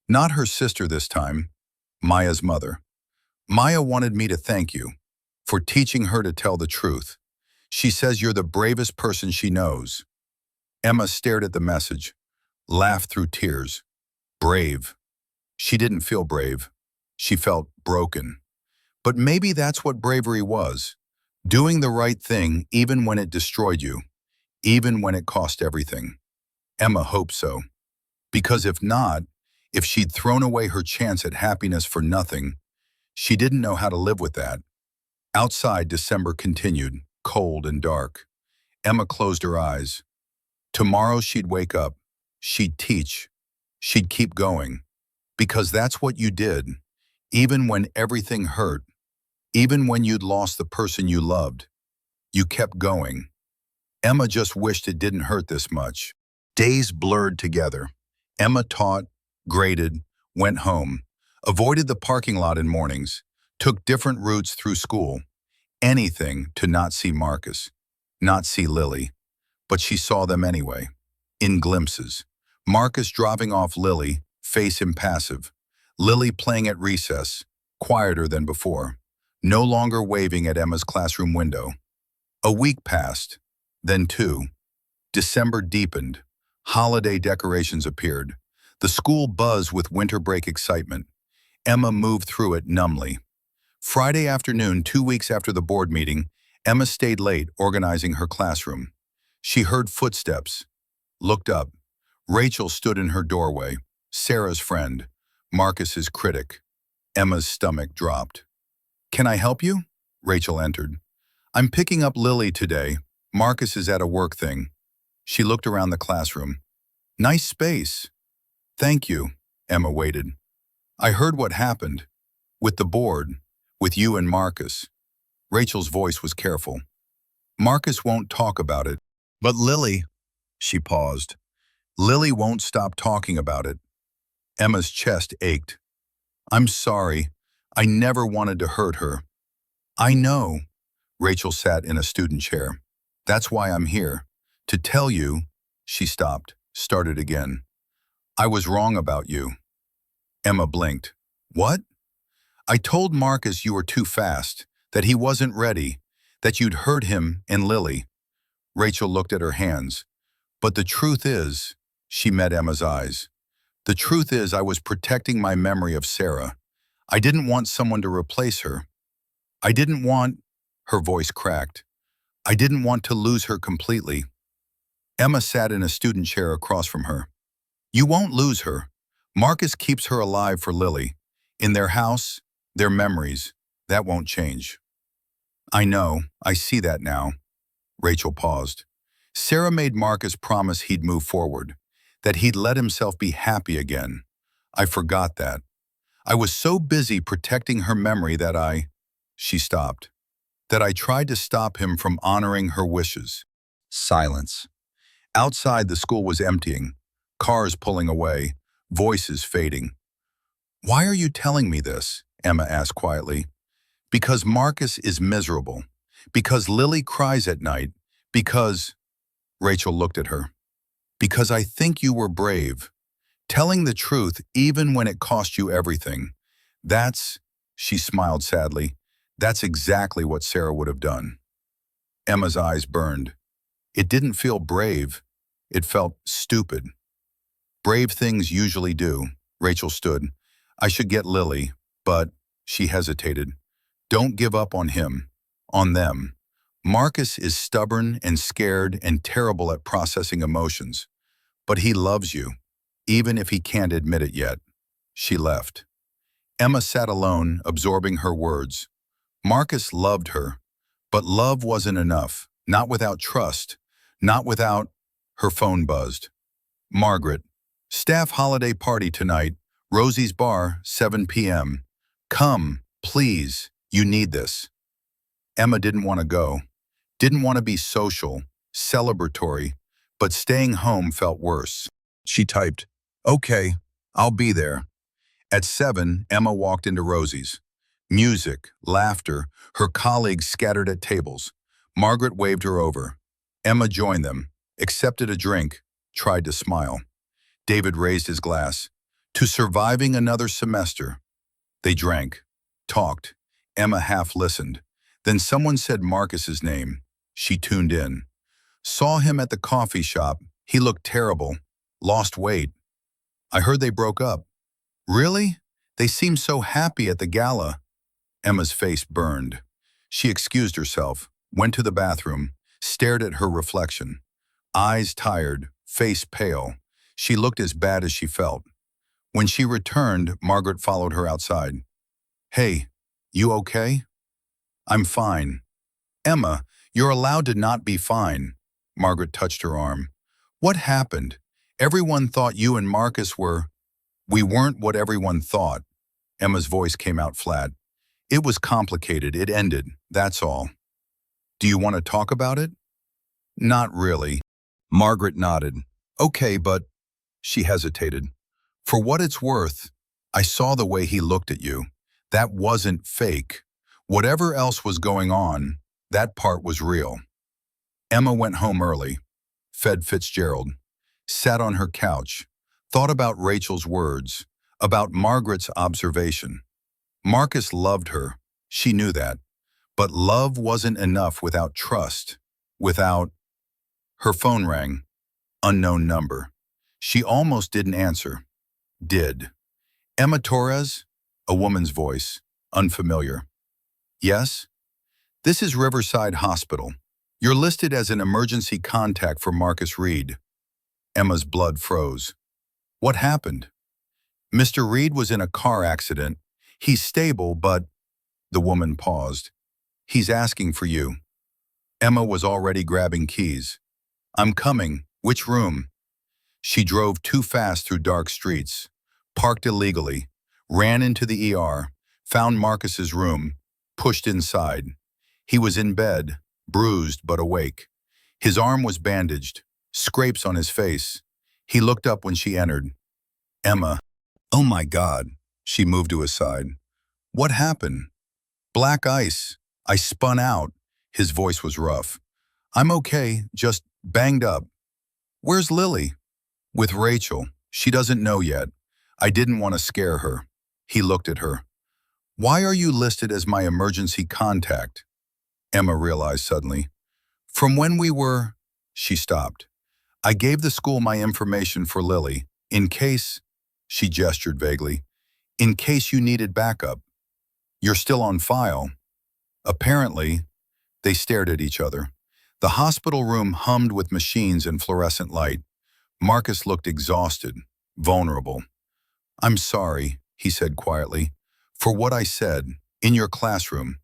Not her sister this time, Maya's mother. Maya wanted me to thank you for teaching her to tell the truth. She says you're the bravest person she knows. Emma stared at the message, laughed through tears. Brave. She didn't feel brave. She felt broken. But maybe that's what bravery was. Doing the right thing even when it destroyed you, even when it cost everything. Emma hoped so. Because if not, if she'd thrown away her chance at happiness for nothing, she didn't know how to live with that. Outside, December continued, cold and dark. Emma closed her eyes. Tomorrow she'd wake up. She'd teach. She'd keep going. Because that's what you did. Even when everything hurt. Even when you'd lost the person you loved. You kept going. Emma just wished it didn't hurt this much. Days blurred together. Emma taught, graded, went home, avoided the parking lot in mornings, took different routes through school. Anything to not see Marcus, not see Lily. But she saw them anyway, in glimpses. Marcus driving off Lily, face impassive. Lily playing at recess, quieter than before, no longer waving at Emma's classroom window. A week passed, then two. December deepened. Holiday decorations appeared. The school buzzed with winter break excitement. Emma moved through it numbly. Friday afternoon, 2 weeks after the board meeting, Emma stayed late organizing her classroom. She heard footsteps, looked up. Rachel stood in her doorway, Sarah's friend, Marcus's critic. Emma's stomach dropped. Can I help you? Rachel entered. I'm picking up Lily today. Marcus is at a work thing. She looked around the classroom. Nice space. Thank you. Emma waited. I heard what happened. With the board, with you and Marcus. Rachel's voice was careful. Marcus won't talk about it. But Lily, she paused. Lily won't stop talking about it. Emma's chest ached. I'm sorry. I never wanted to hurt her. I know. Rachel sat in a student chair. That's why I'm here. To tell you, she stopped, started again. I was wrong about you. Emma blinked. What? I told Marcus you were too fast, that he wasn't ready, that you'd hurt him and Lily. Rachel looked at her hands. But the truth is, she met Emma's eyes. The truth is I was protecting my memory of Sarah. I didn't want someone to replace her. I didn't want, her voice cracked. I didn't want to lose her completely. Emma sat in a student chair across from her. You won't lose her. Marcus keeps her alive for Lily. In their house, their memories, that won't change. I know, I see that now. Rachel paused. Sarah made Marcus promise he'd move forward, that he'd let himself be happy again. I forgot that. I was so busy protecting her memory that she stopped, that I tried to stop him from honoring her wishes. Silence. Outside, the school was emptying, cars pulling away, voices fading. Why are you telling me this? Emma asked quietly. Because Marcus is miserable. Because Lily cries at night. Because, Rachel looked at her. Because I think you were brave. Telling the truth even when it cost you everything. She smiled sadly, that's exactly what Sarah would have done. Emma's eyes burned. It didn't feel brave. It felt stupid. Brave things usually do. Rachel stood. I should get Lily, but, she hesitated. Don't give up on him. On them. Marcus is stubborn and scared and terrible at processing emotions. But he loves you, even if he can't admit it yet. She left. Emma sat alone, absorbing her words. Marcus loved her, but love wasn't enough. Not without trust. Not without... Her phone buzzed. Margaret. Staff holiday party tonight. Rosie's Bar, 7 p.m. Come, please. You need this. Emma didn't want to go. Didn't want to be social, celebratory, but staying home felt worse. She typed, okay, I'll be there. At 7, Emma walked into Rosie's. Music, laughter, her colleagues scattered at tables. Margaret waved her over. Emma joined them, accepted a drink, tried to smile. David raised his glass. To surviving another semester. They drank, talked. Emma half listened. Then someone said Marcus's name. She tuned in. Saw him at the coffee shop. He looked terrible. Lost weight. I heard they broke up. Really? They seemed so happy at the gala. Emma's face burned. She excused herself, went to the bathroom, stared at her reflection. Eyes tired, face pale. She looked as bad as she felt. When she returned, Margaret followed her outside. Hey, you okay? I'm fine. Emma, you're allowed to not be fine. Margaret touched her arm. What happened? Everyone thought you and Marcus were... We weren't what everyone thought. Emma's voice came out flat. It was complicated. It ended. That's all. Do you want to talk about it? Not really. Margaret nodded. Okay, but... She hesitated. For what it's worth, I saw the way he looked at you. That wasn't fake. Whatever else was going on, that part was real. Emma went home early, fed Fitzgerald, sat on her couch, thought about Rachel's words, about Margaret's observation. Marcus loved her, she knew that, but love wasn't enough without trust, without... Her phone rang, unknown number. She almost didn't answer. Did. Emma Torres? A woman's voice, unfamiliar. Yes? This is Riverside Hospital. You're listed as an emergency contact for Marcus Reid. Emma's blood froze. What happened? Mr. Reid was in a car accident. He's stable, but... The woman paused. He's asking for you. Emma was already grabbing keys. I'm coming. Which room? She drove too fast through dark streets, parked illegally, ran into the ER, found Marcus's room, pushed inside. He was in bed, bruised but awake. His arm was bandaged, scrapes on his face. He looked up when she entered. Emma. Oh my God. She moved to his side. What happened? Black ice. I spun out. His voice was rough. I'm okay, just banged up. Where's Lily? With Rachel. She doesn't know yet. I didn't want to scare her. He looked at her. Why are you listed as my emergency contact? Emma realized suddenly. From when we were... She stopped. I gave the school my information for Lily, in case... She gestured vaguely. In case you needed backup. You're still on file. Apparently, they stared at each other. The hospital room hummed with machines and fluorescent light. Marcus looked exhausted, vulnerable. "I'm sorry," he said quietly, "for what I said, in your classroom.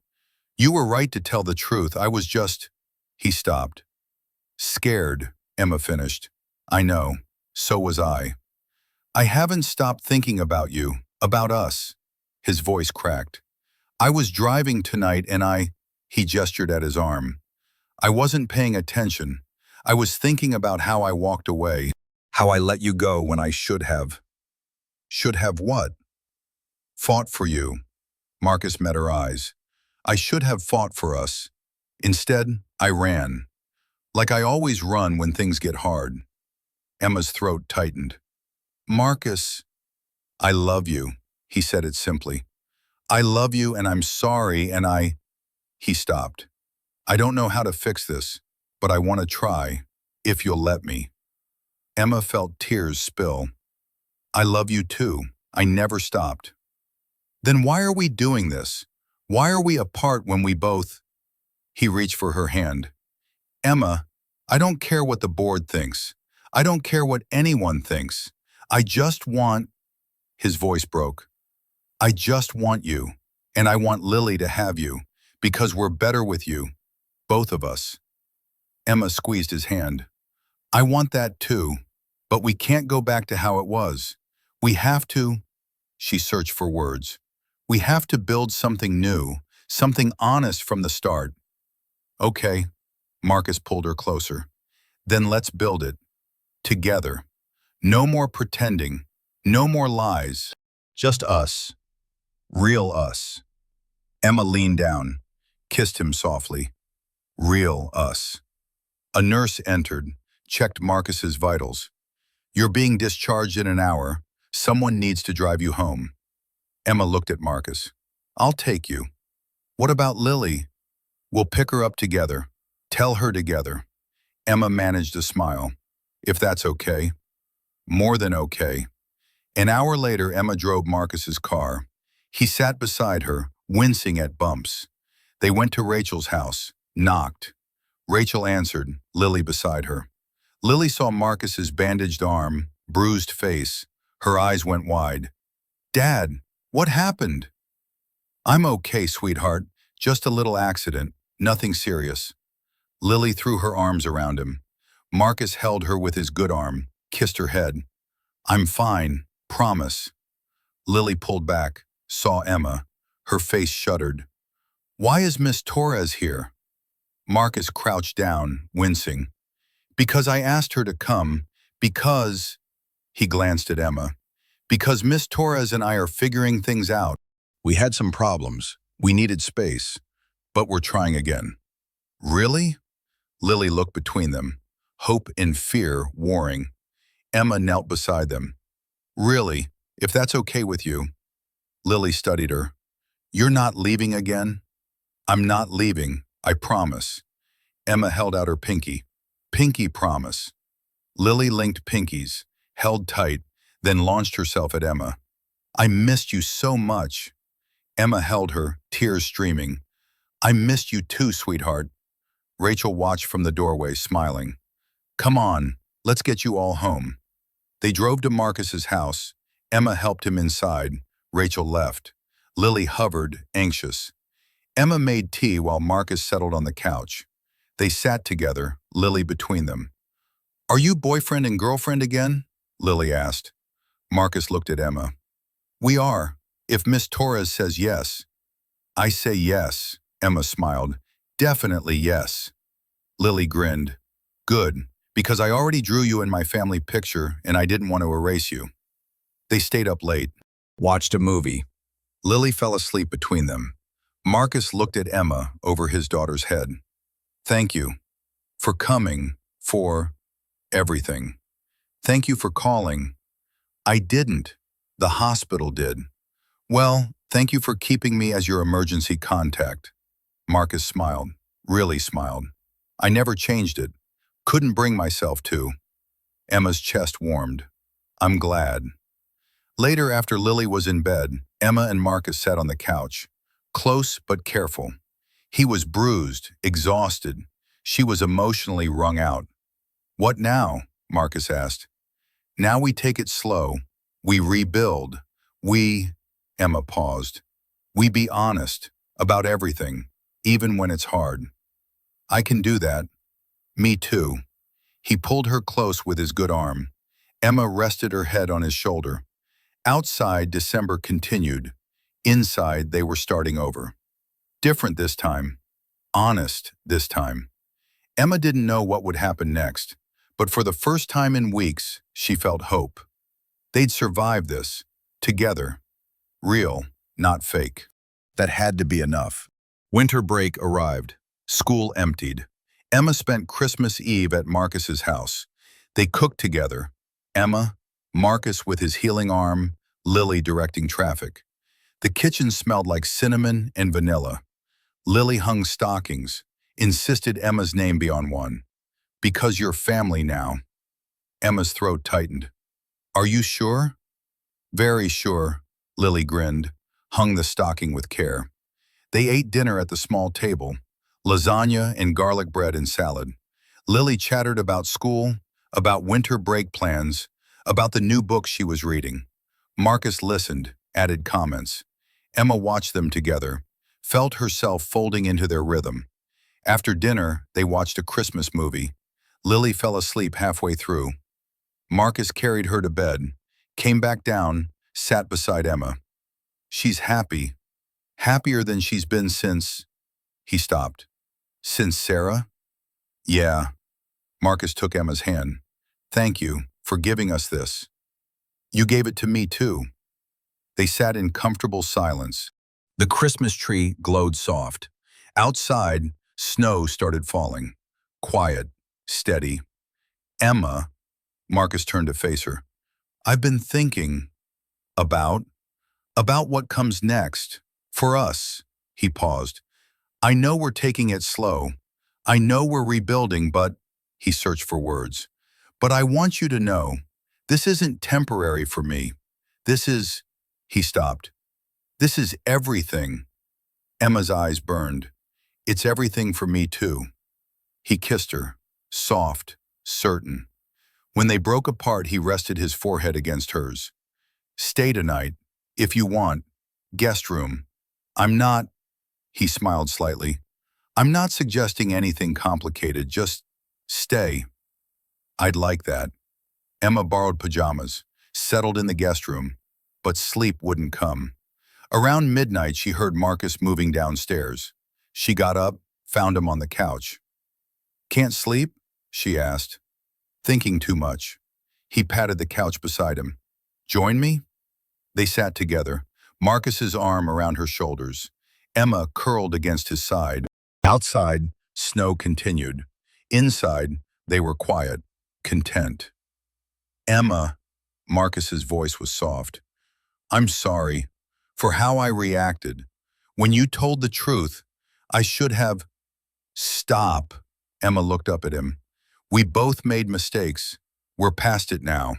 You were right to tell the truth. I was just—" He stopped. "Scared," Emma finished. "I know. So was I. I haven't stopped thinking about you, about us." His voice cracked. "I was driving tonight and he gestured at his arm. "I wasn't paying attention. I was thinking about how I walked away, how I let you go when I should have." "Should have what?" "Fought for you." Marcus met her eyes. "I should have fought for us. Instead, I ran. Like I always run when things get hard." Emma's throat tightened. "Marcus, I love you." He said it simply. "I love you and I'm sorry and I—" He stopped. "I don't know how to fix this, but I want to try, if you'll let me." Emma felt tears spill. "I love you too. I never stopped." "Then why are we doing this? Why are we apart when we both—" He reached for her hand. "Emma, I don't care what the board thinks. I don't care what anyone thinks. I just want—" His voice broke. "I just want you, and I want Lily to have you, because we're better with you, both of us." Emma squeezed his hand. "I want that too, but we can't go back to how it was. We have to—" She searched for words. "We have to build something new, something honest from the start." "Okay." Marcus pulled her closer. "Then let's build it. Together. No more pretending. No more lies. Just us. Real us." Emma leaned down, kissed him softly. "Real us." A nurse entered, checked Marcus's vitals. "You're being discharged in an hour. Someone needs to drive you home." Emma looked at Marcus. "I'll take you." "What about Lily?" "We'll pick her up together. Tell her together." Emma managed a smile. "If that's okay." "More than okay." An hour later, Emma drove Marcus's car. He sat beside her, wincing at bumps. They went to Rachel's house, knocked. Rachel answered, Lily beside her. Lily saw Marcus's bandaged arm, bruised face. Her eyes went wide. "Dad, what happened?" "I'm okay, sweetheart. Just a little accident. Nothing serious." Lily threw her arms around him. Marcus held her with his good arm, kissed her head. "I'm fine, promise." Lily pulled back, saw Emma. Her face shuddered. "Why is Miss Torres here?" Marcus crouched down, wincing. "Because I asked her to come. Because—" He glanced at Emma. "Because Miss Torres and I are figuring things out. We had some problems. We needed space. But we're trying again." "Really?" Lily looked between them, hope and fear warring. Emma knelt beside them. "Really, if that's okay with you." Lily studied her. "You're not leaving again?" "I'm not leaving, I promise." Emma held out her pinky. "Pinky promise." Lily linked pinkies, held tight, then launched herself at Emma. "I missed you so much." Emma held her, tears streaming. "I missed you too, sweetheart." Rachel watched from the doorway, smiling. "Come on, let's get you all home." They drove to Marcus's house. Emma helped him inside. Rachel left. Lily hovered, anxious. Emma made tea while Marcus settled on the couch. They sat together, Lily between them. "Are you boyfriend and girlfriend again?" Lily asked. Marcus looked at Emma. "We are, if Miss Torres says yes." "I say yes," Emma smiled. "Definitely yes." Lily grinned. "Good, because I already drew you in my family picture and I didn't want to erase you." They stayed up late, watched a movie. Lily fell asleep between them. Marcus looked at Emma over his daughter's head. "Thank you for coming, for everything. Thank you for calling." "I didn't. The hospital did." "Well, thank you for keeping me as your emergency contact." Marcus smiled, really smiled. "I never changed it. Couldn't bring myself to." Emma's chest warmed. "I'm glad." Later, after Lily was in bed, Emma and Marcus sat on the couch, close but careful. He was bruised, exhausted. She was emotionally wrung out. "What now?" Marcus asked. "Now we take it slow. We rebuild. We," Emma paused, "we be honest about everything, even when it's hard." "I can do that." "Me too." He pulled her close with his good arm. Emma rested her head on his shoulder. Outside, December continued. Inside, they were starting over. Different this time. Honest this time. Emma didn't know what would happen next, but for the first time in weeks, she felt hope. They'd survive this, together. Real, not fake. That had to be enough. Winter break arrived. School emptied. Emma spent Christmas Eve at Marcus's house. They cooked together. Emma, Marcus with his healing arm, Lily directing traffic. The kitchen smelled like cinnamon and vanilla. Lily hung stockings, insisted Emma's name be on one. "Because you're family now." Emma's throat tightened. "Are you sure?" "Very sure," Lily grinned, hung the stocking with care. They ate dinner at the small table, lasagna and garlic bread and salad. Lily chattered about school, about winter break plans, about the new book she was reading. Marcus listened, added comments. Emma watched them together, felt herself folding into their rhythm. After dinner, they watched a Christmas movie. Lily fell asleep halfway through. Marcus carried her to bed, came back down, sat beside Emma. "She's happy. Happier than she's been since..." He stopped. "Since Sarah?" "Yeah." Marcus took Emma's hand. "Thank you for giving us this." "You gave it to me too." They sat in comfortable silence. The Christmas tree glowed soft. Outside, snow started falling. Quiet, steady. "Emma," Marcus turned to face her. "I've been thinking about what comes next. For us." He paused. "I know we're taking it slow. I know we're rebuilding, but..." He searched for words. "But I want you to know, this isn't temporary for me. This is..." He stopped. "This is everything." Emma's eyes burned. "It's everything for me too." He kissed her, soft, certain. When they broke apart, he rested his forehead against hers. "Stay tonight, if you want. Guest room. I'm not..." He smiled slightly. "I'm not suggesting anything complicated, just stay." "I'd like that." Emma borrowed pajamas, settled in the guest room, but sleep wouldn't come. Around midnight, she heard Marcus moving downstairs. She got up, found him on the couch. "Can't sleep?" she asked. "Thinking too much." He patted the couch beside him. "Join me?" They sat together, Marcus's arm around her shoulders. Emma curled against his side. Outside, snow continued. Inside, they were quiet, content. "Emma," Marcus's voice was soft. "I'm sorry for how I reacted. When you told the truth, I should have..." "Stop." Emma looked up at him. "We both made mistakes. We're past it now."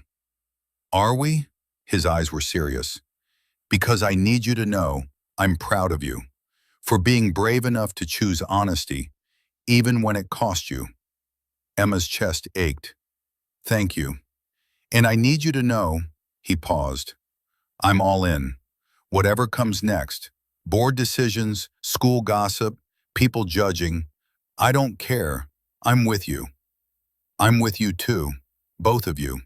"Are we?" His eyes were serious. "Because I need you to know I'm proud of you for being brave enough to choose honesty, even when it cost you." Emma's chest ached. "Thank you. And I need you to know," he paused, "I'm all in. Whatever comes next, board decisions, school gossip, people judging, I don't care. I'm with you. I'm with you too, both of you."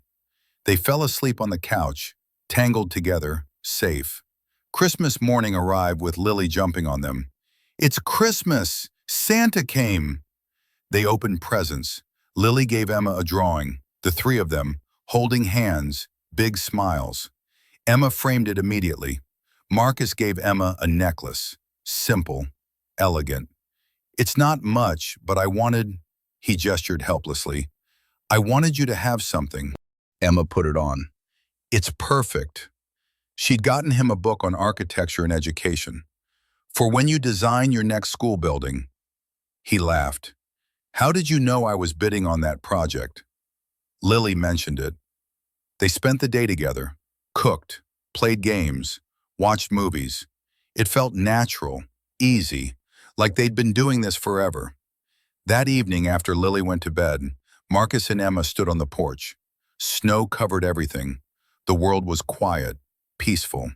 They fell asleep on the couch, tangled together, safe. Christmas morning arrived with Lily jumping on them. "It's Christmas! Santa came!" They opened presents. Lily gave Emma a drawing, the three of them, holding hands, big smiles. Emma framed it immediately. Marcus gave Emma a necklace, simple, elegant. "It's not much, but I wanted..." He gestured helplessly. "I wanted you to have something." Emma put it on. "It's perfect." She'd gotten him a book on architecture and education. "For when you design your next school building." He laughed. "How did you know I was bidding on that project?" Lily mentioned it. They spent the day together, cooked, played games, watched movies. It felt natural, easy, like they'd been doing this forever. That evening, after Lily went to bed, Marcus and Emma stood on the porch. Snow covered everything. The world was quiet, peaceful.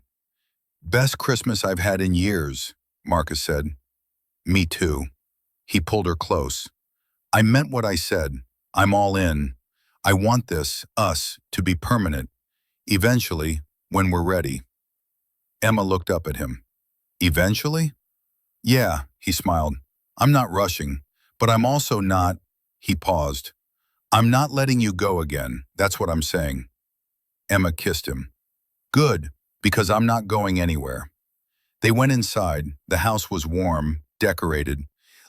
"Best Christmas I've had in years," Marcus said. "Me too." He pulled her close. "I meant what I said. I'm all in. I want this, us, to be permanent. Eventually, when we're ready." Emma looked up at him. "Eventually?" "Yeah," he smiled. "I'm not rushing, but I'm also not—" He paused. "I'm not letting you go again, that's what I'm saying." Emma kissed him. "Good, because I'm not going anywhere." They went inside. The house was warm, decorated.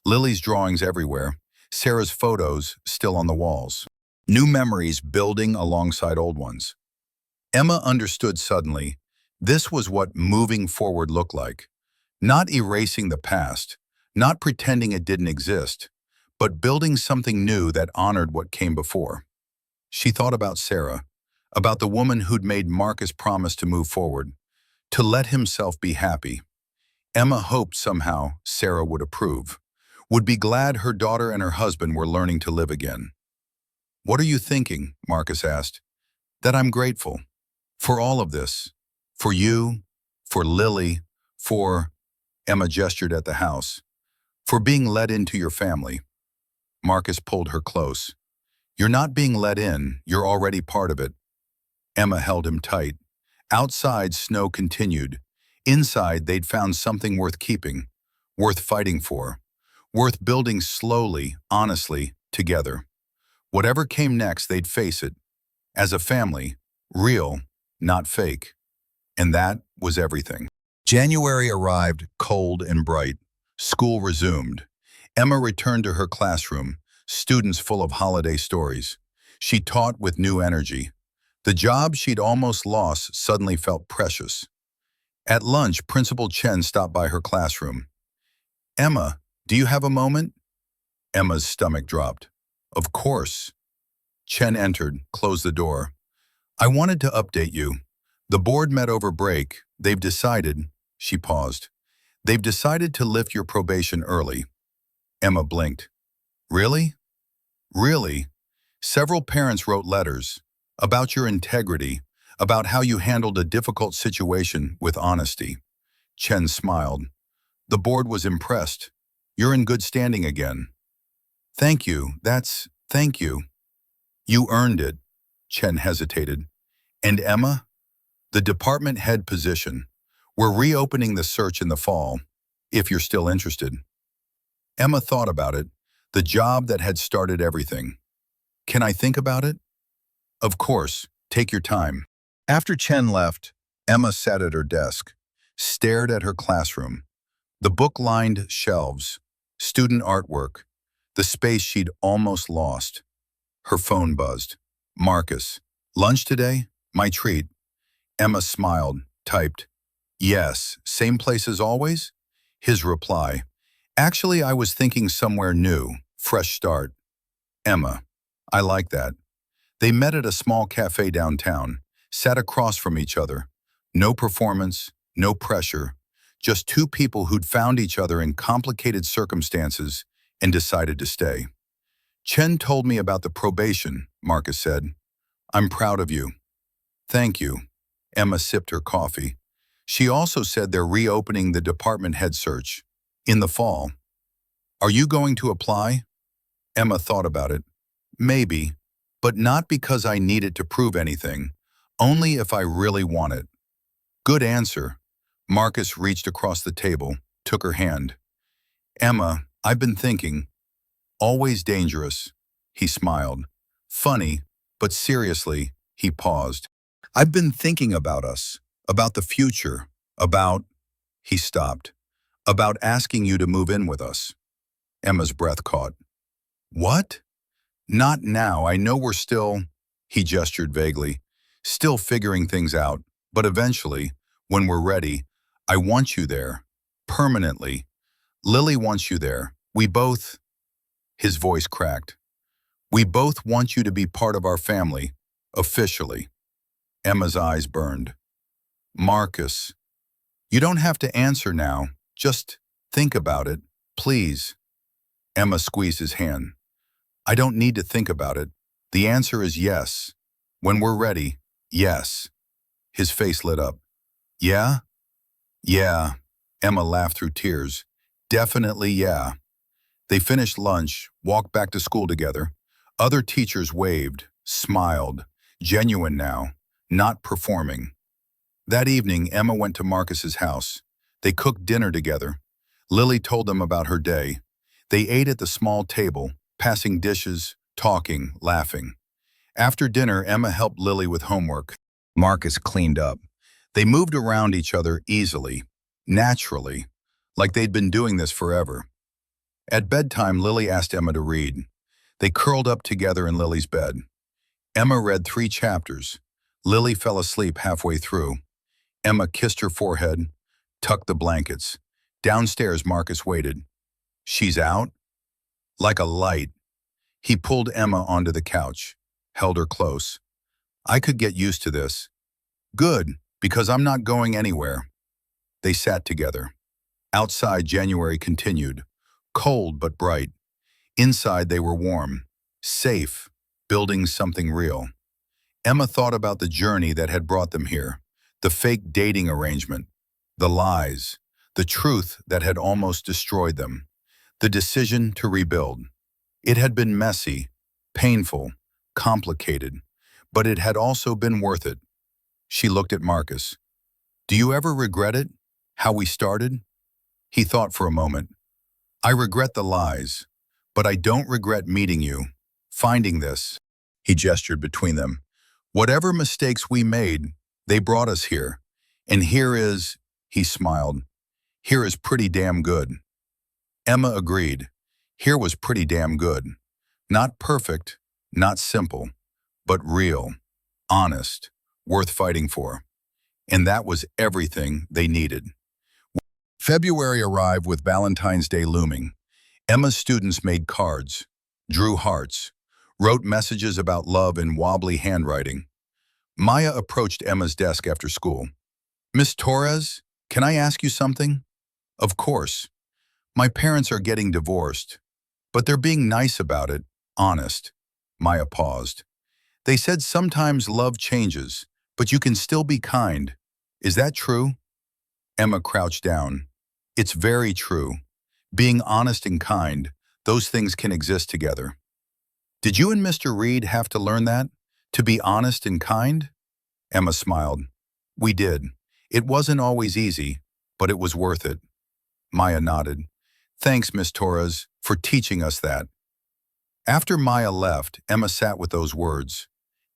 Lily's drawings everywhere. Sarah's photos still on the walls. New memories building alongside old ones. Emma understood suddenly. This was what moving forward looked like. Not erasing the past, not pretending it didn't exist, but building something new that honored what came before. She thought about Sarah, about the woman who'd made Marcus promise to move forward, to let himself be happy. Emma hoped somehow Sarah would approve, would be glad her daughter and her husband were learning to live again. "What are you thinking?" Marcus asked. "That I'm grateful. For all of this. For you, for Lily, for—" Emma gestured at the house. "For being let into your family." Marcus pulled her close. "You're not being let in, you're already part of it." Emma held him tight. Outside, snow continued. Inside, they'd found something worth keeping, worth fighting for, worth building slowly, honestly, together. Whatever came next, they'd face it. As a family, real, not fake. And that was everything. January arrived, cold and bright. School resumed. Emma returned to her classroom, students full of holiday stories. She taught with new energy. The job she'd almost lost suddenly felt precious. At lunch, Principal Chen stopped by her classroom. "Emma, do you have a moment?" Emma's stomach dropped. "Of course." Chen entered, closed the door. "I wanted to update you. The board met over break. They've decided—" She paused. "They've decided to lift your probation early." Emma blinked. "Really? Really?" "Several parents wrote letters about your integrity, about how you handled a difficult situation with honesty." Chen smiled. "The board was impressed. You're in good standing again." "Thank you, thank you." "You earned it." Chen hesitated. "And Emma?" "The department head position. We're reopening the search in the fall, if you're still interested." Emma thought about it, the job that had started everything. "Can I think about it?" "Of course, take your time." After Chen left, Emma sat at her desk, stared at her classroom. The book-lined shelves, student artwork, the space she'd almost lost. Her phone buzzed. "Marcus, lunch today? My treat." Emma smiled, typed, "Yes, same place as always?" His reply, "Actually, I was thinking somewhere new, fresh start." Emma, "I like that." They met at a small cafe downtown, sat across from each other. No performance, no pressure, just two people who'd found each other in complicated circumstances and decided to stay. "Chen told me about the probation," Marcus said. "I'm proud of you." "Thank you." Emma sipped her coffee. "She also said they're reopening the department head search. In the fall." "Are you going to apply?" Emma thought about it. "Maybe, but not because I need it to prove anything. Only if I really want it." "Good answer." Marcus reached across the table, took her hand. "Emma, I've been thinking." "Always dangerous." He smiled. "Funny, but seriously," he paused. "I've been thinking about us, about the future, about—" He stopped. "About asking you to move in with us." Emma's breath caught. "What?" "Not now, I know we're still—" He gestured vaguely. "Still figuring things out, but eventually, when we're ready, I want you there. Permanently. Lily wants you there. We both—" His voice cracked. "We both want you to be part of our family, officially." Emma's eyes burned. "Marcus, you don't have to answer now. Just think about it." Please. Emma squeezed his hand. I don't need to think about it. The answer is yes. When we're ready, yes. His face lit up. Yeah? Yeah. Emma laughed through tears. Definitely yeah. They finished lunch, walked back to school together. Other teachers waved, smiled, genuine now, not performing. That evening, Emma went to Marcus's house. They cooked dinner together. Lily told them about her day. They ate at the small table, passing dishes, talking, laughing. After dinner, Emma helped Lily with homework. Marcus cleaned up. They moved around each other easily, naturally, like they'd been doing this forever. At bedtime, Lily asked Emma to read. They curled up together in Lily's bed. Emma read 3 chapters. Lily fell asleep halfway through. Emma kissed her forehead, tucked the blankets. Downstairs, Marcus waited. She's out? Like a light. He pulled Emma onto the couch, held her close. I could get used to this. Good, because I'm not going anywhere. They sat together. Outside, January continued, cold but bright. Inside, they were warm, safe, building something real. Emma thought about the journey that had brought them here, the fake dating arrangement, the lies, the truth that had almost destroyed them, the decision to rebuild. It had been messy, painful, complicated, but it had also been worth it. She looked at Marcus. Do you ever regret it? How we started? He thought for a moment. I regret the lies, but I don't regret meeting you, finding this. He gestured between them. Whatever mistakes we made, they brought us here. And here is, he smiled, here is pretty damn good. Emma agreed. Here was pretty damn good. Not perfect, not simple, but real, honest, worth fighting for. And that was everything they needed. February arrived with Valentine's Day looming. Emma's students made cards, drew hearts, wrote messages about love in wobbly handwriting. Maya approached Emma's desk after school. Miss Torres, can I ask you something? Of course. My parents are getting divorced, but they're being nice about it, honest. Maya paused. They said sometimes love changes, but you can still be kind. Is that true? Emma crouched down. It's very true. Being honest and kind, those things can exist together. Did you and Mr. Reid have to learn that? To be honest and kind? Emma smiled. We did. It wasn't always easy, but it was worth it. Maya nodded. Thanks, Miss Torres, for teaching us that. After Maya left, Emma sat with those words.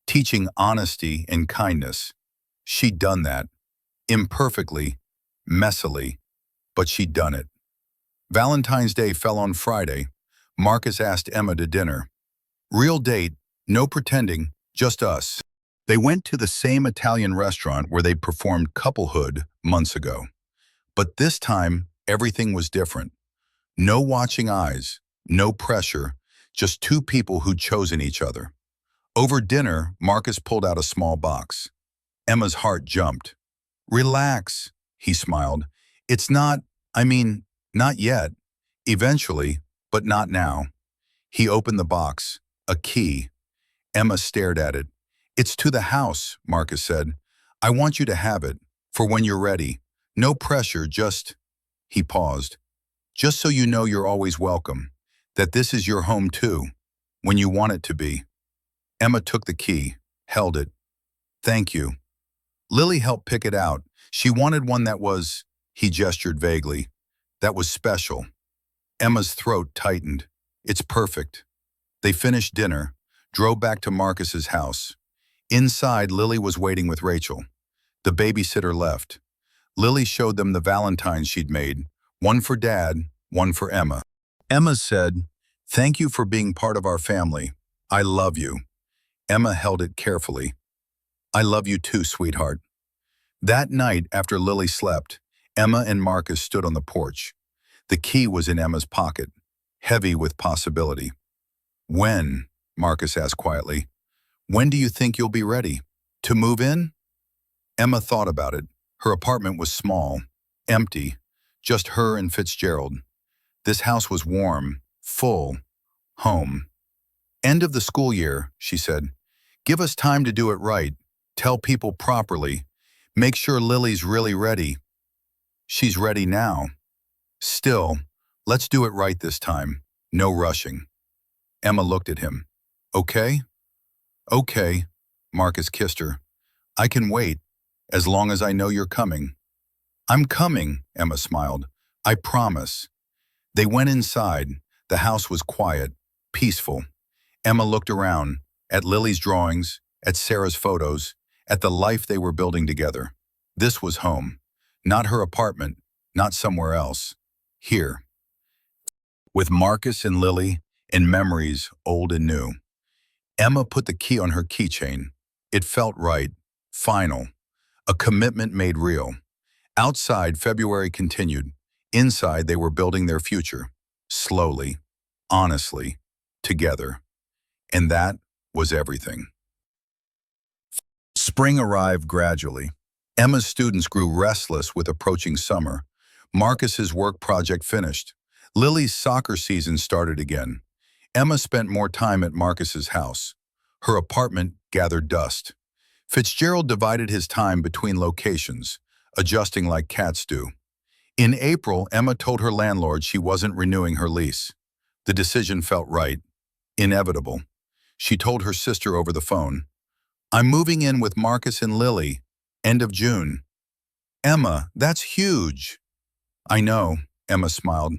Teaching honesty and kindness. She'd done that. Imperfectly, messily, but she'd done it. Valentine's Day fell on Friday. Marcus asked Emma to dinner. Real date, no pretending, just us. They went to the same Italian restaurant where they performed couplehood months ago. But this time, everything was different. No watching eyes, no pressure, just 2 people who'd chosen each other. Over dinner, Marcus pulled out a small box. Emma's heart jumped. Relax, he smiled. It's not, not yet. Eventually, but not now. He opened the box. A key. Emma stared at it. It's to the house, Marcus said. I want you to have it, for when you're ready. No pressure, just... He paused. Just so you know you're always welcome. That this is your home too, when you want it to be. Emma took the key, held it. Thank you. Lily helped pick it out. She wanted one that was, he gestured vaguely, that was special. Emma's throat tightened. It's perfect. They finished dinner, drove back to Marcus's house. Inside, Lily was waiting with Rachel. The babysitter left. Lily showed them the Valentines she'd made, one for Dad, one for Emma. Emma said, "Thank you for being part of our family. I love you." Emma held it carefully. "I love you too, sweetheart." That night, after Lily slept, Emma and Marcus stood on the porch. The key was in Emma's pocket, heavy with possibility. "When?" Marcus asked quietly. "When do you think you'll be ready? To move in?" Emma thought about it. Her apartment was small, empty, just her and Fitzgerald. This house was warm, full, home. End of the school year, she said. Give us time to do it right. Tell people properly. Make sure Lily's really ready. She's ready now. Still, let's do it right this time. No rushing. Emma looked at him. Okay? Okay. Marcus kissed her. I can wait, as long as I know you're coming. I'm coming, Emma smiled. I promise. They went inside. The house was quiet, peaceful. Emma looked around, at Lily's drawings, at Sarah's photos, at the life they were building together. This was home. Not her apartment, not somewhere else. Here. With Marcus and Lily, and memories old and new. Emma put the key on her keychain. It felt right, final, a commitment made real. Outside, February continued. Inside, they were building their future. Slowly, honestly, together. And that was everything. Spring arrived gradually. Emma's students grew restless with approaching summer. Marcus's work project finished. Lily's soccer season started again. Emma spent more time at Marcus's house. Her apartment gathered dust. Fitzgerald divided his time between locations, adjusting like cats do. In April, Emma told her landlord she wasn't renewing her lease. The decision felt right, inevitable. She told her sister over the phone, I'm moving in with Marcus and Lily, end of June. Emma, that's huge. I know, Emma smiled,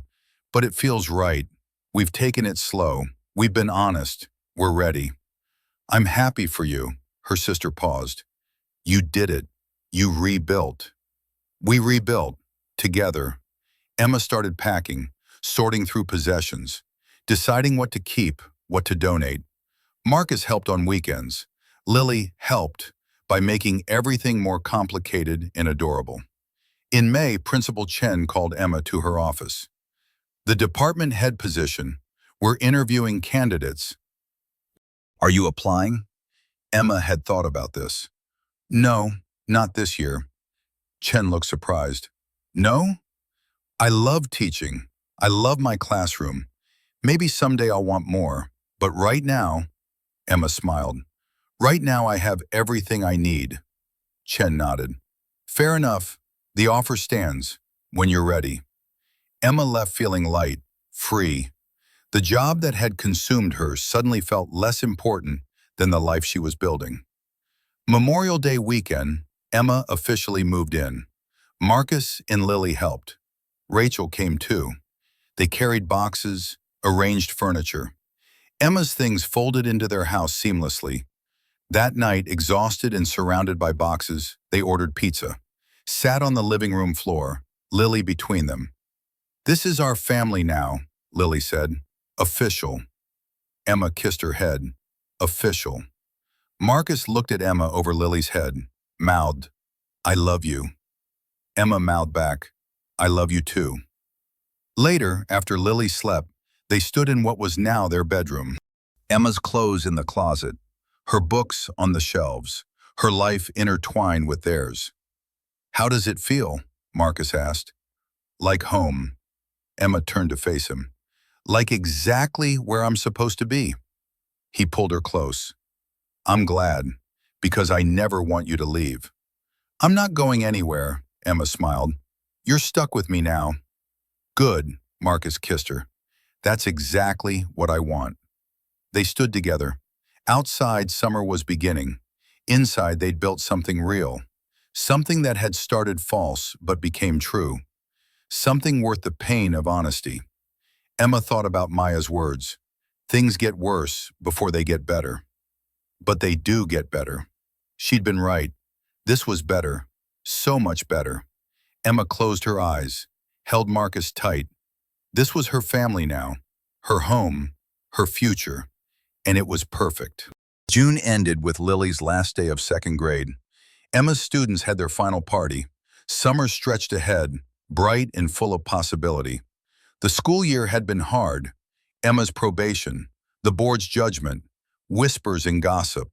but it feels right. We've taken it slow. We've been honest. We're ready. I'm happy for you, her sister paused. You did it. You rebuilt. We rebuilt, together. Emma started packing, sorting through possessions, deciding what to keep, what to donate. Marcus helped on weekends. Lily helped by making everything more complicated and adorable. In May, Principal Chen called Emma to her office. The department head position. We're interviewing candidates. Are you applying? Emma had thought about this. No, not this year. Chen looked surprised. No? I love teaching. I love my classroom. Maybe someday I'll want more. But right now, Emma smiled. Right now I have everything I need. Chen nodded. Fair enough. The offer stands. When you're ready. Emma left feeling light, free. The job that had consumed her suddenly felt less important than the life she was building. Memorial Day weekend, Emma officially moved in. Marcus and Lily helped. Rachel came too. They carried boxes, arranged furniture. Emma's things folded into their house seamlessly. That night, exhausted and surrounded by boxes, they ordered pizza. Sat on the living room floor, Lily between them. This is our family now, Lily said. Official. Emma kissed her head. Official. Marcus looked at Emma over Lily's head, mouthed, I love you. Emma mouthed back, I love you too. Later, after Lily slept, they stood in what was now their bedroom. Emma's clothes in the closet, her books on the shelves, her life intertwined with theirs. How does it feel? Marcus asked. Like home. Emma turned to face him. Like exactly where I'm supposed to be. He pulled her close. I'm glad, because I never want you to leave. I'm not going anywhere, Emma smiled. You're stuck with me now. Good, Marcus kissed her. That's exactly what I want. They stood together. Outside, summer was beginning. Inside, they'd built something real. Something that had started false but became true. Something worth the pain of honesty. Emma thought about Maya's words. Things get worse before they get better. But they do get better. She'd been right. This was better. So much better. Emma closed her eyes, held Marcus tight. This was her family now, her home, her future, and it was perfect. June ended with Lily's last day of second grade. Emma's students had their final party. Summer stretched ahead, bright and full of possibility. The school year had been hard. Emma's probation, the board's judgment, whispers and gossip.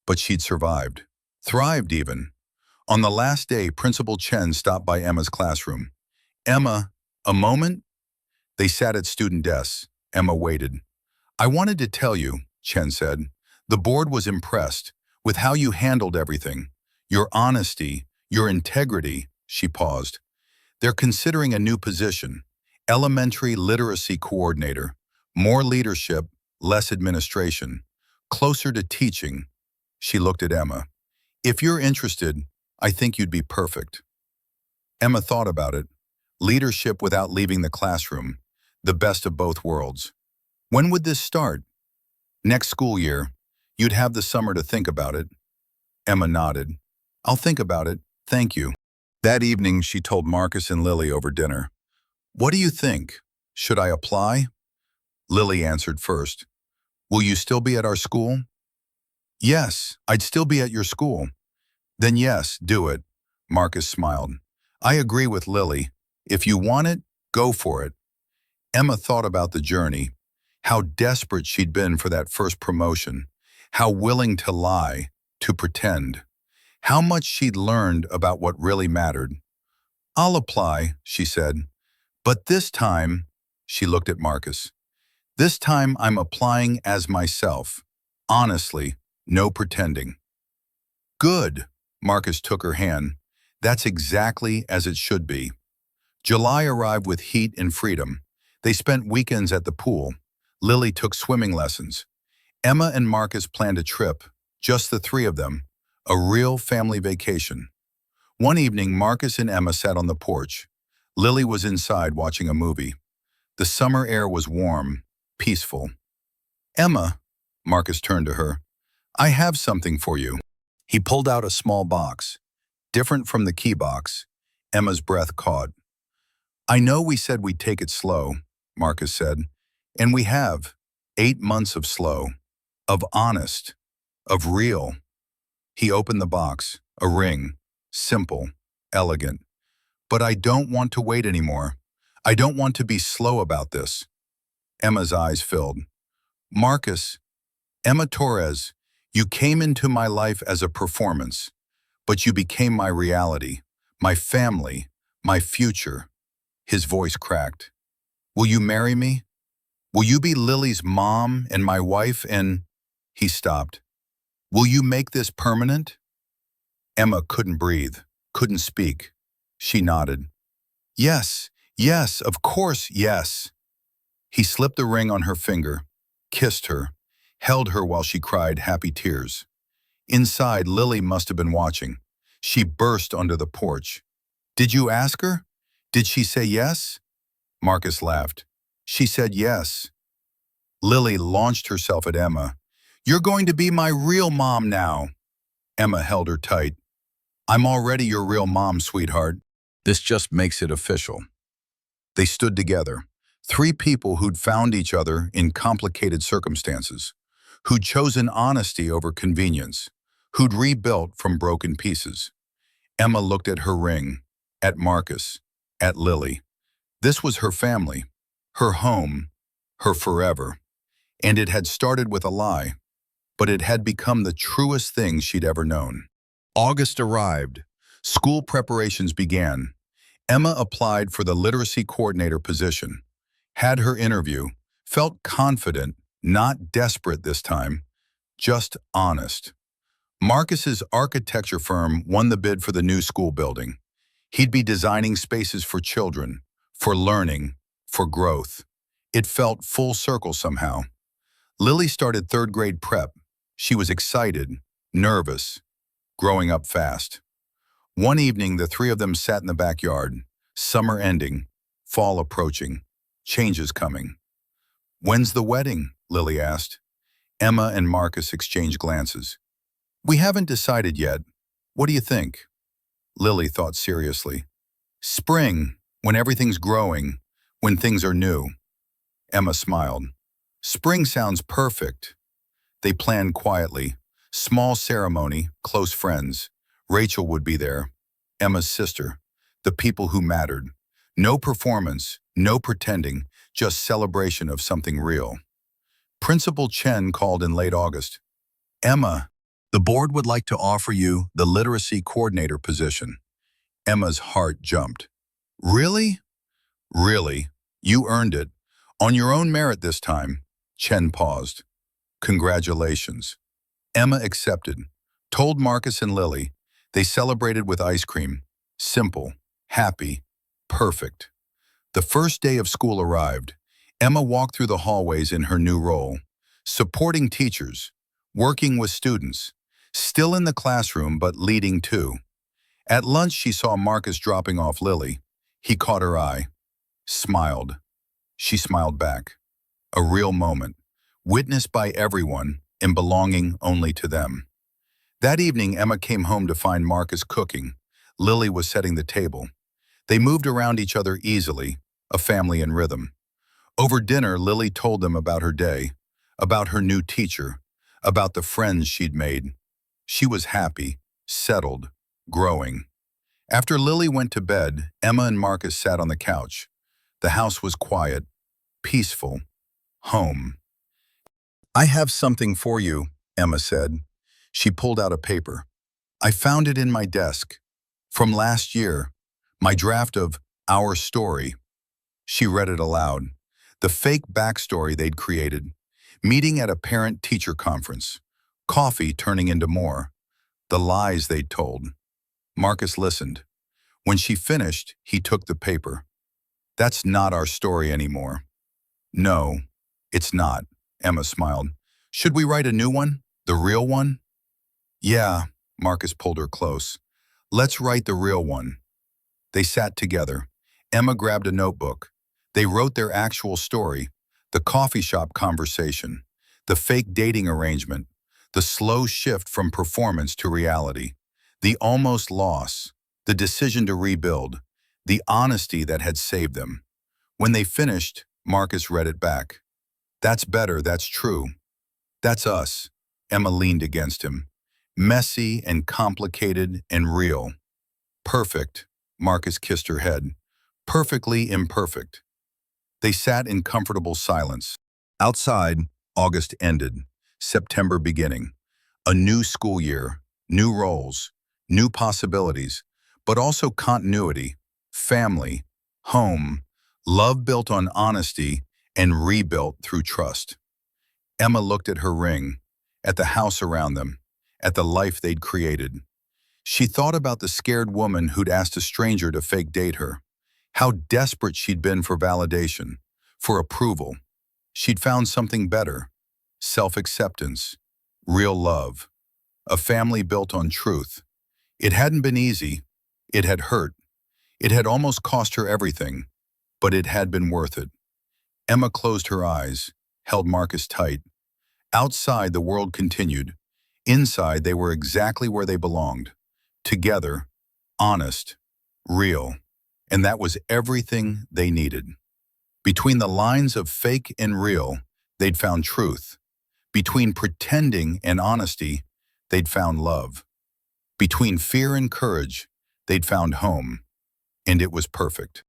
But she'd survived. Thrived even. On the last day, Principal Chen stopped by Emma's classroom. Emma, a moment? They sat at student desks. Emma waited. "I wanted to tell you," Chen said. "The board was impressed with how you handled everything. Your honesty, your integrity." She paused. "They're considering a new position, elementary literacy coordinator. More leadership, less administration. Closer to teaching." She looked at Emma. "If you're interested, I think you'd be perfect." Emma thought about it. Leadership without leaving the classroom. The best of both worlds. "When would this start?" "Next school year. You'd have the summer to think about it." Emma nodded. "I'll think about it, thank you." That evening, she told Marcus and Lily over dinner. "What do you think? Should I apply?" Lily answered first. "Will you still be at our school?" "Yes, I'd still be at your school." "Then yes, do it." Marcus smiled. "I agree with Lily. If you want it, go for it." Emma thought about the journey, how desperate she'd been for that first promotion, how willing to lie, to pretend, how much she'd learned about what really mattered. "I'll apply," she said. "But this time," she looked at Marcus, "this time I'm applying as myself. Honestly, no pretending." "Good," Marcus took her hand. "That's exactly as it should be." July arrived with heat and freedom. They spent weekends at the pool. Lily took swimming lessons. Emma and Marcus planned a trip, just the three of them, a real family vacation. One evening, Marcus and Emma sat on the porch. Lily was inside watching a movie. The summer air was warm, peaceful. "Emma," Marcus turned to her, "I have something for you." He pulled out a small box, different from the key box. Emma's breath caught. "I know we said we'd take it slow," Marcus said, "and we have. 8 months of slow, of honest, of real." He opened the box, a ring, simple, elegant. "But I don't want to wait anymore. I don't want to be slow about this." Emma's eyes filled. "Marcus, Emma Torres, you came into my life as a performance, but you became my reality, my family, my future." His voice cracked. "Will you marry me? Will you be Lily's mom and my wife and—" He stopped. "Will you make this permanent?" Emma couldn't breathe, couldn't speak. She nodded. "Yes, yes, of course, yes." He slipped the ring on her finger, kissed her, held her while she cried happy tears. Inside, Lily must have been watching. She burst onto the porch. "Did you ask her? Did she say yes?" Marcus laughed. "She said yes." Lily launched herself at Emma. "You're going to be my real mom now." Emma held her tight. "I'm already your real mom, sweetheart. This just makes it official." They stood together, three people who'd found each other in complicated circumstances, who'd chosen honesty over convenience, who'd rebuilt from broken pieces. Emma looked at her ring, at Marcus, at Lily. This was her family, her home, her forever. And it had started with a lie, but it had become the truest thing she'd ever known. August arrived. School preparations began. Emma applied for the literacy coordinator position, had her interview, felt confident, not desperate this time, just honest. Marcus's architecture firm won the bid for the new school building. He'd be designing spaces for children, for learning, for growth. It felt full circle somehow. Lily started third grade prep. She was excited, nervous, growing up fast. One evening, the three of them sat in the backyard. Summer ending, fall approaching, changes coming. "When's the wedding?" Lily asked. Emma and Marcus exchanged glances. "We haven't decided yet. What do you think?" Lily thought seriously. "Spring, when everything's growing, when things are new." Emma smiled. "Spring sounds perfect." They planned quietly. Small ceremony, close friends. Rachel would be there, Emma's sister, the people who mattered. No performance, no pretending, just celebration of something real. Principal Chen called in late August. "Emma, the board would like to offer you the literacy coordinator position." Emma's heart jumped. "Really? Really? You earned it. On your own merit this time. Chen paused. Congratulations. Emma accepted. Told Marcus and Lily. They celebrated with ice cream. Simple. Happy. Perfect. The first day of school arrived. Emma walked through the hallways in her new role. Supporting teachers. Working with students. Still in the classroom, but leading too. At lunch, she saw Marcus dropping off Lily. He caught her eye. Smiled. She smiled back. A real moment. Witnessed by everyone and belonging only to them. That evening, Emma came home to find Marcus cooking. Lily was setting the table. They moved around each other easily, a family in rhythm. Over dinner, Lily told them about her day, about her new teacher, about the friends she'd made. She was happy, settled, growing. After Lily went to bed, Emma and Marcus sat on the couch. The house was quiet, peaceful, home. I have something for you, Emma said. She pulled out a paper. I found it in my desk. From last year, my draft of Our Story. She read it aloud. The fake backstory they'd created. Meeting at a parent-teacher conference. Coffee turning into more. The lies they'd told. Marcus listened. When she finished, he took the paper. That's not our story anymore. No, it's not, Emma smiled. Should we write a new one? The real one? Yeah, Marcus pulled her close. Let's write the real one. They sat together. Emma grabbed a notebook. They wrote their actual story, the coffee shop conversation, the fake dating arrangement, the slow shift from performance to reality, the almost loss, the decision to rebuild, the honesty that had saved them. When they finished, Marcus read it back. That's better, that's true. That's us. Emma leaned against him. Messy and complicated and real. Perfect. Marcus kissed her head. Perfectly imperfect. They sat in comfortable silence. Outside, August ended. September beginning. A new school year, new roles, new possibilities, but also continuity, family, home, love built on honesty and rebuilt through trust. Emma looked at her ring, at the house around them, at the life they'd created. She thought about the scared woman who'd asked a stranger to fake date her, how desperate she'd been for validation, for approval. She'd found something better, self-acceptance, real love, a family built on truth. It hadn't been easy. It had hurt. It had almost cost her everything, but it had been worth it. Emma closed her eyes, held Marcus tight. Outside, the world continued. Inside, they were exactly where they belonged. Together, honest, real. And that was everything they needed. Between the lines of fake and real, they'd found truth. Between pretending and honesty, they'd found love. Between fear and courage, they'd found home. And it was perfect.